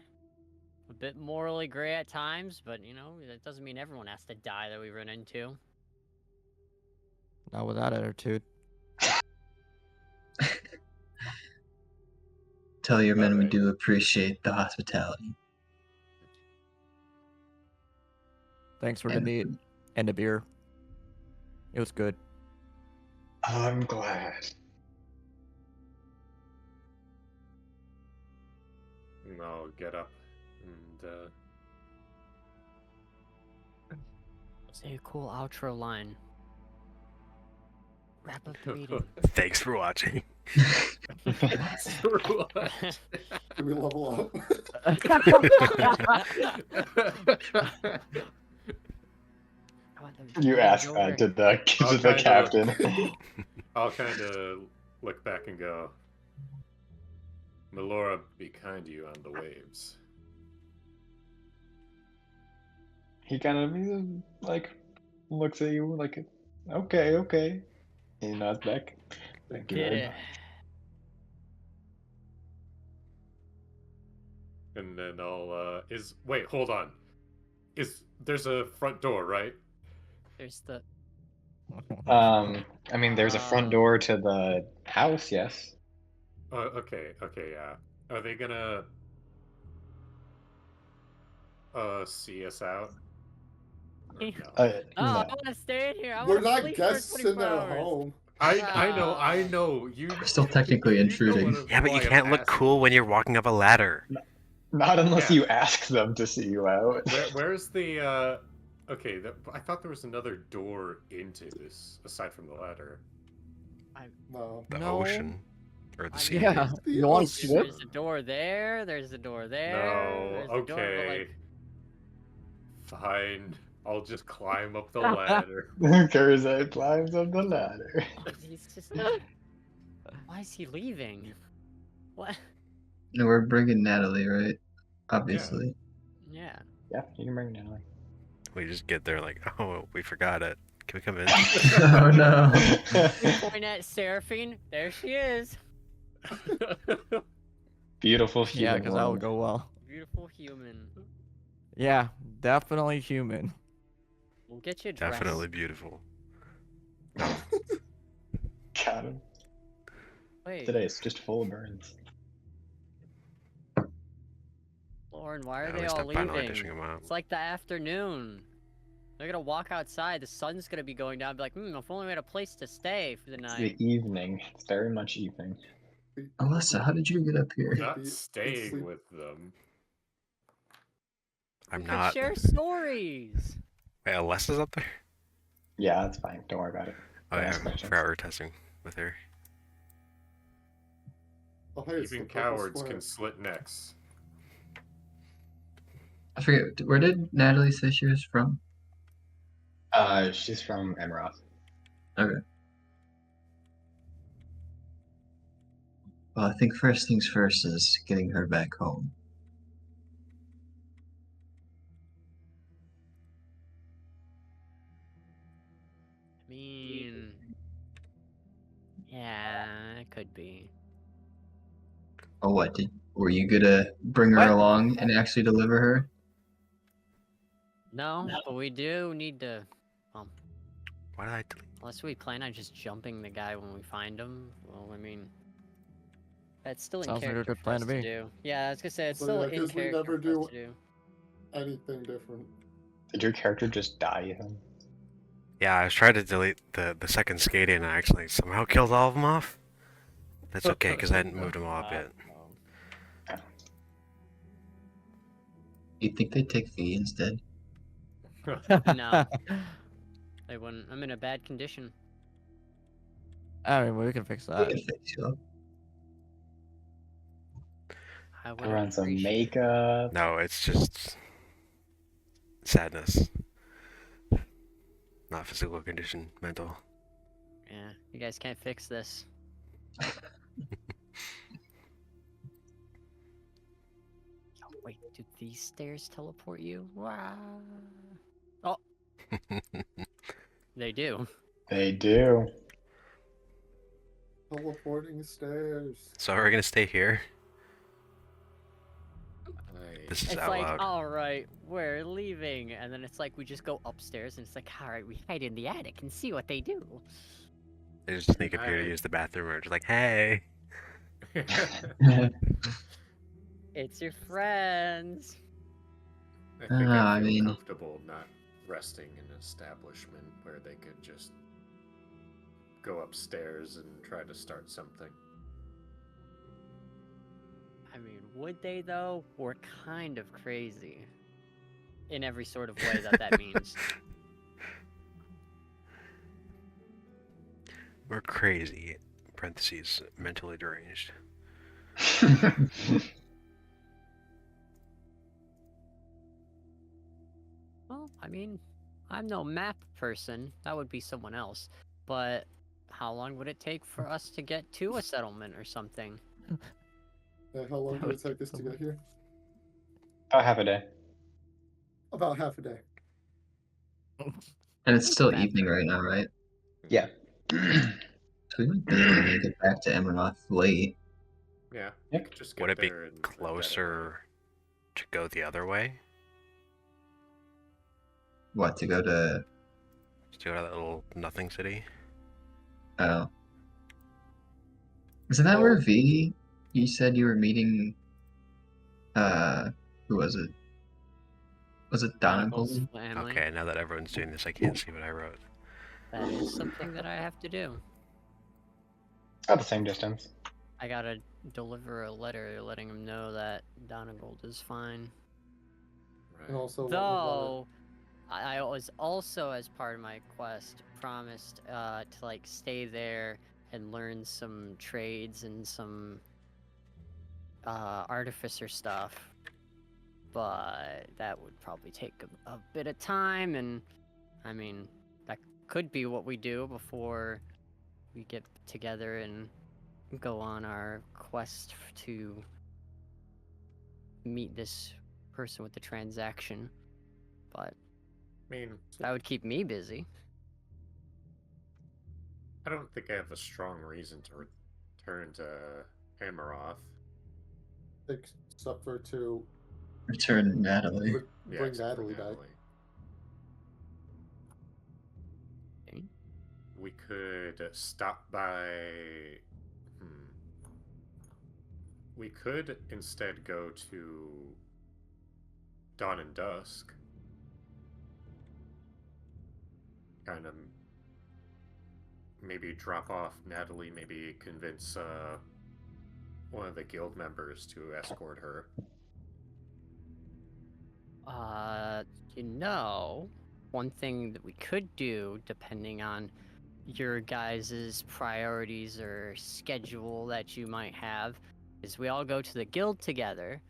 A bit morally gray at times, but you know, that doesn't mean everyone has to die that we run into. Not with that attitude. Tell your men we Alright. do appreciate the hospitality. Thanks for the And the meat food. and the beer. It was good. I'm glad. I'll get up and Say a cool outro line. Wrap up the meeting. Thanks for watching. Can we level up? You ask that to the kinda- captain. I'll kind of look back and go, Melora, be kind to you on the waves. He kind of like looks at you like, okay. He nods back. Thank you very Yeah. much. And then I'll, wait, hold on. There's a front door, right? There's the. I mean, there's a front door to the house, yes. Okay, yeah. Are they gonna, see us out? Or no? Oh, No. I want to stay in here. I We're want to not sleep guests for in 24 their hours. home. I know. You We're still technically you know intruding. what Yeah, but you why I'm can't look asking. cool when you're walking up a ladder. Not unless Yeah. you ask them to see you out. Where's the, okay, I thought there was another door into this, aside from the ladder. No. The No. ocean. Or the sea. Yeah. The You want to ocean. swim? There's a door there. There's a door there. No, There's a door, but, okay. like, Fine. I'll just climb up the ladder. Kurze climbs up the ladder. he's just. Why is he leaving? What? No, we're bringing Natalie, right? Obviously. Yeah. Yeah, you can bring Natalie. We just get there like, oh, we forgot it. Can we come in? Oh no. Point at Seraphine. There she is. Beautiful human. Yeah, because that would world. go well. Beautiful human. Yeah, definitely human. We'll get you dressed. Definitely beautiful. Got him. Wait, Today it's just full of burns. Lauren, why are At they least all I'm finally leaving? dishing them out. It's like the afternoon. They're gonna walk outside. The sun's gonna be going down. Be like, if only we had a place to stay for the It's night. the evening. It's very much evening. Alyssa, how did you get up here? Not Be- staying sleep- with them. I'm We could not. share stories. Wait, Alessa's up there? Yeah, that's fine. Don't worry about it. Oh Don't yeah, ask I questions. forgot we were testing with her. Oh, hey, it's the Even purple cowards square. can slit necks. I forget. Where did Natalie say she was from? She's from Emerald. Okay. Well, I think first things first is getting her back home. I mean, yeah, it could be. Oh, what? Were you gonna bring her What? along and actually deliver her? No, but we do need to. Why did I delete? Unless we plan on just jumping the guy when we find him. Well, I mean, that's still in Sounds like a character good for plan us to to me. do. Yeah, I was gonna say it's So, still yeah, in 'cause we character never for us do- to do. Anything different. Did your character just die then? Yeah, I was trying to delete the second skating and I actually somehow killed all of them off. That's okay, because I hadn't moved them all up yet. You think they'd take V instead? No, they wouldn't. I'm in a bad condition. I mean, we can fix We that. can fix you up. I would Put on some appreciate- makeup. No, it's just sadness. Not physical condition, mental. Yeah, you guys can't fix this. Oh, wait, do these stairs teleport you? Wow. Oh, they do. They do. Teleporting stairs. So we're gonna stay here. This is It's out like, loud. alright, we're leaving. And then it's like, we just go upstairs and it's like, alright, we hide in the attic and see what they do. They just sneak up here to Alright. use the bathroom. We're just like, hey. It's your friends. I think I I feel mean- comfortable not resting in an establishment where they could just go upstairs and try to start something. I mean, would they though? We're kind of crazy. In every sort of way that means. We're crazy. Parentheses, mentally deranged. Well, I mean, I'm no map person. That would be someone else. But how long would it take for us to get to a settlement or something? How long did it take us to get here? About half a day. About half a day. And it's still Bad. evening right now, right? Yeah. So we might be able to make it back to Emerald late. Yeah. Yep. You could just get Would it be there and closer to go the other way? What, to go to... To go to that little nothing city? Oh. Isn't that where V, you said you were meeting... who was it? Was it Chronicles Donegal? family. Okay, now that everyone's doing this, I can't see what I wrote. That is something that I have to do. About the same distance. I gotta deliver a letter letting him know that Donegal is fine. Right. And also, Though, I was also, as part of my quest, promised to like stay there and learn some trades and some artificer stuff. But that would probably take a bit of time, and I mean, that could be what we do before we get together and go on our quest to meet this person with the transaction. But I mean, that would keep me busy. I don't think I have a strong reason to return to Amaroth. except for to Return Natalie. Yeah, bring except for Natalie back. Okay. We could stop by. We could instead go to Dawn and Dusk. Kind of maybe drop off Natalie, maybe convince one of the guild members to escort her. You know, one thing that we could do, depending on your guys' priorities or schedule that you might have, is we all go to the guild together.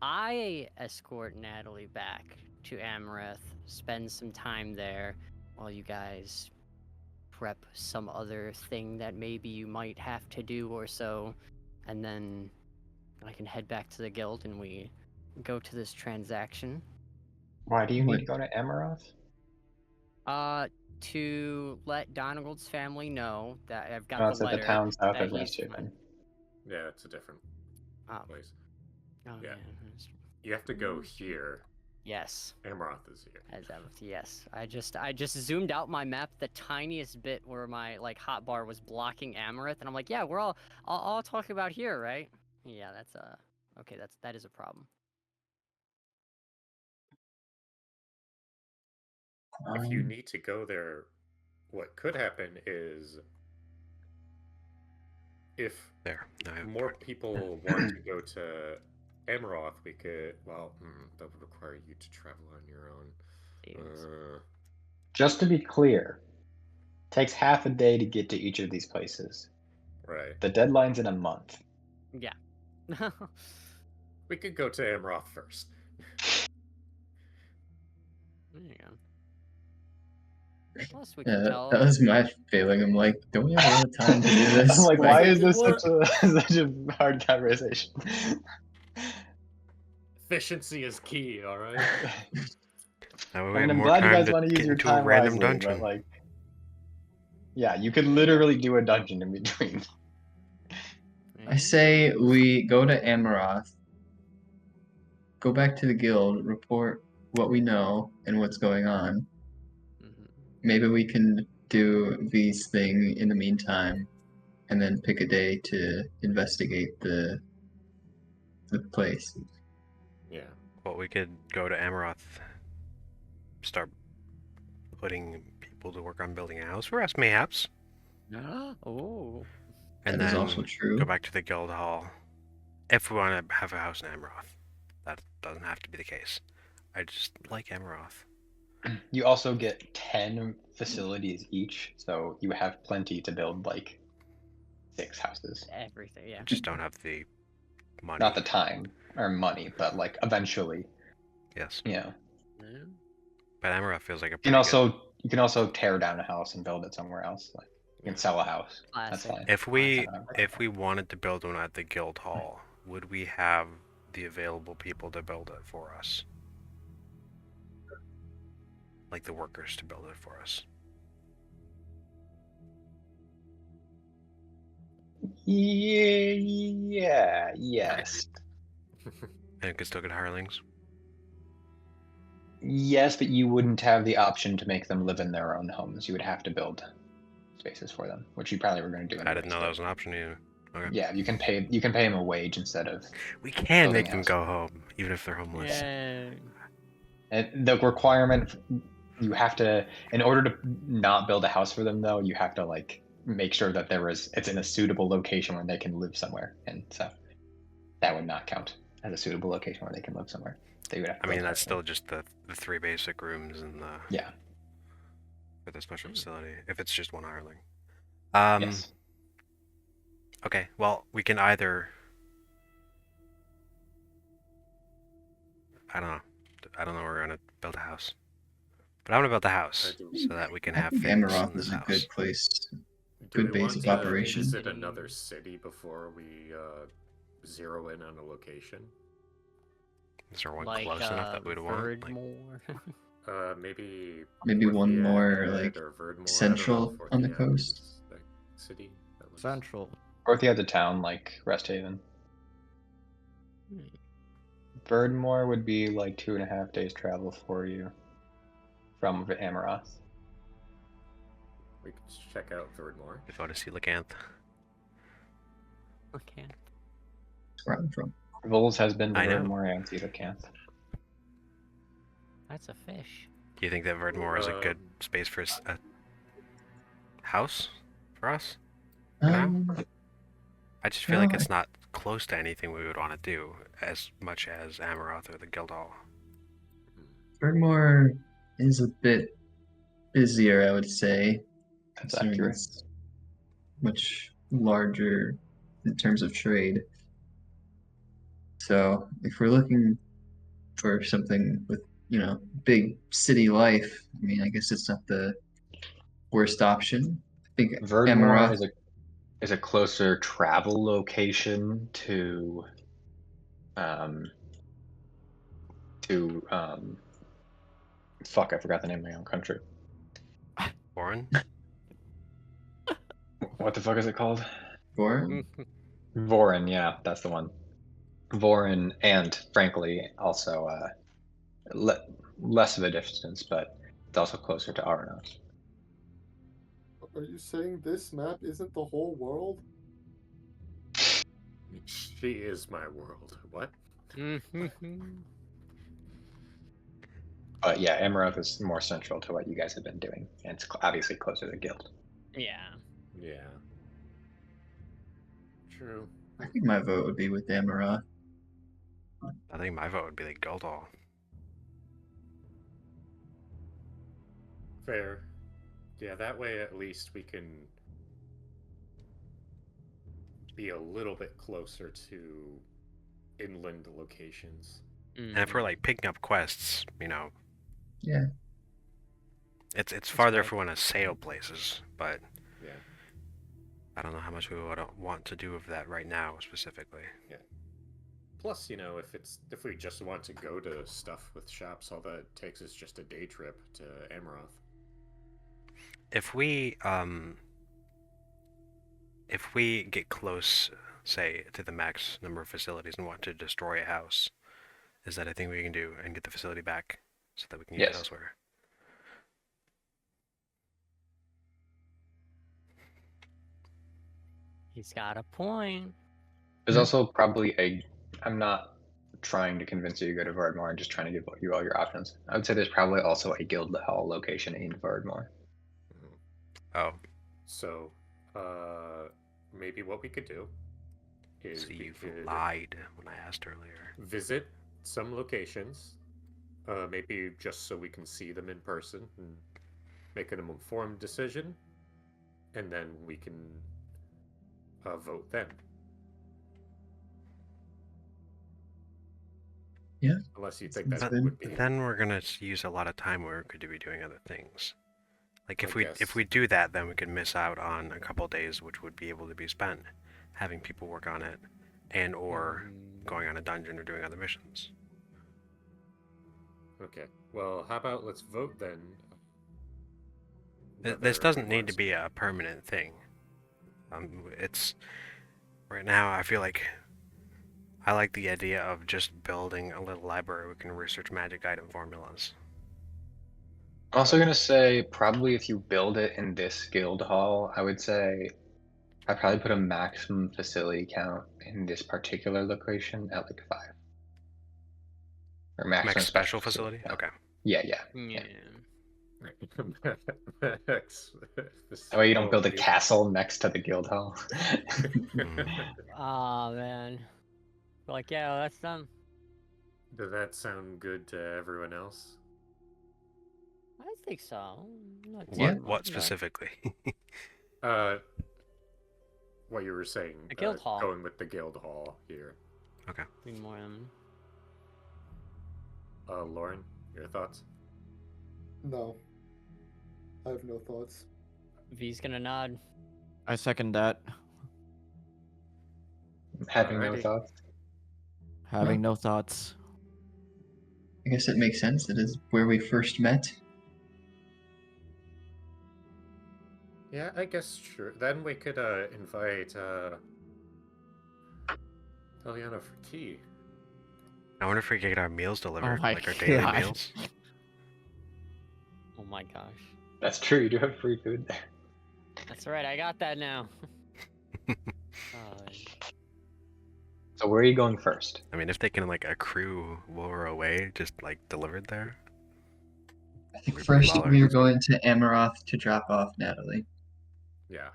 I escort Natalie back to Amaranth, spend some time there while you guys prep some other thing that maybe you might have to do or so, and then I can head back to the guild and we go to this transaction. Why do you need to go to Amaroth? To let Donegal's family know that I've got Oh, the it's at letter. the town south that of he's Reshapen. fine. Yeah, it's a different Oh. place. Oh, Yeah. that's- You have to go here. Yes. Amaroth is here. Yes. I just zoomed out my map the tiniest bit where my like hotbar was blocking Amaranth, and I'm like, yeah, we're all talking about here, right? Yeah, that's okay. That is a problem. If you need to go there, what could happen is if more people want to go to Amaroth, we could. Well, that would require you to travel on your own. Just to be clear, takes half a day to get to each of these places. Right. The deadline's in a month. Yeah. We could go to Amaroth first. There you go. Plus, we can tell. That was my feeling. I'm like, don't we have a lot of time to do this? I'm like, why is this What? such a hard conversation? Efficiency is key, all right? That way we I mean, have I'm more glad you time guys to want to use get your into a time random wisely, dungeon. but like, yeah, you could literally do a dungeon in between. I say we go to Amaroth, go back to the guild, report what we know and what's going on. Maybe we can do V's thing in the meantime, and then pick a day to investigate the place. Yeah. Well, we could go to Amaroth, start putting people to work on building a house for us, mayhaps. Oh. And That is then also true. go back to the guild hall If we want to have a house in Amaroth, that doesn't have to be the case. I just like Amaroth. You also get 10 facilities each, so you have plenty to build like 6 houses. Everything, yeah. Just don't have the money. Not the time or money, but like eventually. Yes. Yeah. But Amaroth feels like a You pretty can also tear down a house and build it somewhere else. Like you can sell a house. That's Classic. fine. If we wanted to build one at the guild hall, would we have the available people to build it for us? Like the workers to build it for us? Yeah, yes. And it could still get hirelings? Yes, but you wouldn't have the option to make them live in their own homes. You would have to build spaces for them, which you probably were going to do anyways. I didn't know that was an option either. Okay. Yeah, you can pay them a wage instead of. We can make building a them house. go home, even if they're homeless. Yeah. And the requirement, you have to, in order to not build a house for them, though, you have to like make sure that it's in a suitable location where they can live somewhere, and so that would not count as a suitable location where they can live somewhere. They would have to I mean, build that's a still just the 3 basic rooms and the yeah. for the special facility. If it's just one hireling. Yes. Okay, well, we can either. I don't know where we're gonna build a house. But I'm gonna build a house so that we can I have think things in Amaroth this is a house. good place. Do Good we base want of to operation. visit another city before we zero in on a location? Is there one Like, close enough that we'd want? Like, Verdmore. Maybe one Forthiad more, like, or Verdmore. central on the Forthiad coast. is the city. That was... Central. Or if you had a town like Rest Haven. Verdmore would be like 2.5 days travel for you from Amaroth. We could check out Verdmore. we go to see Lacanth. Okay. That's where I'm from. Vols has been to I know. Verdmore and Seraphine. That's a fish. Do you think that Verdmore is a good space for a house for us? I just feel like it's not close to anything we would want to do as much as Amaroth or the Guildhall. Verdmore is a bit busier, I would say. That's considering accurate. It's much larger in terms of trade. So if we're looking for something with, big city life, I mean, I guess it's not the worst option. I think Verdmore Amaroth. is a closer travel location to fuck, I forgot the name of my own country. Warren? What the fuck is it called? Vorin? Vorin, yeah, that's the one. Vorin, and frankly, also less of a distance, but it's also closer to Aranos. Are you saying this map isn't the whole world? She is my world. What? But yeah, Amaroth is more central to what you guys have been doing, and it's obviously closer to Guild. Yeah. Yeah. True. I think my vote would be with Amaroth. I think my vote would be the Guildhall. Fair. Yeah, that way at least we can be a little bit closer to inland locations. And if we're like picking up quests, Yeah. It's farther if we want to sail places, but Yeah. I don't know how much we would want to do of that right now specifically. Plus, if we just want to go to stuff with shops, all that takes is just a day trip to Amaroth. If we get close, say, to the max number of facilities and want to destroy a house, is that a thing we can do and get the facility back so that we can use it Yes. elsewhere? He's got a point. There's also probably I'm not trying to convince you to go to Verdmore, I'm just trying to give you all your options. I would say there's probably also a Guild Hall location in Verdmore. Oh. So, maybe what we could do is So we you've could lied when I asked earlier. visit some locations, maybe just so we can see them in person and make an informed decision, and then we can vote then. Yeah. Unless you think Sounds that good. would be. But then we're gonna use a lot of time where we could be doing other things. Like if I if guess. we do that, then we could miss out on a couple days, which would be able to be spent having people work on it, and or going on a dungeon or doing other missions. Okay. Well, how about let's vote then. This whether doesn't we need want to be a permanent thing. It's right now. I feel like I like the idea of just building a little library we can research magic item formulas. I'm also gonna say probably if you build it in this guild hall, I would say I'd probably put a maximum facility count in this particular location at like 5. Or maximum Max special facility? count. Okay. Yeah. Yeah. That way you don't build a castle next to the guild hall. Oh man. Like, yeah, well, that's done. Does that sound good to everyone else? I think so. Not Yeah. too What much, specifically? What you were saying. The guild hall. Going with the guild hall here. Okay. but more Lorn, your thoughts? No. I have no thoughts. V's gonna nod. I second that. Having no Alrighty. thoughts. Having no thoughts. I guess it makes sense. It is where we first met. Yeah, I guess sure. Then we could invite Eliana for tea. I wonder if we could get our meals delivered, my like our daily God. meals. Oh my gosh. That's true, you do have free food there. That's right, I got that now. So where are you going first? I mean, if they can like accrue while we're away, just like delivered there. I think We're first baller. we are going to Amaroth to drop off Natalie. Yeah.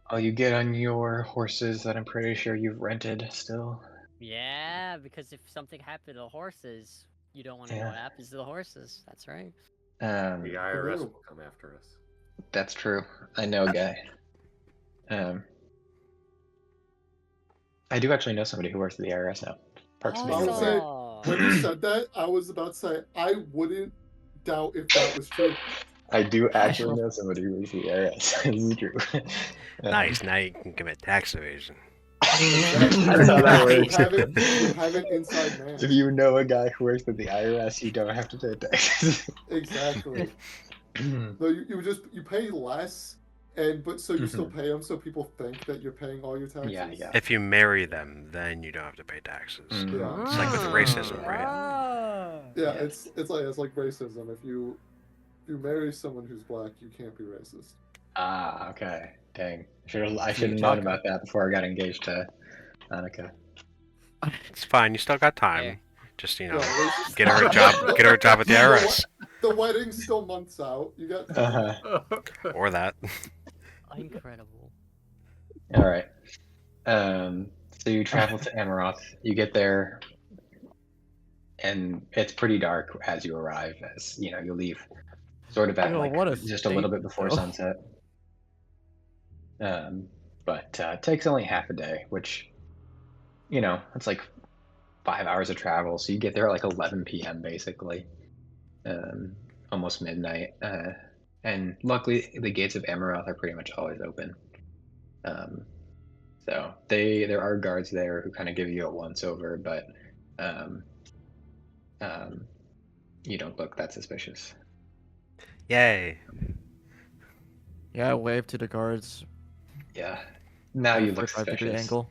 Oh, you get on your horses that I'm pretty sure you've rented still. Yeah, because if something happened to the horses, you don't want to know Yeah. what happens to the horses. That's right. The IRS Ooh. will come after us. That's true. I know a guy. I do actually know somebody who works at the IRS now. Parks and I would Rec. say- Awesome. When you said that, I was about to say I wouldn't doubt if that was true. I do actually know somebody who works at the IRS. This is true. Nice. Now you can commit tax evasion. That's how that works. You have an inside man. If you know a guy who works at the IRS, you don't have to pay taxes. Exactly. No, you pay less, but so you still pay them, so people think that you're paying all your taxes. Yeah. If you marry them, then you don't have to pay taxes. Mm. Yeah. It's like with racism, right? Yeah, Yeah. it's like racism. If you marry someone who's black, you can't be racist. Ah, okay. Dang. I should have known about that before I got engaged to Annika. It's fine. You still got time. Hey. Just Yeah, racist- get her a job. Get her a job at the IRS, The wedding's still months out. You got. or that. Incredible. All right. So you travel to Amaroth. You get there, and it's pretty dark as you arrive. As you know, you leave sort of at Yo, like what a just a little state, bit before though. sunset. But it takes only half a day, which, you know, it's like 5 hours of travel. So you get there at like 11 p.m. basically, almost midnight. And luckily, the gates of Amaroth are pretty much always open. So there are guards there who kind of give you a once over, but you don't look that suspicious. Yay! Yeah, wave to the guards. Yeah. Now you look 45-degree suspicious. angle.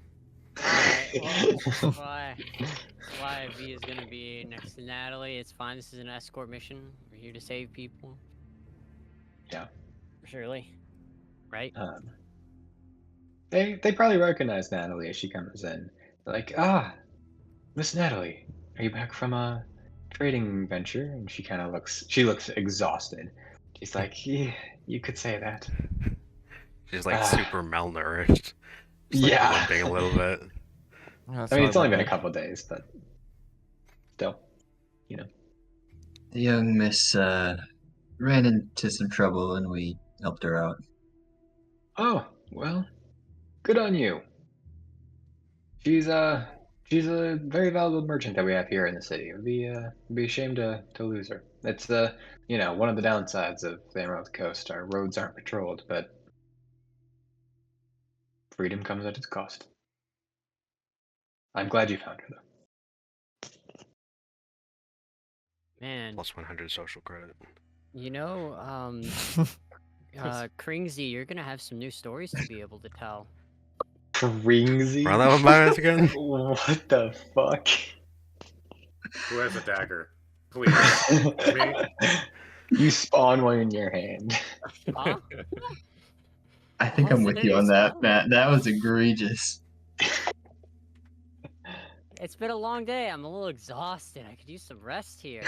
Why V is gonna be next to Natalie? It's fine. This is an escort mission. We're here to save people. Yeah. Surely. Right? They probably recognize Natalie as she comes in. They're like, Miss Natalie, are you back from a trading venture? And she kind of looks exhausted. She's like, yeah, you could say that. She's like super malnourished. Just, like, Yeah. limping a little bit. I mean, it's only been a couple days, but still, The young miss ran into some trouble and we helped her out. Oh, well, good on you. She's a very valuable merchant that we have here in the city. It'd be a shame to lose her. It's one of the downsides of the Emerald Coast. Our roads aren't patrolled, but freedom comes at its cost. I'm glad you found her, though. Man, Plus 100 social credit. Kringsy, you're gonna have some new stories to be able to tell. Kringsy? Run that one by us again? What the fuck? Who has a dagger? Please. Me? You spawn one in your hand. Huh? I think I'm with you on that, Matt. That was egregious. It's been a long day. I'm a little exhausted. I could use some rest here.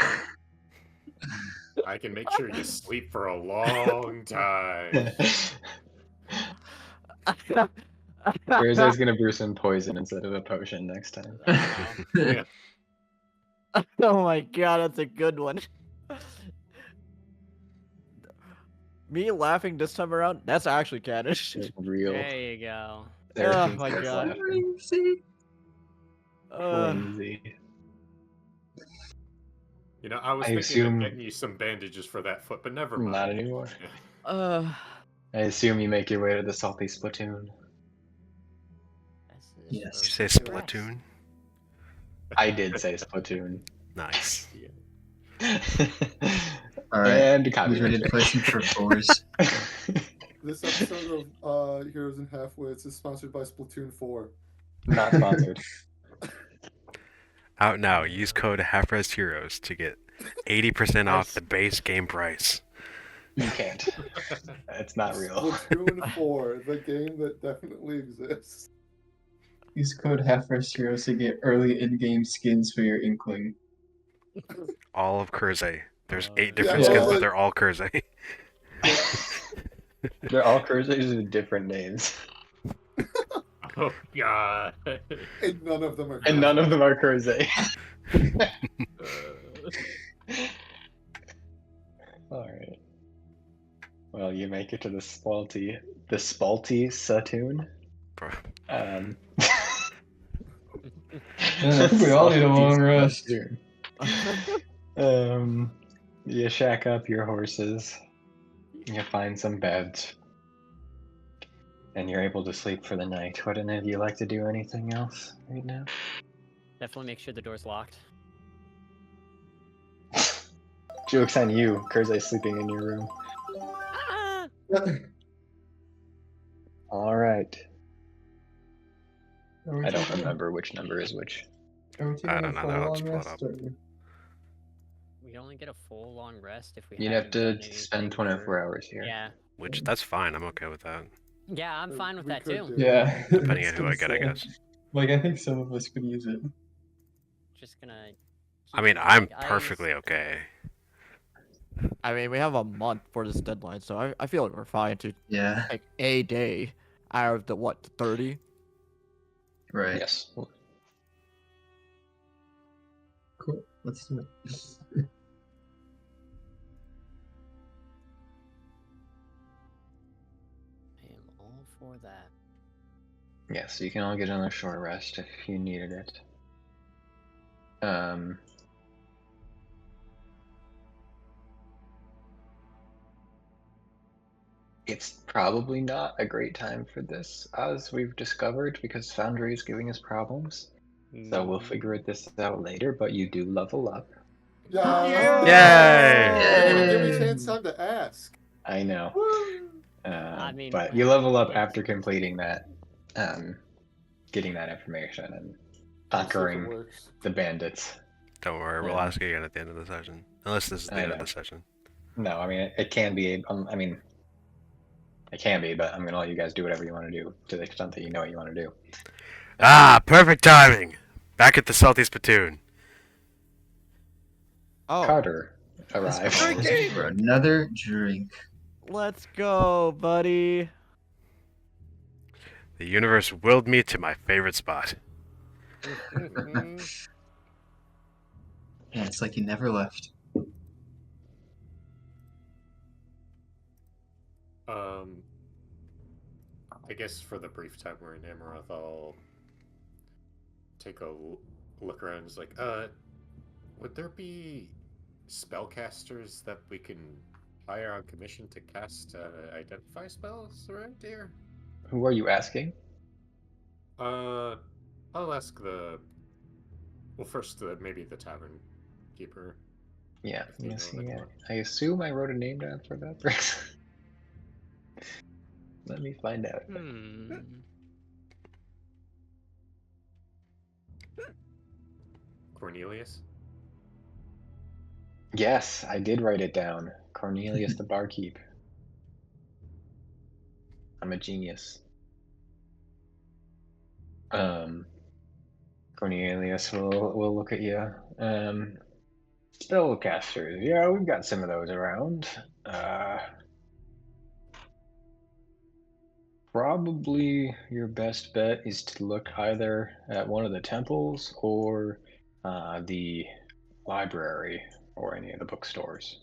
I can make sure you sleep for a long time. Kurze's gonna brew some poison instead of a potion next time. Yeah. Oh my god, that's a good one. Me laughing this time around, that's actually canon. Real. There you go. Oh my god. Kringsy. I was thinking of getting you some bandages for that foot, but never mind. Not anymore. Yeah. I assume you make your way to the salty Splatoon. Yes. Did you say Splatoon? I did say Splatoon. Nice. Alright, And who's ready to play some Trick Wars? This episode of Heroes and Halfwits is sponsored by Splatoon 4. Not sponsored. Out now. Use code HalfRestHeroes to get 80% off the base game price. You can't. It's not real. Splatoon 4, the game that definitely exists. Use code HalfRestHeroes to get early in-game skins for your Inkling. All of Kurze. There's 8 Yeah, different skins, but they're all Kurze. They're all Kurzes with different names. Oh god. And none of them are. And none of them are Kurze. Alright. Well, you make it to the spalty Satoon. Bro. I think we all need a long rest. You shack up your horses. You find some beds. And you're able to sleep for the night. Would any of you like to do anything else right now? Definitely make sure the door's locked. Joke's on you. Kurze's sleeping in your room. Ah! Alright. I don't remember which number is which. I don't know. Now it's pulled up. We only get a full long rest if we. You'd have haven't to done anything spend 24 hours here. Yeah. Which, that's fine. I'm okay with that. Yeah, I'm fine with We that could too. do it. Yeah. Depending on who I get, I guess. Like, I think some of us could use it. Just gonna. I mean, I'm perfectly okay. I mean, we have a month for this deadline, so I feel like we're fine to Yeah. take a day out of the, 30? Right. Yes. Cool. Let's do it. I am all for that. Yes, you can all get another short rest if you needed it. It's probably not a great time for this, as we've discovered, because Foundry is giving us problems. So we'll figure this out later, but you do level up. Yeah. Yay! Give me a chance time to ask. I know. I mean, but you level up after completing that, getting that information and conquering Works. the bandits. Don't worry, we'll ask you again at the end of the session. Unless this is the I end of know. the session. No, I mean, it can be, it can be, but I'm gonna let you guys do whatever you want to do to the extent that you know what you want to do. Ah, perfect timing! Back at the Salty Spittoon. Oh, Carter arrives. For another drink. let's go, buddy. The universe willed me to my favorite spot. Yeah, it's like you never left. I guess for the brief time we're in Amaroth, I'll take a look around. It's like, would there be spellcasters that we can hire on commission to cast identify spells around here? Who are you asking? I'll ask first maybe the tavern keeper. Yeah, If they know see. of Yeah. anyone. I assume I wrote a name down for that person. Let me find out. Cornelius? Yes, I did write it down. Cornelius the barkeep. I'm a genius. Cornelius, we'll look at you. Spellcasters. Yeah, we've got some of those around. Probably your best bet is to look either at one of the temples or the library or any of the bookstores.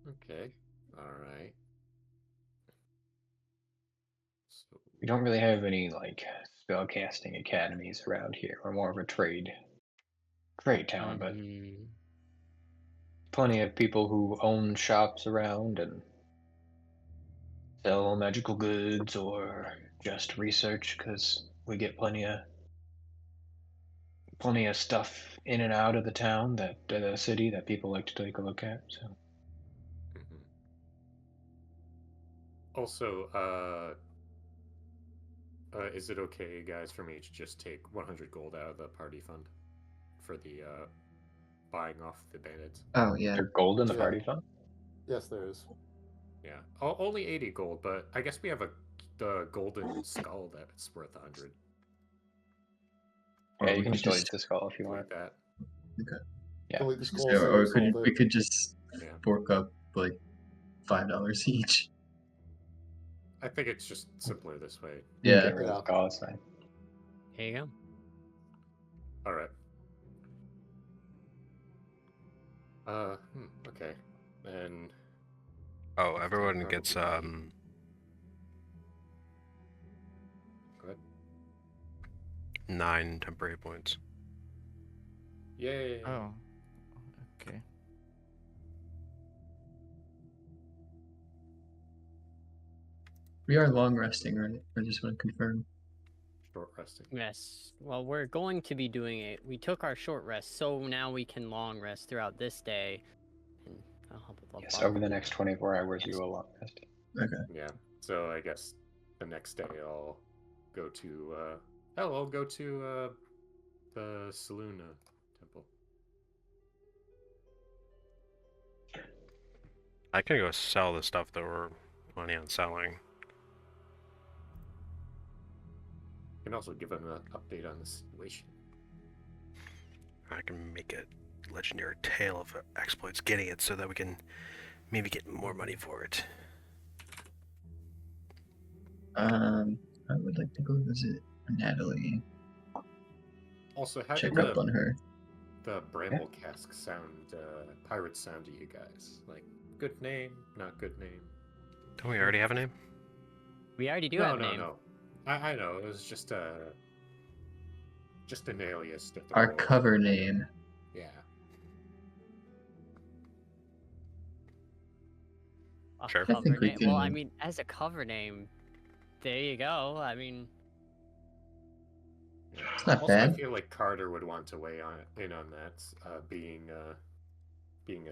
Okay. Alright. So, We don't really have any like spellcasting academies around here. We're more of a trade town, but plenty of people who own shops around and sell magical goods or just research, because we get plenty of stuff in and out of the town, that the city, that people like to take a look at. So also, is it okay, guys, for me to just take 100 gold out of the party fund for the buying off the bandits? Oh, yeah. There's gold in the party fund? Yes, there is. Yeah. Only 80 gold, but I guess we have the golden skull that's worth 100. Yeah, Or you we can could just delete just the skull if you want. Like that. Okay. Yeah. Delete the skull, Or, so or you sold we it. could just Yeah. fork up like $5 each. I think it's just simpler this way. Yeah. Get rid of the skull, it's fine. Here you go. Alright. Okay. And Oh, everyone gets Go ahead. 9 temporary points. Yay. Oh. Okay. We are long resting, right? I just want to confirm. Short resting. Yes. Well, we're going to be doing it. We took our short rest, so now we can long rest throughout this day. And I'll help with Yes, over the next 24 hours, you will long rest. Okay. Yeah. So I guess the next day I'll go to I'll go to the Saloon temple. I can go sell the stuff that we're planning on selling. You can also give them an update on the situation. I can make a legendary tale of exploits getting it so that we can maybe get more money for it. I would like to go visit Natalie. Also, how Check did up on her. the Bramble Cask sound, pirate sound to you guys? Like, good name, not good name? Don't we already have a name? We already do no, have a no, name. no. I know, it was just an alias. To Our throw- cover name. Yeah. A Sure. I cover think we name. Well, I can- mean, as a cover name, there you go. I mean, It's not Also, I bad. feel like Carter would want to weigh in on that, being a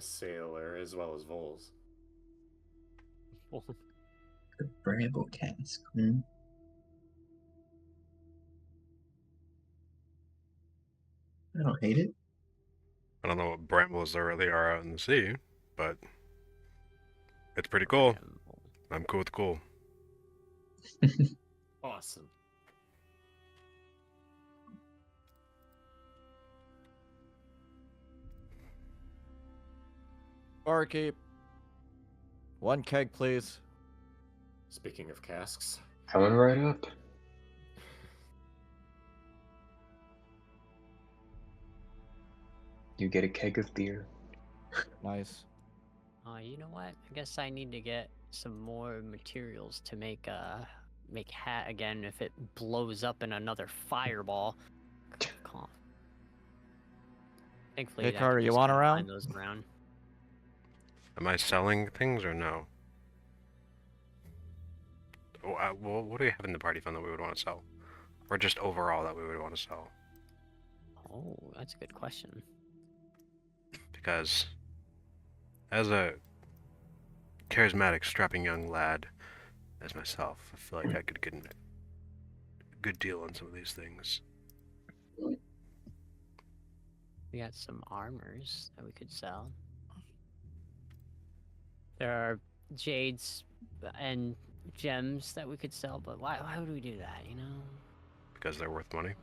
sailor as well as Vols. The Bramble Cask. I don't hate it. I don't know what brambles there really are out in the sea, but it's pretty cool. I'm cool with cool. Awesome. Barkeep. 1 keg, please. Speaking of casks. Coming right up. You get a keg of beer. Nice. You know what? I guess I need to get some more materials to make hat again if it blows up in another fireball. Cough. Thankfully, Hey, I Carter, can you just want kinda around? find those around. Am I selling things or no? Well, what do we have in the party fund that we would want to sell? Or just overall that we would want to sell? Oh, that's a good question. Because as a charismatic, strapping young lad as myself, I feel like I could get a good deal on some of these things. We got some armors that we could sell. There are jades and gems that we could sell, but why would we do that, you know? Because they're worth money.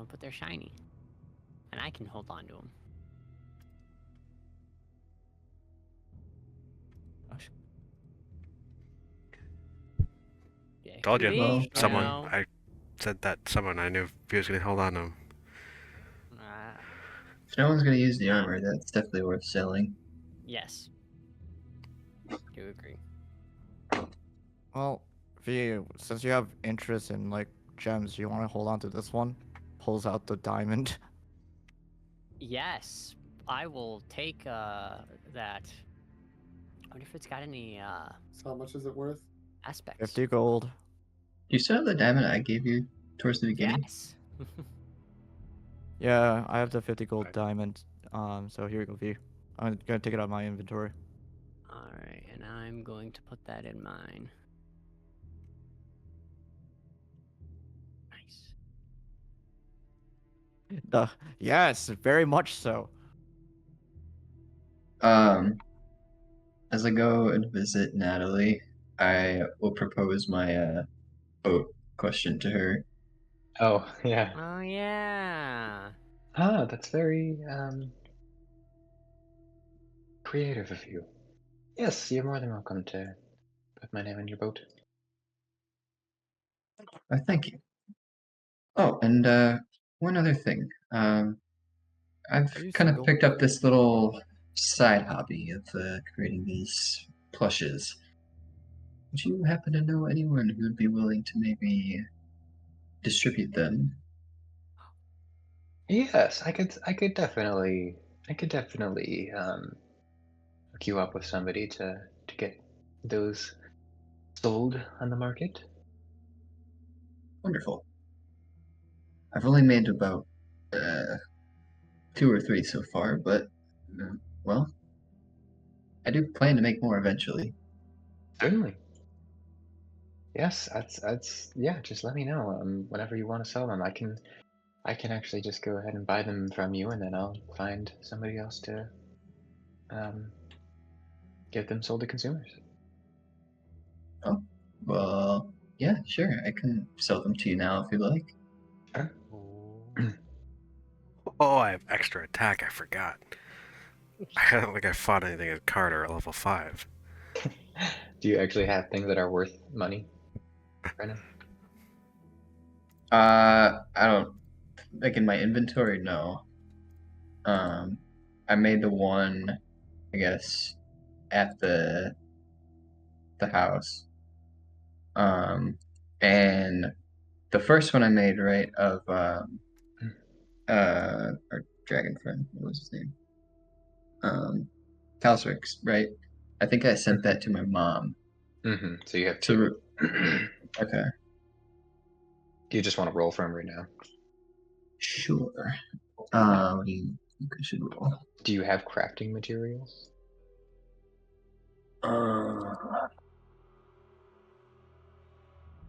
But they're shiny. And I can hold on to them. Yeah, Told you. Well, Someone. know. I said that someone I knew he was going to hold on to him. If no one's gonna use the armor, that's definitely worth selling. Yes. Do agree. Well, since you have interest in like gems, you want to hold on to this one? Pulls out the diamond. Yes, I will take that. I wonder if it's got any So how much is it worth? aspects. 50 gold. Do you still have the diamond I gave you towards the beginning? Yes. Yeah, I have the 50 gold Right. diamond. So here you go, V. I'm gonna take it out of my inventory. All right, and I'm going to put that in mine. Nice. Yes, very much so. As I go and visit Natalie, I will propose my boat question to her. Oh, yeah. Oh yeah. Ah, that's very creative of you. Yes, you're more than welcome to put my name in your boat. Thank you. Oh, and one other thing. I've Are you kind of single? picked up this little side hobby of creating these plushes. Would you happen to know anyone who would be willing to maybe distribute them? Yes, I could definitely hook you up with somebody to get those sold on the market. Wonderful. I've only made about 2 or 3 so far, but well, I do plan to make more eventually. Certainly. Yes, that's yeah. Just let me know whenever you want to sell them. I can actually just go ahead and buy them from you, and then I'll find somebody else to get them sold to consumers. Oh, well, yeah, sure. I can sell them to you now if you like. Sure. Oh, I have extra attack. I forgot. I don't think I fought anything at Carter at level 5. Do you actually have things that are worth money, Brennan? I don't like in my inventory. No. I made the one, I guess, at the house. And the first one I made, right, of our dragon friend, what was his name? Calstrix, right? I think I sent that to my mom. Mm-hmm. So you have two. Okay. Do you just want to roll for him right now? Sure. What do you think I should roll? Do you have crafting materials? Uh, I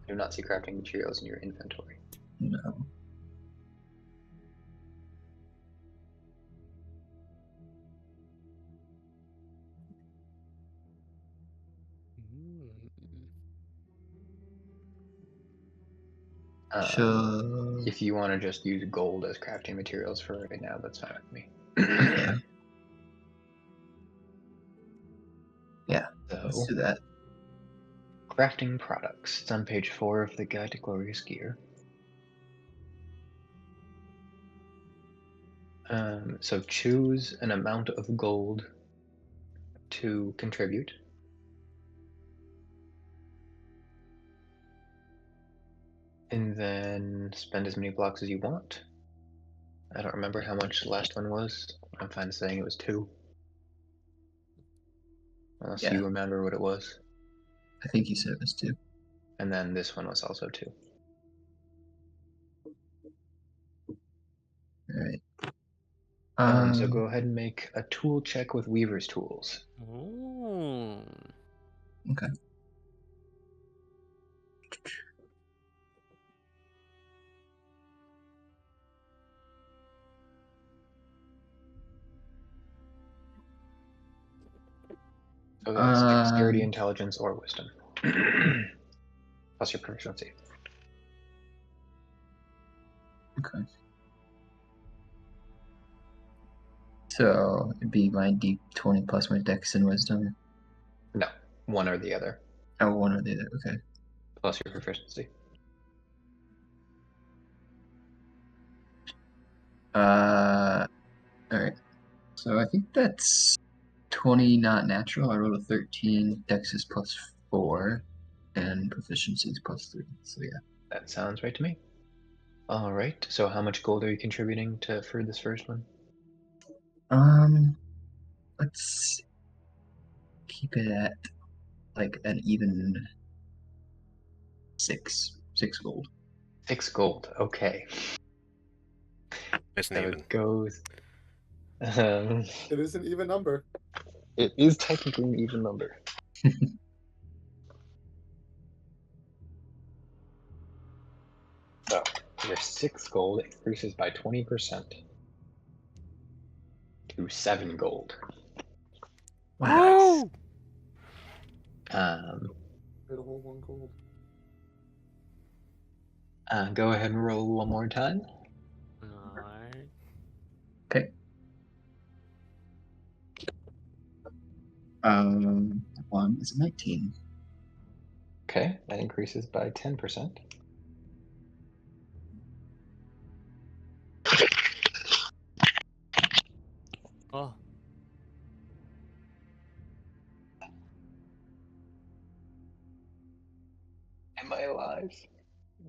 do not see crafting materials in your inventory. no. Sure. If you want to just use gold as crafting materials for right now, that's fine with me. Okay. Yeah, let's So, do that. crafting products. It's on page 4 of the Guide to Glorious Gear. So choose an amount of gold to contribute. And then spend as many blocks as you want. I don't remember how much the last one was. I'm fine saying it was 2. Unless you remember what it was. I think you said it was 2. And then this one was also 2. Alright. So go ahead and make a tool check with Weaver's tools. Ooh. Okay. So that's dexterity, intelligence, or wisdom. Plus your proficiency. Okay. So it'd be my D20 plus my dex and wisdom. No, one or the other. Oh, one or the other. Okay. Plus your proficiency. Alright. So I think that's 20 not natural. I rolled a 13. Dex is plus 4. And proficiency is plus 3. So yeah. That sounds right to me. Alright, so how much gold are you contributing for this first one? Let's keep it at like an even 6 gold. 6 gold, okay. Isn't So even. it goes. It is an even number. It is technically an even number. So your 6 gold increases by 20% to 7 gold. Wow. Paid a whole 1 gold. Go ahead and roll one more time. Alright. Okay. One is a 19. Okay, that increases by 10%. Oh. Am I alive?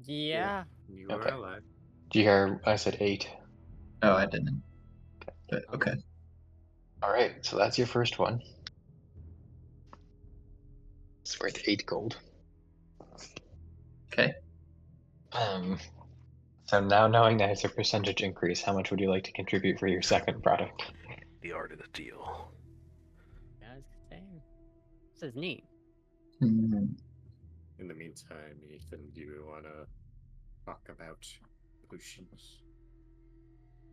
Yeah. You Okay. are alive. Do you hear? I said 8. Oh, I didn't. But okay. Alright, so that's your first one. It's worth 8 gold. Okay. So now knowing that it's a percentage increase, how much would you like to contribute for your second product? The art of the deal. Yeah, I was saying. This is neat. Hmm. In the meantime, Ethan, do you want to talk about potions?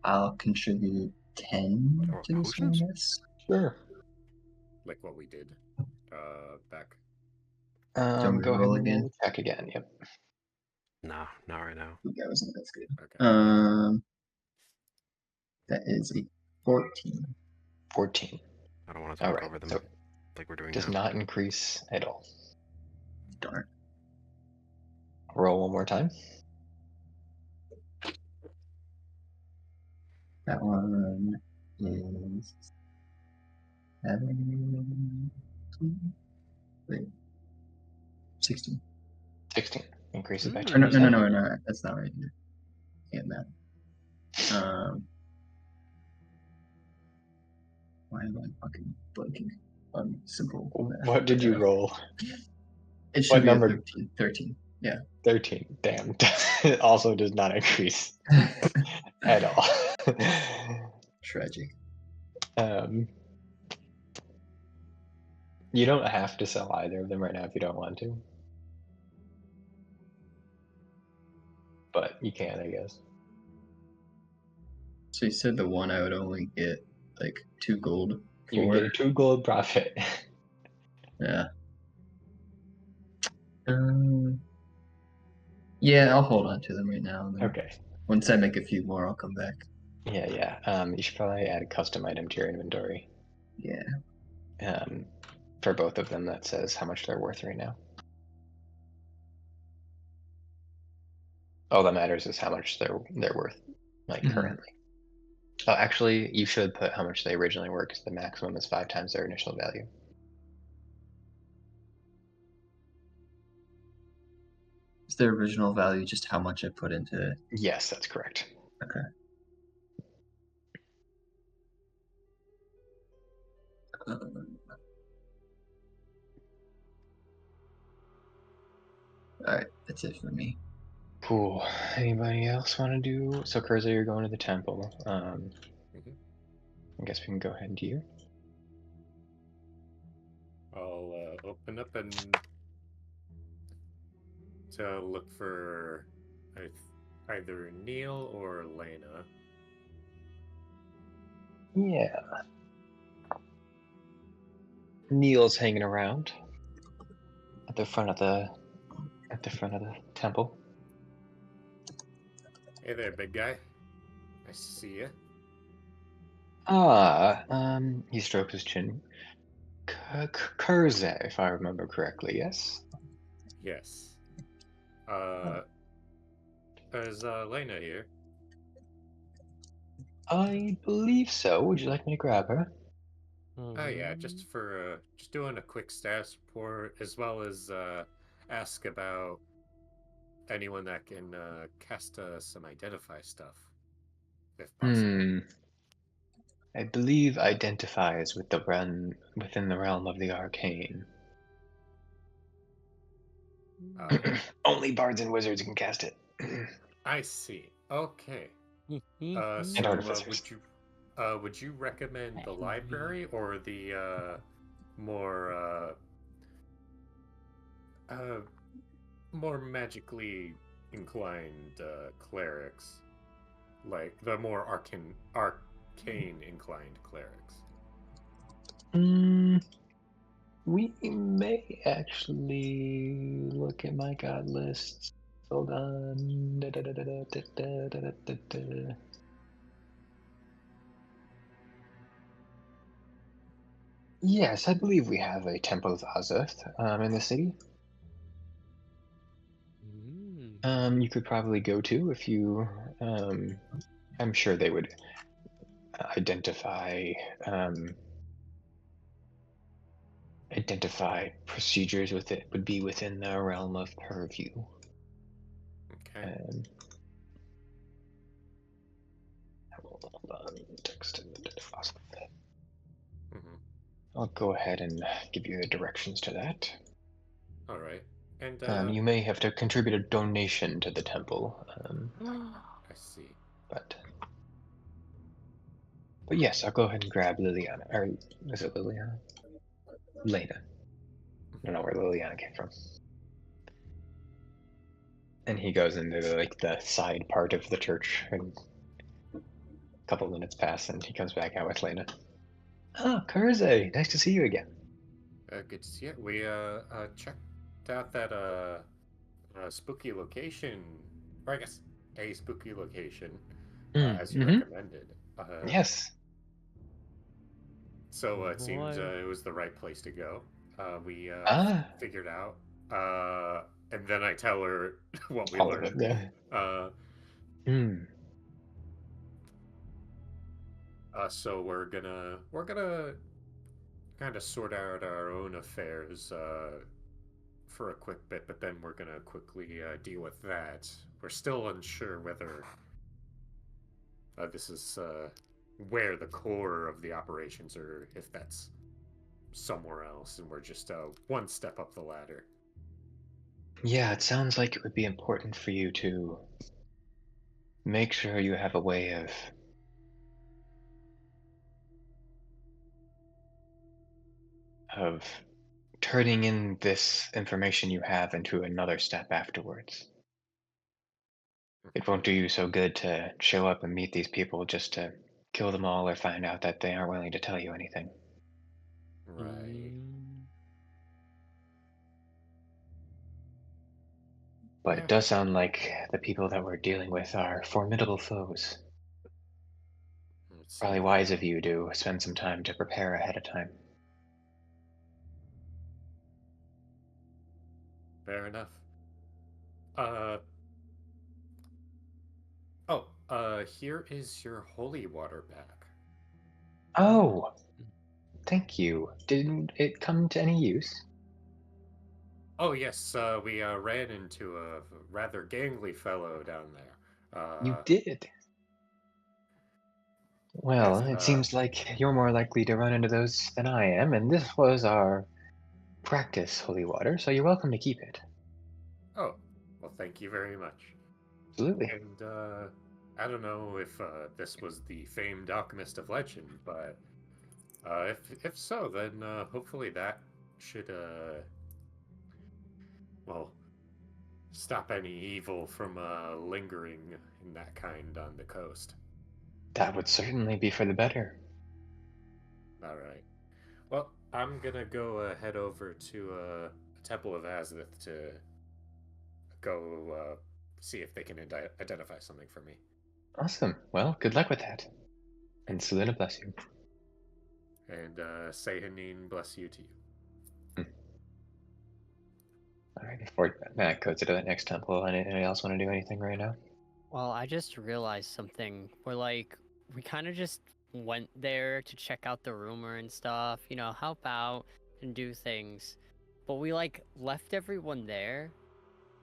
I'll contribute 10 Or to this one, potions? I guess. Sure. Like what we did back. Do you want me to Go ahead roll and again? roll check again. Yep. No, not right now. Yeah, that's good. Okay. That is a 14. 14. I don't want to talk Alright, over them so like we're doing does now. not increase at all. Darn. Roll one more time. That one is 7. Wait. 16. 16. Increases by Or 2%. no. That's not right here. Can't math. Why am I fucking blanking on simple math? What did you roll? It should What be number? a 13. 13. Yeah. 13. Damn. It also does not increase at all. Tragic. You don't have to sell either of them right now if you don't want to. But you can, I guess. So you said the one I would only get like 2 gold for. You would get a 2 gold profit. Yeah. Yeah, I'll hold on to them right now. Okay. Once I make a few more, I'll come back. Yeah. You should probably add a custom item to your inventory. Yeah. For both of them, that says how much they're worth right now. All that matters is how much they're worth, like Mhm. currently. Oh, actually, you should put how much they originally were, because the maximum is 5 times their initial value. Is their original value just how much I put into it? Yes, that's correct. Okay. All right, that's it for me. Cool. Anybody else want to do? So, Kurze, you're going to the temple. I guess we can go ahead and do you. I'll open up and to look for either Neil or Lena. Yeah. Neil's hanging around at the front of the temple. Hey there, big guy. Nice to see you. He strokes his chin. Kurze, if I remember correctly, yes? Yes. Is Lena here? I believe so. Would you like me to grab her? Oh yeah, just for just doing a quick status report, as well as ask about anyone that can cast some identify stuff, if possible. I believe identifies with the within the realm of the arcane. Only bards and wizards can cast it. I see. Okay. And So artificers. would you recommend the library or the more more magically inclined clerics, like the more arcane inclined clerics? We may actually look at my god lists. Hold on. Yes, I believe we have a Temple of Azoth in the city. You could probably go to if you. I'm sure they would identify procedures with it would be within the realm of purview. Okay. Hold on, text. I'll go ahead and give you the directions to that. All right. And you may have to contribute a donation to the temple. I see. But yes, I'll go ahead and grab Liliana. Or is it Liliana? Lena. I don't know where Liliana came from. And he goes into the side part of the church, and a couple minutes pass, and he comes back out with Lena. Ah, Kurze, nice to see you again. Good to see you. We checked out that spooky location, or I guess a spooky location, as you recommended. Yes. So it seems it was the right place to go. We figured out, and then I tell her what we learned. So we're gonna kind of sort out our own affairs for a quick bit, but then we're gonna quickly deal with that. We're still unsure whether this is where the core of the operations are, if that's somewhere else, and we're just one step up the ladder. Yeah, it sounds like it would be important for you to make sure you have a way of turning in this information you have into another step afterwards. It won't do you so good to show up and meet these people just to kill them all or find out that they aren't willing to tell you anything. Right. But it does sound like the people that we're dealing with are formidable foes. Probably wise of you to spend some time to prepare ahead of time. Fair enough. Here is your holy water back. Oh, thank you. Didn't it come to any use? Oh yes, we ran into a rather gangly fellow down there. You did. Well, Yes, it seems like you're more likely to run into those than I am, and this was our practice holy water, so you're welcome to keep it. Oh, well, thank you very much. Absolutely. And I don't know if this was the famed alchemist of legend, but if so, then hopefully that should well, stop any evil from lingering in that kind on the coast. That would certainly be for the better. All right. Well, I'm gonna go head over to a Temple of Azith to go see if they can identify something for me. Awesome. Well, good luck with that. And Selena bless you. And Sehanin bless you to you. Alright, before Matt goes to the next temple, anybody else want to do anything right now? Well, I just realized something. We kind of just went there to check out the rumor and stuff, help out and do things. But we left everyone there.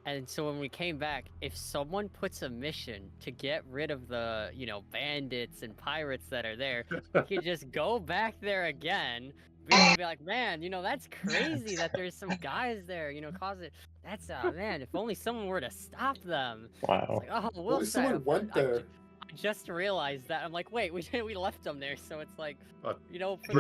And so when we came back, if someone puts a mission to get rid of the, bandits and pirates that are there, we could just go back there again. Be like, man, that's crazy that there's some guys there, cause it. That's man, if only someone were to stop them. Wow. It's like, oh, Well, if someone went there. I just realized that. I'm like, wait, we left them there, so it's like, for We're the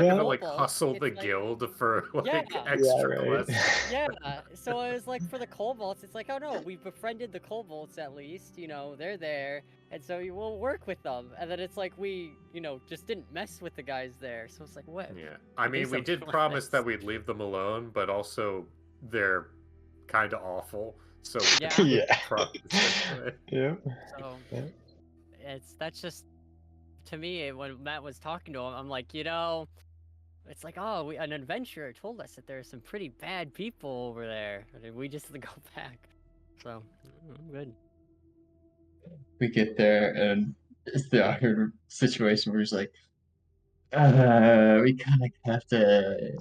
gonna kobolds, hustle the it's like, guild for Yeah. extra Yeah, right. quests. yeah, so it was like for the kobolds, it's like, oh no, we befriended the kobolds at least, they're there, and so we will work with them. And then it's like we, just didn't mess with the guys there. So it's like, what? Yeah, I mean, we did promise that we'd leave them alone, but also they're kind of awful. So we Yeah. Yeah. promise that. Yeah. So Yeah. that's just, to me, when Matt was talking to him, I'm like, it's like, oh, an adventurer told us that there are some pretty bad people over there, and we just go back. So, I'm good. We get there, and it's the awkward situation where he's like, we kind of have to,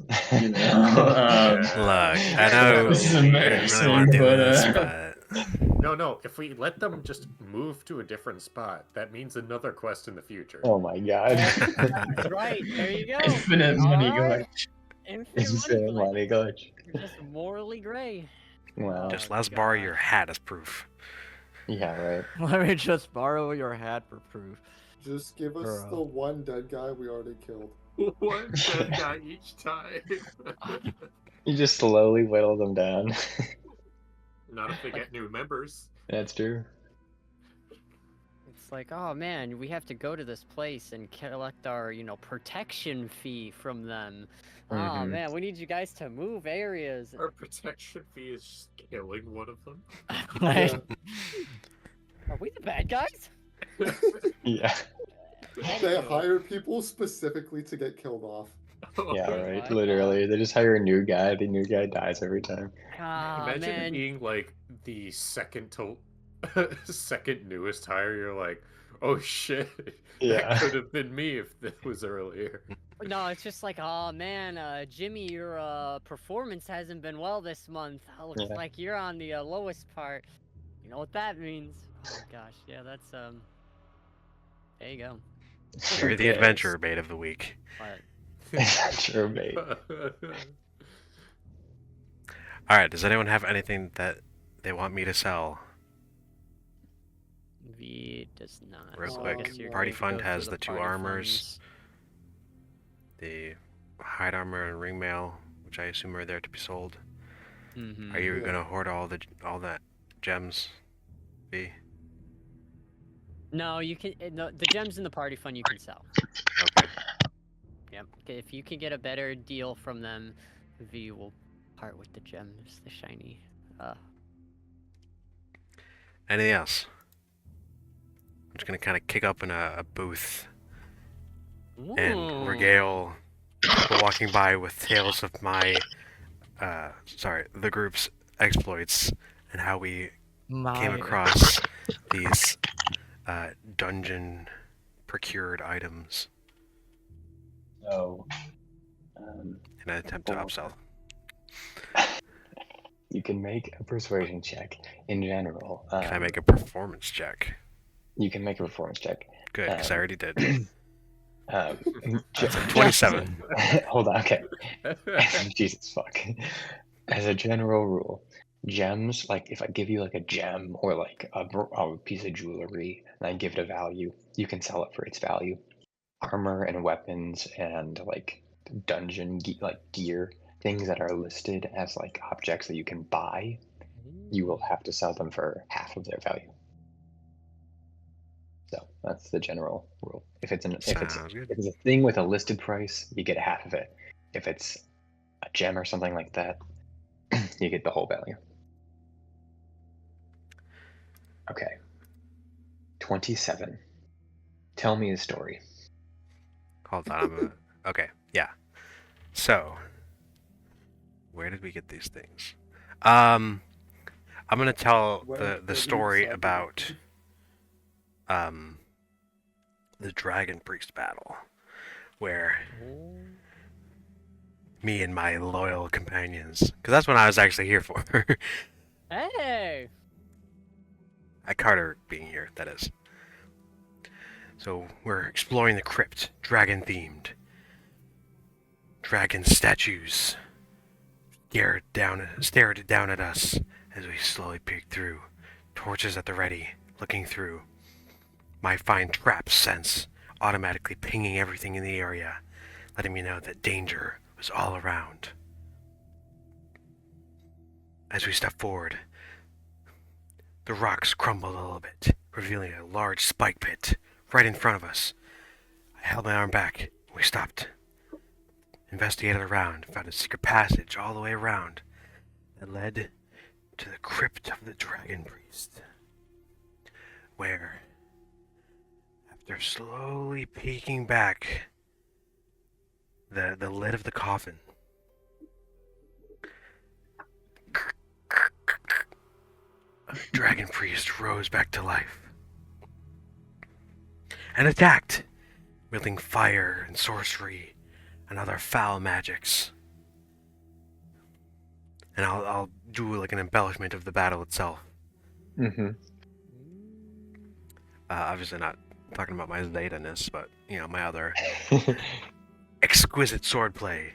Look, I know This is you didn't really want to do embarrassing, this, but, but No, if we let them just move to a different spot, that means another quest in the future. Oh my god. That's right, there you go. Infinite money Alright. glitch. Infinite Money glitch. You're just morally gray. Wow. just let us borrow your hat as proof. Yeah, right. Let me just borrow your hat for proof. Just give us Bro. the one dead guy we already killed. One dead guy each time. You just slowly whittle them down. Not if they get new members. That's true. It's like, oh man, we have to go to this place and collect our, protection fee from them. Oh Mhm. man, we need you guys to move areas. Our protection fee is just killing one of them. Yeah. Are we the bad guys? Yeah. They hire people specifically to get killed off. Yeah, Oh right. my Literally. They just hire a new guy. The new guy dies every time. Ah, Imagine man. being like the second second newest hire. You're like, oh shit, Yeah. that could have been me if that was earlier. No, it's just like, oh man, Jimmy, your performance hasn't been well this month. Looks Yeah. like you're on the lowest part. You know what that means? Oh gosh, yeah, that's there you go. You're the adventurer bait of the week. But True, mate. Alright, does anyone have anything that they want me to sell? V does not. Real so I quick, guess you're Party going to Fund go has through the two party armors. funds. The hide armor and ring mail, which I assume are there to be sold. Mhm. Are you Yeah. gonna hoard all that gems? V? No, you can. No, the gems in the party fund you can sell. Okay. Yep. If you can get a better deal from them, V will part with the gems, the shiny. Anything else? I'm just gonna kind of kick up in a booth and Ooh. regale people walking by with tales of my, the group's exploits and how we came across these dungeon procured items So, in an attempt to upsell. you can make a persuasion check in general. Can I make a performance check? You can make a performance check. Good, because I already did. That's That's a 27. Hold on, okay. Jesus fuck. As a general rule, gems, like if I give you like a gem or like a piece of jewelry and I give it a value, you can sell it for its value. Armor and weapons and like dungeon gear, things that are listed as like objects that you can buy, you will have to sell them for half of their value. So that's the general rule. If it's a thing with a listed price, you get half of it. If it's a gem or something like that, you get the whole value. Okay. 27. Tell me a story. Hold on. Okay, yeah. So, where did we get these things? I'm gonna tell the story about the Dragon Priest battle, where me and my loyal companions, because that's what I was actually here for. Hey! Carter being here, that is. So we're exploring the crypt, dragon-themed. Dragon statues stared down at us as we slowly peeked through, torches at the ready, looking through. My fine trap sense automatically pinging everything in the area, letting me know that danger was all around. As we stepped forward, the rocks crumbled a little bit, revealing a large spike pit right in front of us. I held my arm back. We stopped, investigated around, found a secret passage all the way around that led to the crypt of the Dragon Priest, where, after slowly peeking back the lid of the coffin, a Dragon Priest rose back to life and attacked, wielding fire and sorcery and other foul magics. And I'll do like an embellishment of the battle itself. Mm-hmm. Obviously not talking about my Zeta-ness, but, you know, my other exquisite swordplay,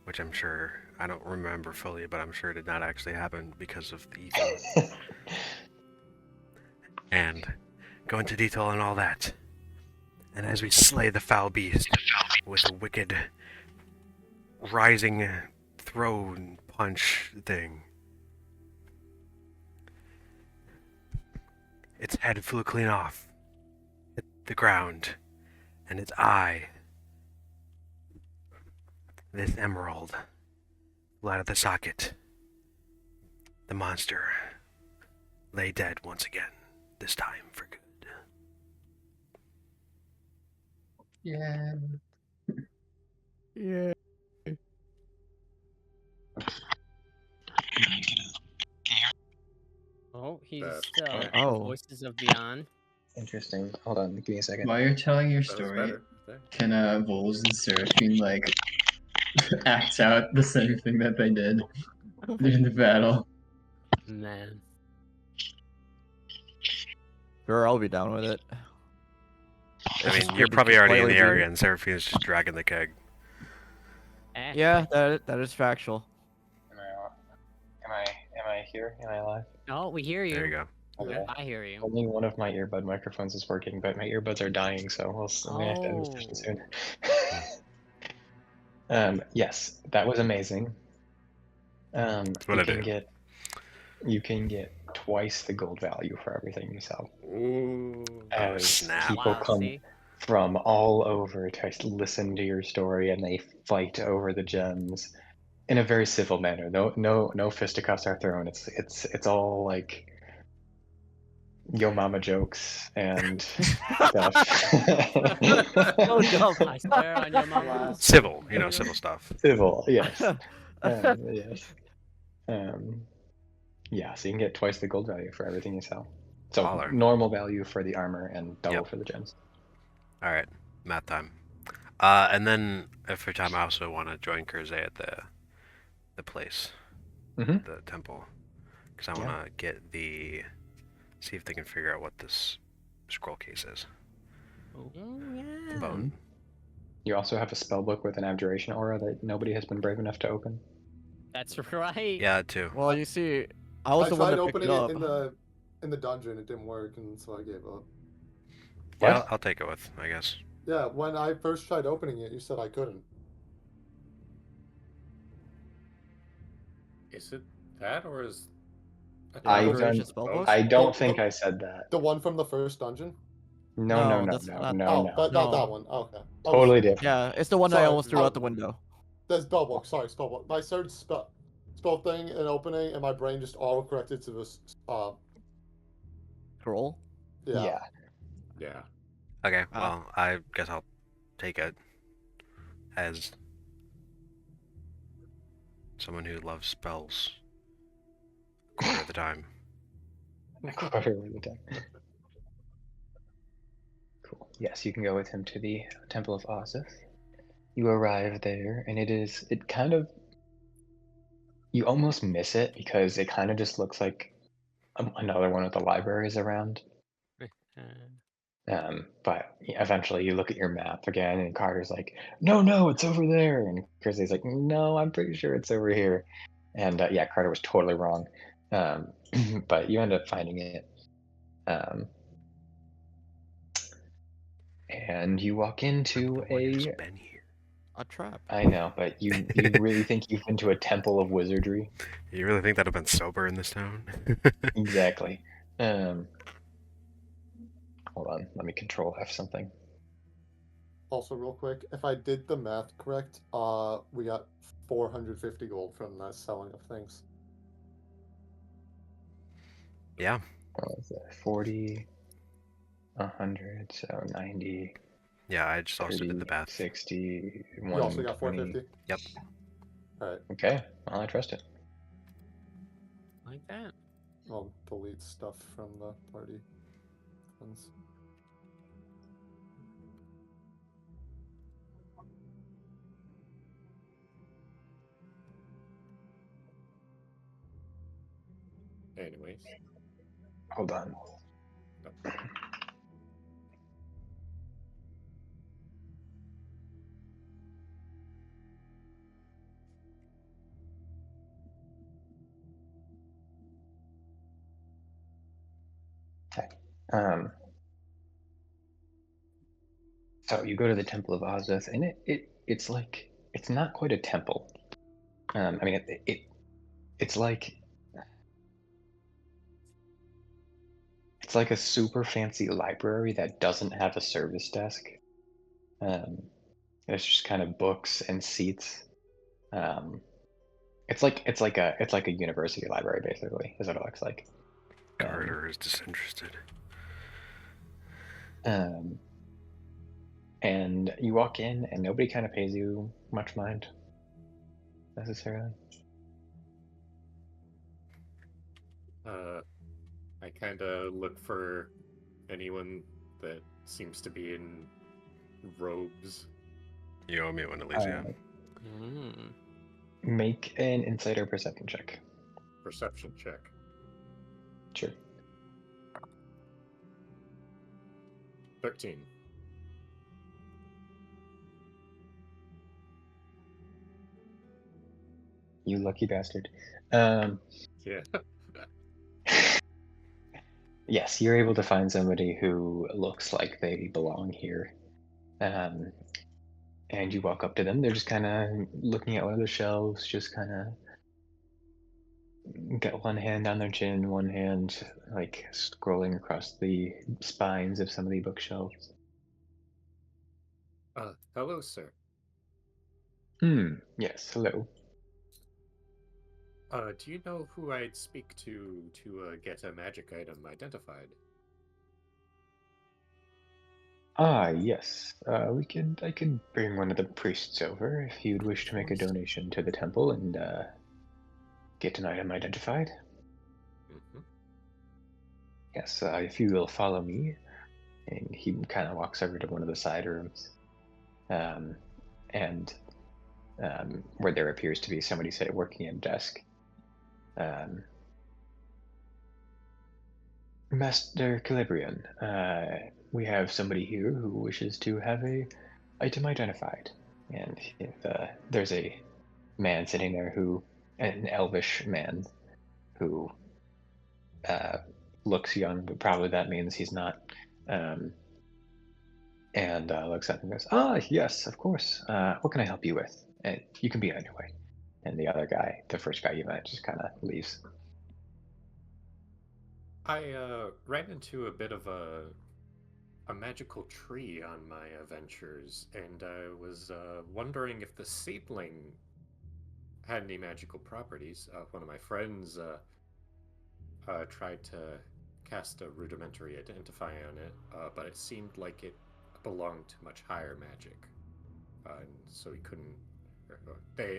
which I'm sure, I don't remember fully, but I'm sure did not actually happen because of the ego. And go into detail on all that. And as we slay the foul beast with a wicked rising throw and punch thing, its head flew clean off, hit the ground, and its eye, this emerald, flew out of the socket. The monster lay dead once again, this time for good. Yeah. Yeah. Oh, he's Oh. Voices of Beyond. Interesting. Hold on, give me a second. While you're telling your That was story, better. There. can Vols and Seraphine like act out the same thing that they did during the battle? Man. Sure, I'll be down with it. I mean, you're probably already in the area, and Seraphine's just dragging the keg. Yeah, that is factual. Am I here? Am I alive? Oh, we hear you. There you go. Okay. I hear you. Only one of my earbud microphones is working, but my earbuds are dying, so I'm gonna have to end this session soon. Yes, that was amazing. You can get twice the gold value for everything you sell. Ooh. As snap. people Wow, come see? from all over to listen to your story, and they fight over the gems in a very civil manner. No fisticuffs are thrown. It's all like yo mama jokes and stuff. Oh, no, I swear on your mama. Civil stuff. Civil, yes. Yes. Yeah, so you can get twice the gold value for everything you sell. So Baller. normal value for the armor and double Yep. for the gems. All right, math time. And then for time, I also want to join Kurze at the place, Mhm. the temple, because I Yeah. want to get see if they can figure out what this scroll case is. Oh, yeah. Bone. You also have a spell book with an abjuration aura that nobody has been brave enough to open. That's right. Yeah, that too. Well, you see, I was the one tried that picked opening it it up. in the dungeon. It didn't work, and so I gave up. Yeah, What? I'll take it with, I guess. Yeah, when I first tried opening it, you said I couldn't. Is it that, or is I Abjuration don't. spellbook? I don't think I said that. The one from the first dungeon? No, No, no, no, that's no, not- no, Oh, no. not No. that one. Oh, okay. Totally different. Yeah, it's the one that I Sorry, almost threw oh. out the window. That's spellbook. Sorry, spellbook. My third spell thing and opening, and my brain just auto corrected to this. Scroll? Yeah. yeah? Okay, Ah. well, I guess I'll take it as someone who loves spells a quarter of the time. A quarter of the time. Cool. Yes, you can go with him to the Temple of Ozith. You arrive there, and it kind of, you almost miss it because it kind of just looks like another one of the libraries around. But eventually you look at your map again, and Carter's like, no, it's over there. And Chrissy's like, no, I'm pretty sure it's over here. And yeah, Carter was totally wrong. But you end up finding it. And you walk into The one who's been here. A trap. I know, but you really think you've been to a temple of wizardry? You really think that I've been sober in this town? Exactly. Hold on, let me control F something. Also, real quick, if I did the math correct, we got 450 gold from the selling of things. Yeah. What was that? 40, 100, so 90. Yeah, I just also 30, did the math. 60, You also got 120. 450? Yep. Alright, Okay, well, I trust it. Like that. I'll delete stuff from the party ones. Anyways. Hold on. Okay. So you go to the Temple of Ozith, and it's like, it's not quite a temple. I mean, it's like a super fancy library that doesn't have a service desk. It's just kind of books and seats. It's like a university library, basically, is what it looks like. Carter is disinterested. And you walk in, and nobody kind of pays you much mind, necessarily. I kind of look for anyone that seems to be in robes. You owe me one, Elysia. Make an insider perception check. Perception check. Sure. 13. You lucky bastard. Yeah. Yes, you're able to find somebody who looks like they belong here. And you walk up to them. They're just kind of looking at one of the shelves, just kind of got one hand on their chin, one hand like scrolling across the spines of some of the bookshelves. Hello, sir. Yes, hello. Do you know who I'd speak to get a magic item identified? Yes. I could bring one of the priests over if you'd wish to make a donation to the temple and get an item identified. Yes, if you will follow me. And he kind of walks over to one of the side rooms. And where there appears to be somebody working at a desk. Master Calibrian, we have somebody here who wishes to have a item identified. And if, there's a man sitting there an elvish man, who looks young, but probably that means he's not. And looks up and goes, yes, of course. What can I help you with? And you can be on your way. And the other guy, the first guy you met, just kind of leaves. I ran into a bit of a magical tree on my adventures, and I was wondering if the sapling had any magical properties. One of my friends tried to cast a rudimentary identify on it, but it seemed like it belonged to much higher magic, and so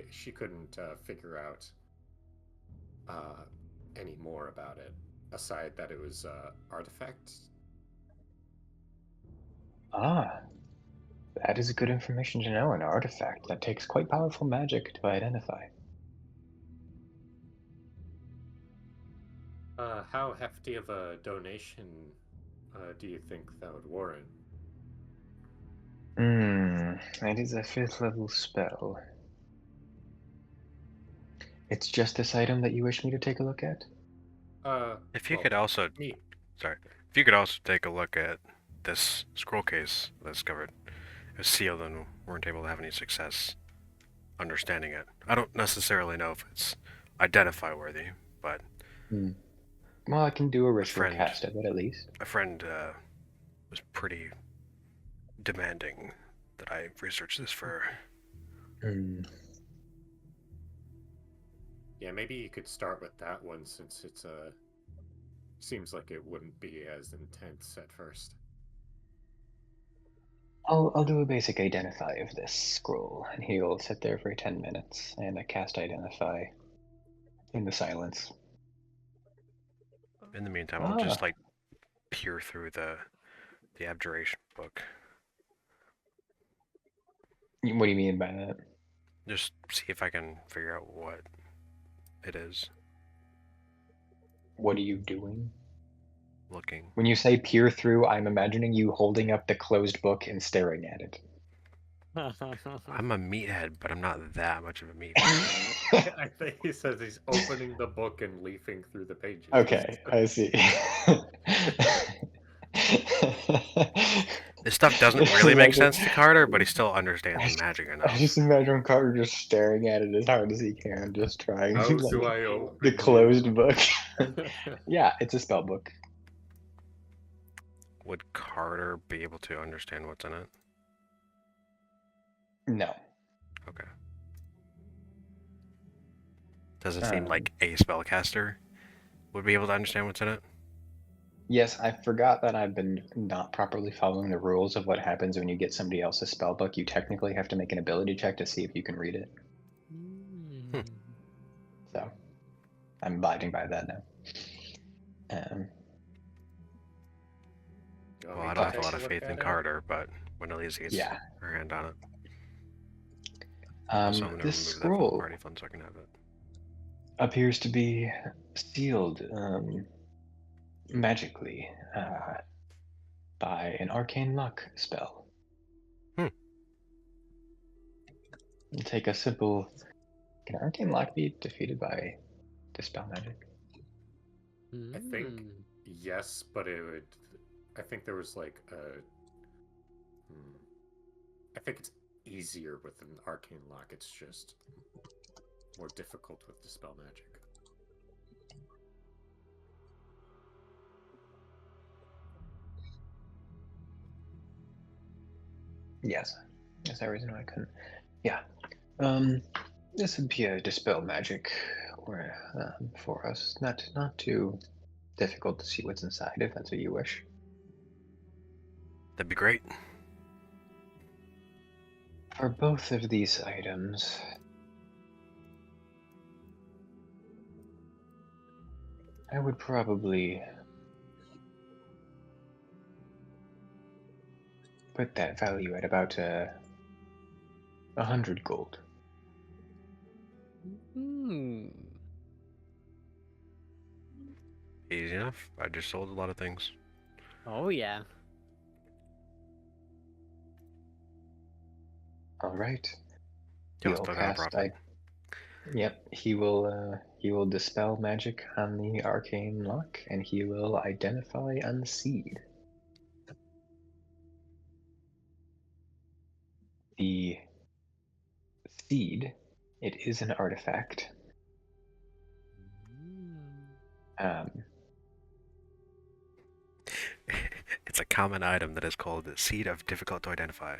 she couldn't figure out any more about it, aside that it was artifact. That is good information to know. An artifact that takes quite powerful magic to identify. How hefty of a donation do you think that would warrant? It is a 5th level spell. It's just this item that you wish me to take a look at? If you could also, if you could also take a look at this scroll case that's covered. It was sealed and weren't able to have any success understanding it. I don't necessarily know if it's identify worthy, but well, I can do a ritual cast of it at least. A friend was pretty demanding that I research this for. Yeah, maybe you could start with that one, since it's seems like it wouldn't be as intense at first. I'll do a basic identify of this scroll, and he'll sit there for 10 minutes and I cast identify in the silence. In the meantime, I'll just like peer through the abjuration book. What do you mean by that? Just see if I can figure out what it is. What are you doing? Looking. When you say peer through, I'm imagining you holding up the closed book and staring at it. I'm a meathead, but I'm not that much of a meathead. I think he says he's opening the book and leafing through the pages. Okay, I see. This stuff doesn't really make sense to Carter, but he still understands the magic enough. I just imagine Carter just staring at it as hard as he can, just trying How to, do I open the closed book. Yeah, it's a spell book. Would Carter be able to understand what's in it? No. Okay. Doesn't seem like a spellcaster would be able to understand what's in it. Yes, I forgot that I've been not properly following the rules of what happens when you get somebody else's spell book. You technically have to make an ability check to see if you can read it. So, I'm abiding by that now. Well, I don't have a lot of faith in Carter, but when Elisa gets her hand on it. So I'm gonna this remove that from the scroll party fund so I can have it. appears to be sealed magically by an arcane lock spell. Take a simple... Can arcane lock be defeated by dispel magic? I think yes, but it would... I think there was like a... I think it's easier with an arcane lock. It's just more difficult with dispel magic. Yes. Is that reason why I couldn't? Yeah. This would be a dispel magic for us. Not too difficult to see what's inside, if that's what you wish. That'd be great. For both of these items, I would probably put that value at about 100 gold. Easy enough. I just sold a lot of things. Oh yeah. All right. Y'all still got a profit. Yep, he will dispel magic on the arcane lock, and he will identify unseed. The seed, it is an artifact. It's a common item that is called the seed of difficult to identify.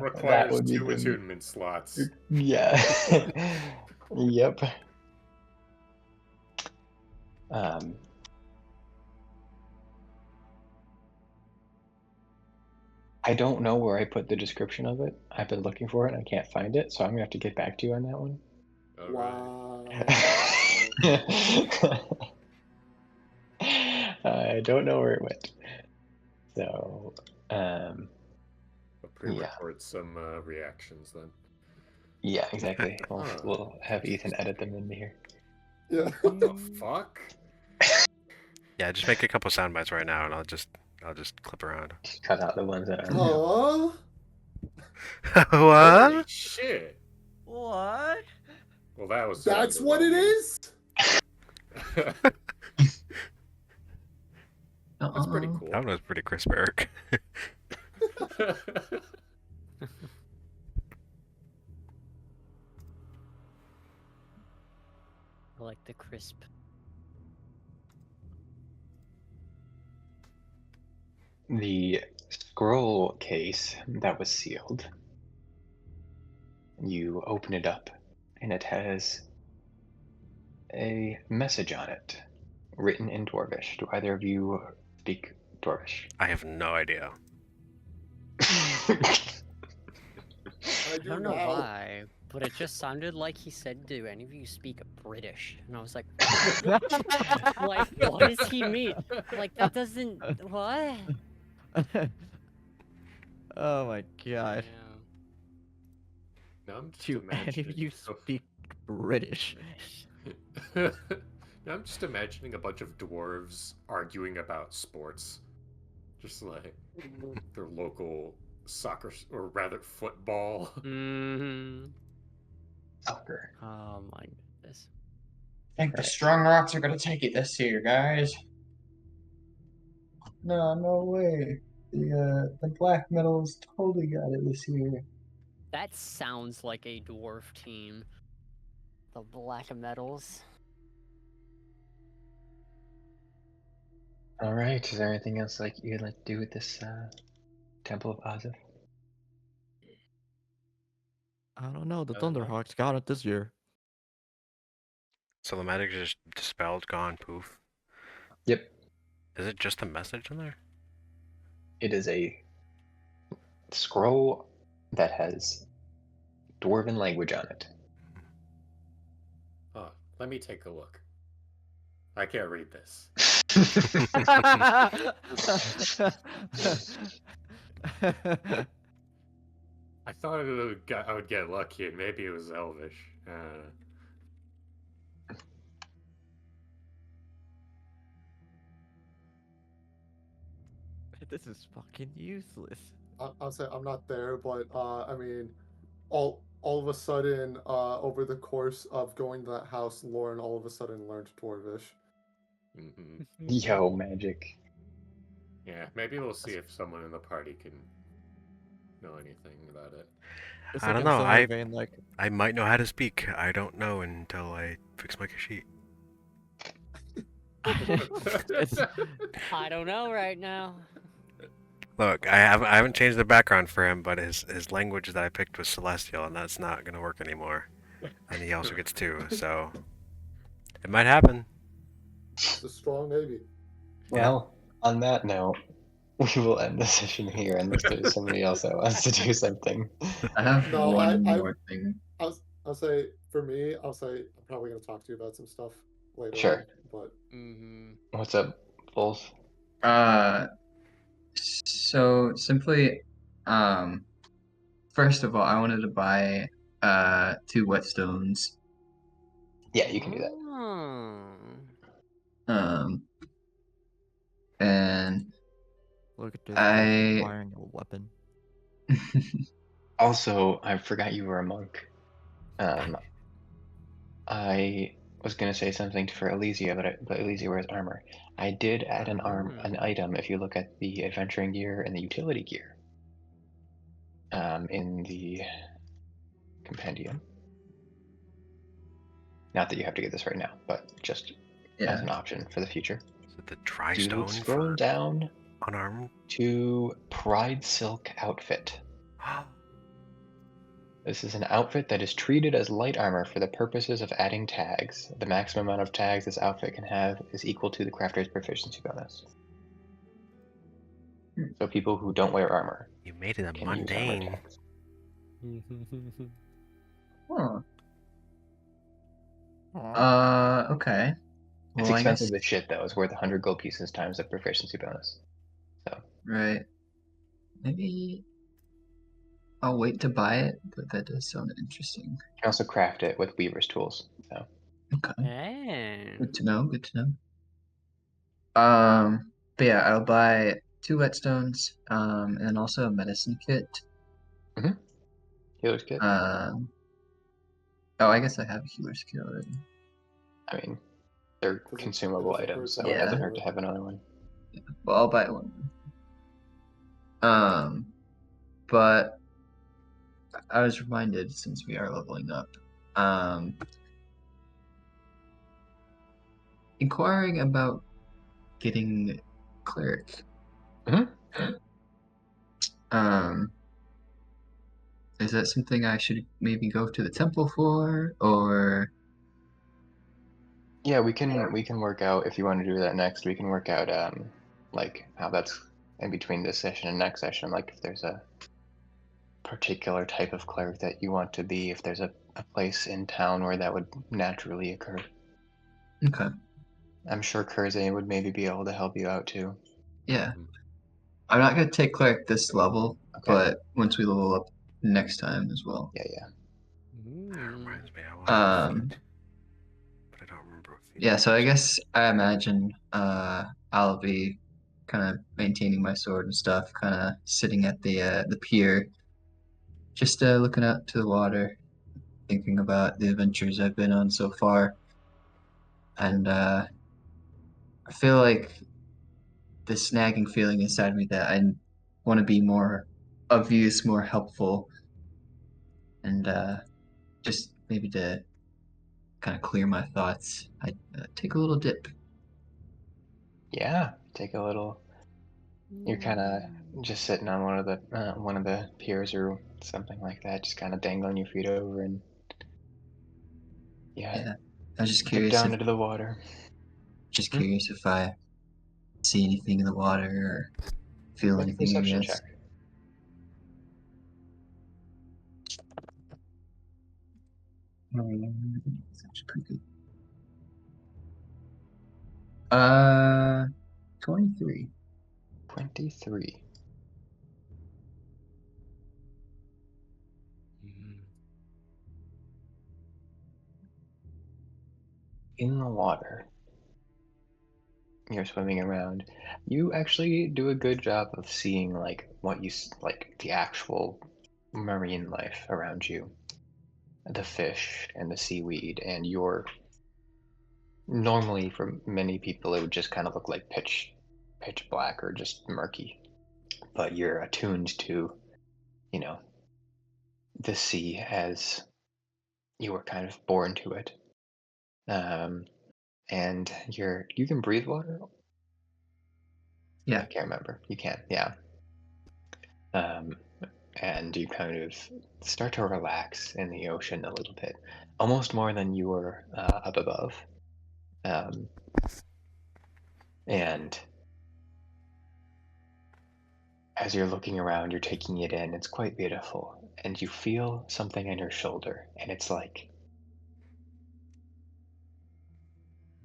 Requires 2 attunement slots. Yeah. Yep. I don't know where I put the description of it. I've been looking for it and I can't find it, so I'm gonna have to get back to you on that one. Wow. I don't know where it went. So, I'll pre-record some reactions then. Yeah, exactly. We'll have Ethan edit them into here. Yeah. What the fuck? Yeah, just make a couple sound bites right now, and I'll just clip around. Just cut out the ones that are. Aww. What? Holy shit. What? Well, that was. That's what it is. That's pretty cool. That was pretty crisp, Eric. I like the crisp. The scroll case that was sealed, you open it up, and it has a message on it, written in Dwarvish. Do either of you speak Dwarvish? I have no idea. I don't know why, but it just sounded like he said, "Do any of you speak British?" And I was like, "Like, what does he mean? Like, that doesn't what?" Oh my god. Now I'm just Do any of you speak British? Now I'm just imagining a bunch of dwarves arguing about sports. Just like their local soccer, or rather football. Soccer. Oh my goodness. I think the strong rocks are gonna take it this year, guys. No way. The black metals totally got it this year. That sounds like a dwarf team. The black metals. All right. Is there anything else you'd like to do with this Temple of Azov? I don't know. The Thunderhawks got it this year. So the magic is just dispelled, gone, poof. Yep. Is it just a message in there? It is a scroll that has Dwarven language on it. Oh, let me take a look. I can't read this. I thought I would get lucky, and maybe it was Elvish. This is fucking useless. I'll say I'm not there, but I mean, all of a sudden, over the course of going to that house, Lorn all of a sudden learned Dwarvish. Yo, magic. Yeah, maybe we'll see if someone in the party can know anything about it. I don't know. I might know how to speak. I don't know until I fix my sheet. I don't know right now. Look, I haven't changed the background for him, but his language that I picked was Celestial, and that's not gonna work anymore. And he also gets 2, so it might happen. It's a strong maybe. Well, on that note, we will end the session here unless there's somebody else that wants to do something. I have one more thing. I'll say, for me, I'll say I'm probably gonna talk to you about some stuff later Sure. on, but What's up, Vols? So simply, first of all, I wanted to buy 2 whetstones. Yeah, you can do that. And Look at this guy buying a weapon. Also, I forgot you were a monk. I was gonna say something for Elysia, but Elysia wears armor. I did add an item if you look at the adventuring gear and the utility gear. In the compendium. Not that you have to get this right now, but just as an option for the future. Is it the dry You stone scroll for down unarmed? to Pride Silk outfit. This is an outfit that is treated as light armor for the purposes of adding tags. The maximum amount of tags this outfit can have is equal to the crafter's proficiency bonus. So people who don't wear armor You made it a can use armor mundane. tags. Okay. It's Well, expensive as shit though. It's worth 100 gold pieces times the proficiency bonus. So Right. Maybe I'll wait to buy it, but that does sound interesting. you can also craft it with weaver's tools. So Okay. Good to know. Good to know. But yeah, I'll buy 2 whetstones, and also a medicine kit. Healer's kit. Oh, I guess I have a healer's kit already. I mean, they're consumable items, so it doesn't hurt to have another one. Yeah. Well, I'll buy one. But I was reminded, since we are leveling up, inquiring about getting cleric. Is that something I should maybe go to the temple for, or? Yeah, we can work out if you want to do that next. We can work out like how that's in between this session and next session. Like if there's a particular type of cleric that you want to be, if there's a place in town where that would naturally occur. Okay. I'm sure Kurze would maybe be able to help you out too. Yeah. I'm not gonna take cleric this level, but once we level up next time as well. Yeah. That reminds me, I want to feet, but I don't remember what feet. Yeah, so I guess I imagine I'll be kind of maintaining my sword and stuff, kind of sitting at the pier, just looking out to the water, thinking about the adventures I've been on so far, and I feel like this nagging feeling inside me that I want to be more of use, more helpful, and just maybe to kind of clear my thoughts, I take a little dip. Yeah, take a little. You're kind of just sitting on one of the piers or something like that, just kind of dangling your feet over and I was just dip curious. Down into the water. Just curious if I see anything in the water or feel Make a anything. perception check. It's actually pretty good. 23. 23. In the water, you're swimming around. You actually do a good job of seeing like the actual marine life around you, the fish and the seaweed, and you're normally for many people it would just kind of look like pitch black or just murky, but you're attuned to, the sea as you were kind of born to it. And you can breathe water. Yeah, I can't remember. You can, yeah. And you kind of start to relax in the ocean a little bit, almost more than you were up above. And as you're looking around, you're taking it in. It's quite beautiful, and you feel something on your shoulder, and it's like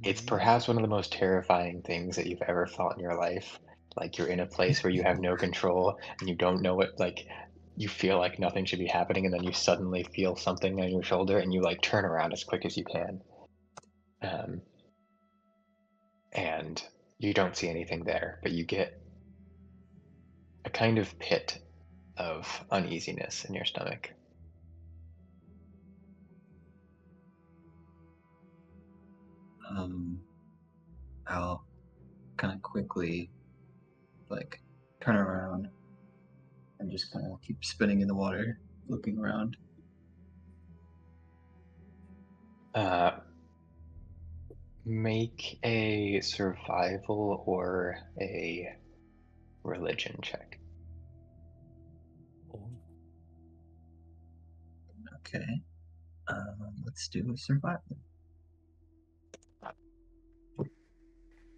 It's perhaps one of the most terrifying things that you've ever felt in your life. Like you're in a place where you have no control and you don't know what, like, you feel like nothing should be happening, and then you suddenly feel something on your shoulder and you like turn around as quick as you can. Um, and you don't see anything there, but you get a kind of pit of uneasiness in your stomach. I'll kind of quickly like turn around and just kind of keep spinning in the water, looking around. Make a survival or a religion check. Okay. Let's do a survival.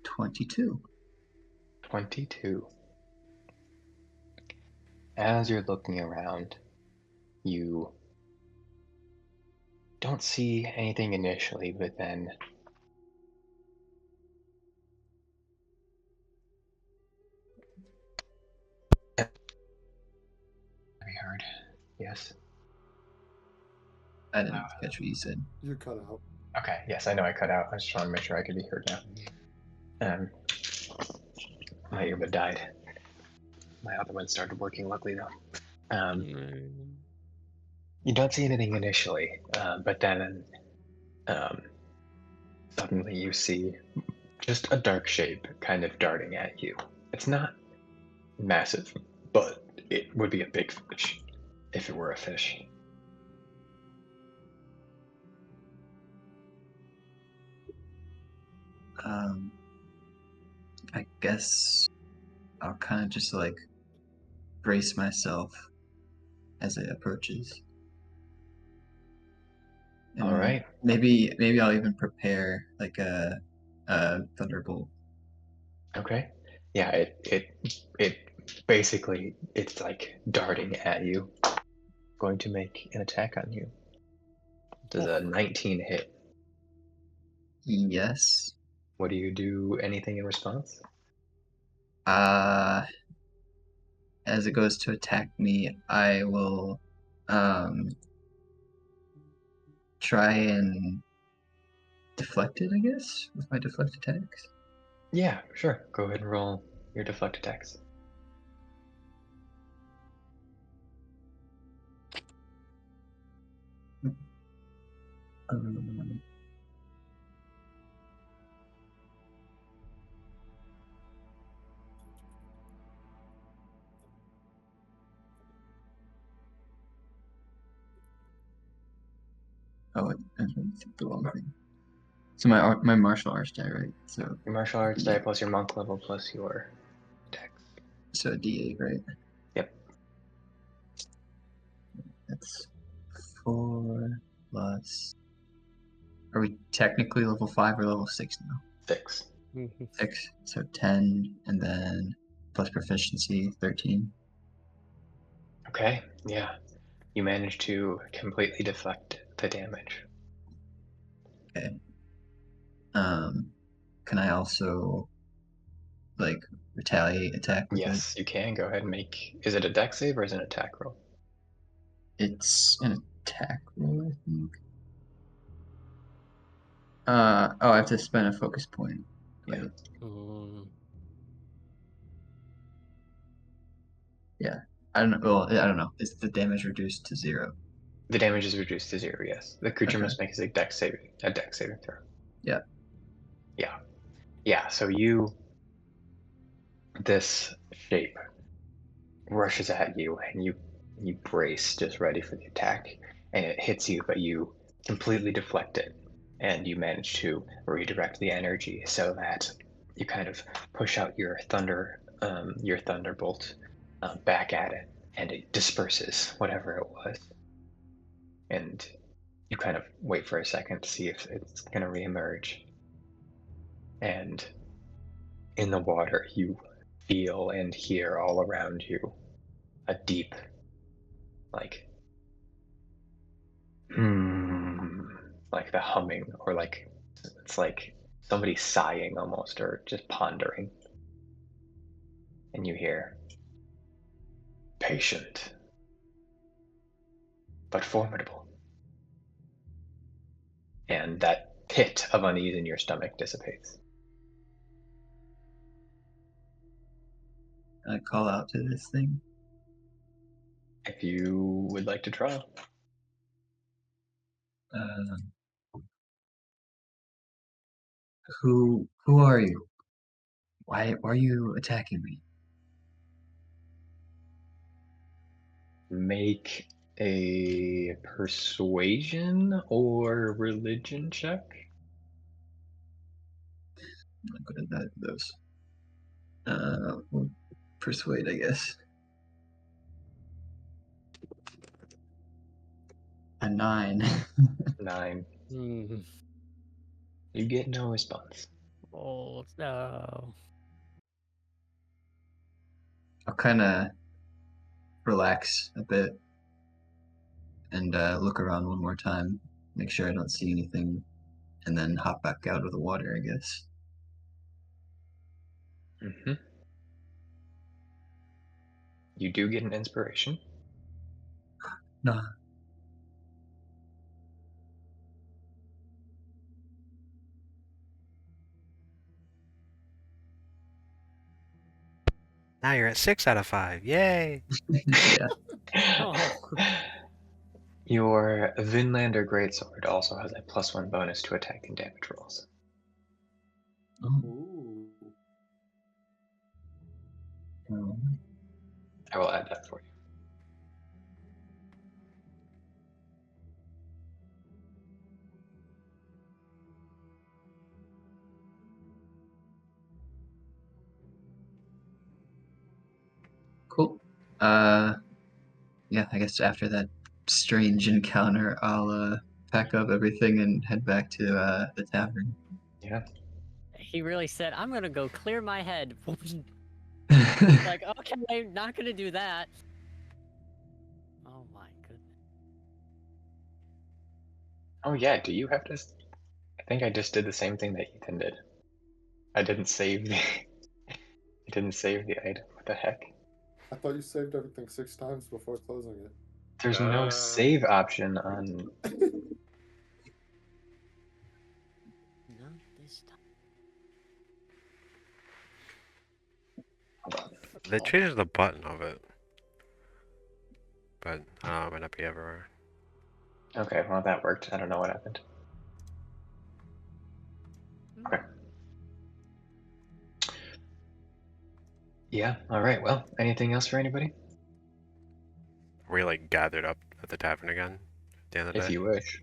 22. 22. As you're looking around, you don't see anything initially, but then have you heard? Yes. I didn't catch what you said. You cut out. Okay, yes, I know I cut out. I just want to make sure I could be heard now. My earbud died. My other one started working, luckily, though. You don't see anything initially, but then suddenly you see just a dark shape kind of darting at you. It's not massive, but it would be a big fish if it were a fish. I guess I'll kind of just like brace myself as it approaches. And All right. Maybe I'll even prepare like a thunderbolt. Okay. Yeah, it basically it's like darting at you. Going to make an attack on you. Does a 19 hit? Yes. What do you do? Anything in response? As it goes to attack me, I will try and deflect it, I guess, with my deflect attacks. Yeah, sure. Go ahead and roll your deflect attacks. Oh, I took the wrong thing. So my martial arts die, right? So Your martial arts die plus your monk level plus your dex. So D8, right? Yep. That's 4 plus. Are we technically level 5 or level 6 now? 6. 6. So 10, and then plus proficiency 13. Okay. Yeah. You managed to completely deflect the damage. Okay. Can I also like retaliate attack with Yes, you can. Go ahead and make. Is it a dex save or is it an attack roll? It's an attack roll, I think. I have to spend a focus point. Yeah. Right? Yeah. I don't know. Well, I don't know. Is the damage reduced to 0? The damage is reduced to 0. Yes. The creature Okay. must make a dex saving throw. Yeah. Yeah. Yeah. So this shape rushes at you, and you brace, just ready for the attack, and it hits you, but you completely deflect it, and you manage to redirect the energy so that you kind of push out your thunderbolt back at it, and it disperses whatever it was, and you kind of wait for a second to see if it's going to reemerge, and in the water you feel and hear all around you a deep, like like the humming, or like it's like somebody sighing almost, or just pondering. And you hear, patient, but formidable. And that pit of unease in your stomach dissipates. I call out to this thing. If you would like to try. Who are you? Why are you attacking me? Make a persuasion or religion check. I'm not good at those. We'll persuade, I guess. A 9. 9. Mm. You get no response. Oh no. I'll kind of relax a bit and look around one more time, make sure I don't see anything, and then hop back out of the water, I guess. Mm-hmm. You do get an inspiration. No. Now you're at 6 out of 5. Yay! Yeah. Oh. Your Vinlander Greatsword also has a +1 bonus to attack and damage rolls. Ooh. I will add that for you. Cool. Yeah, I guess after that strange encounter, I'll pack up everything and head back to the tavern. Yeah. He really said, I'm gonna go clear my head. Like, okay, I'm not gonna do that. Oh my goodness. Oh yeah, do you have to... I think I just did the same thing that Ethan did. I didn't save the... I didn't save the item. What the heck? I thought you saved everything 6 times before closing it. There's no save option on... Not this time. Hold on. They changed the button of it. But I don't know, it might not be everywhere. Okay, well that worked. I don't know what happened. Okay. Yeah, alright, well, anything else for anybody? We like gathered up at the tavern again at the end of the If day. you wish.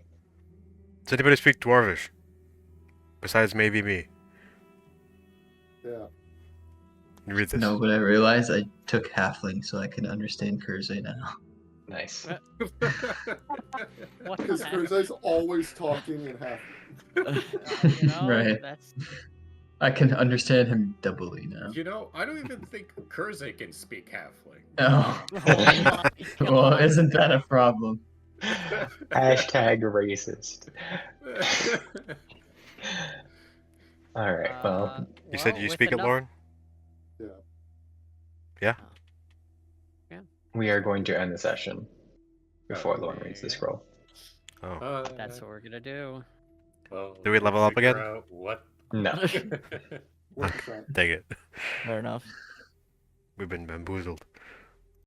Does anybody speak Dwarvish? Besides maybe me. Yeah. You read this. No, but I realized I took halfling, so I can understand Kurze now. Nice. What Because the Kurze's always talking in half. heck? You know, Right. that's... I can understand him doubly now. You know, I don't even think Kurze can speak halfling. Oh. Oh my Well, God. isn't that a problem? Hashtag racist. Alright, well, You said you with speak it, enough- Lorn? Yeah. Yeah? we are going to end the session before Oh, Lorn reads the man. scroll. Oh. That's what we're gonna do. Well, Do we level up figure again? out what? No. 1%. Dang it. Fair enough. We've been bamboozled.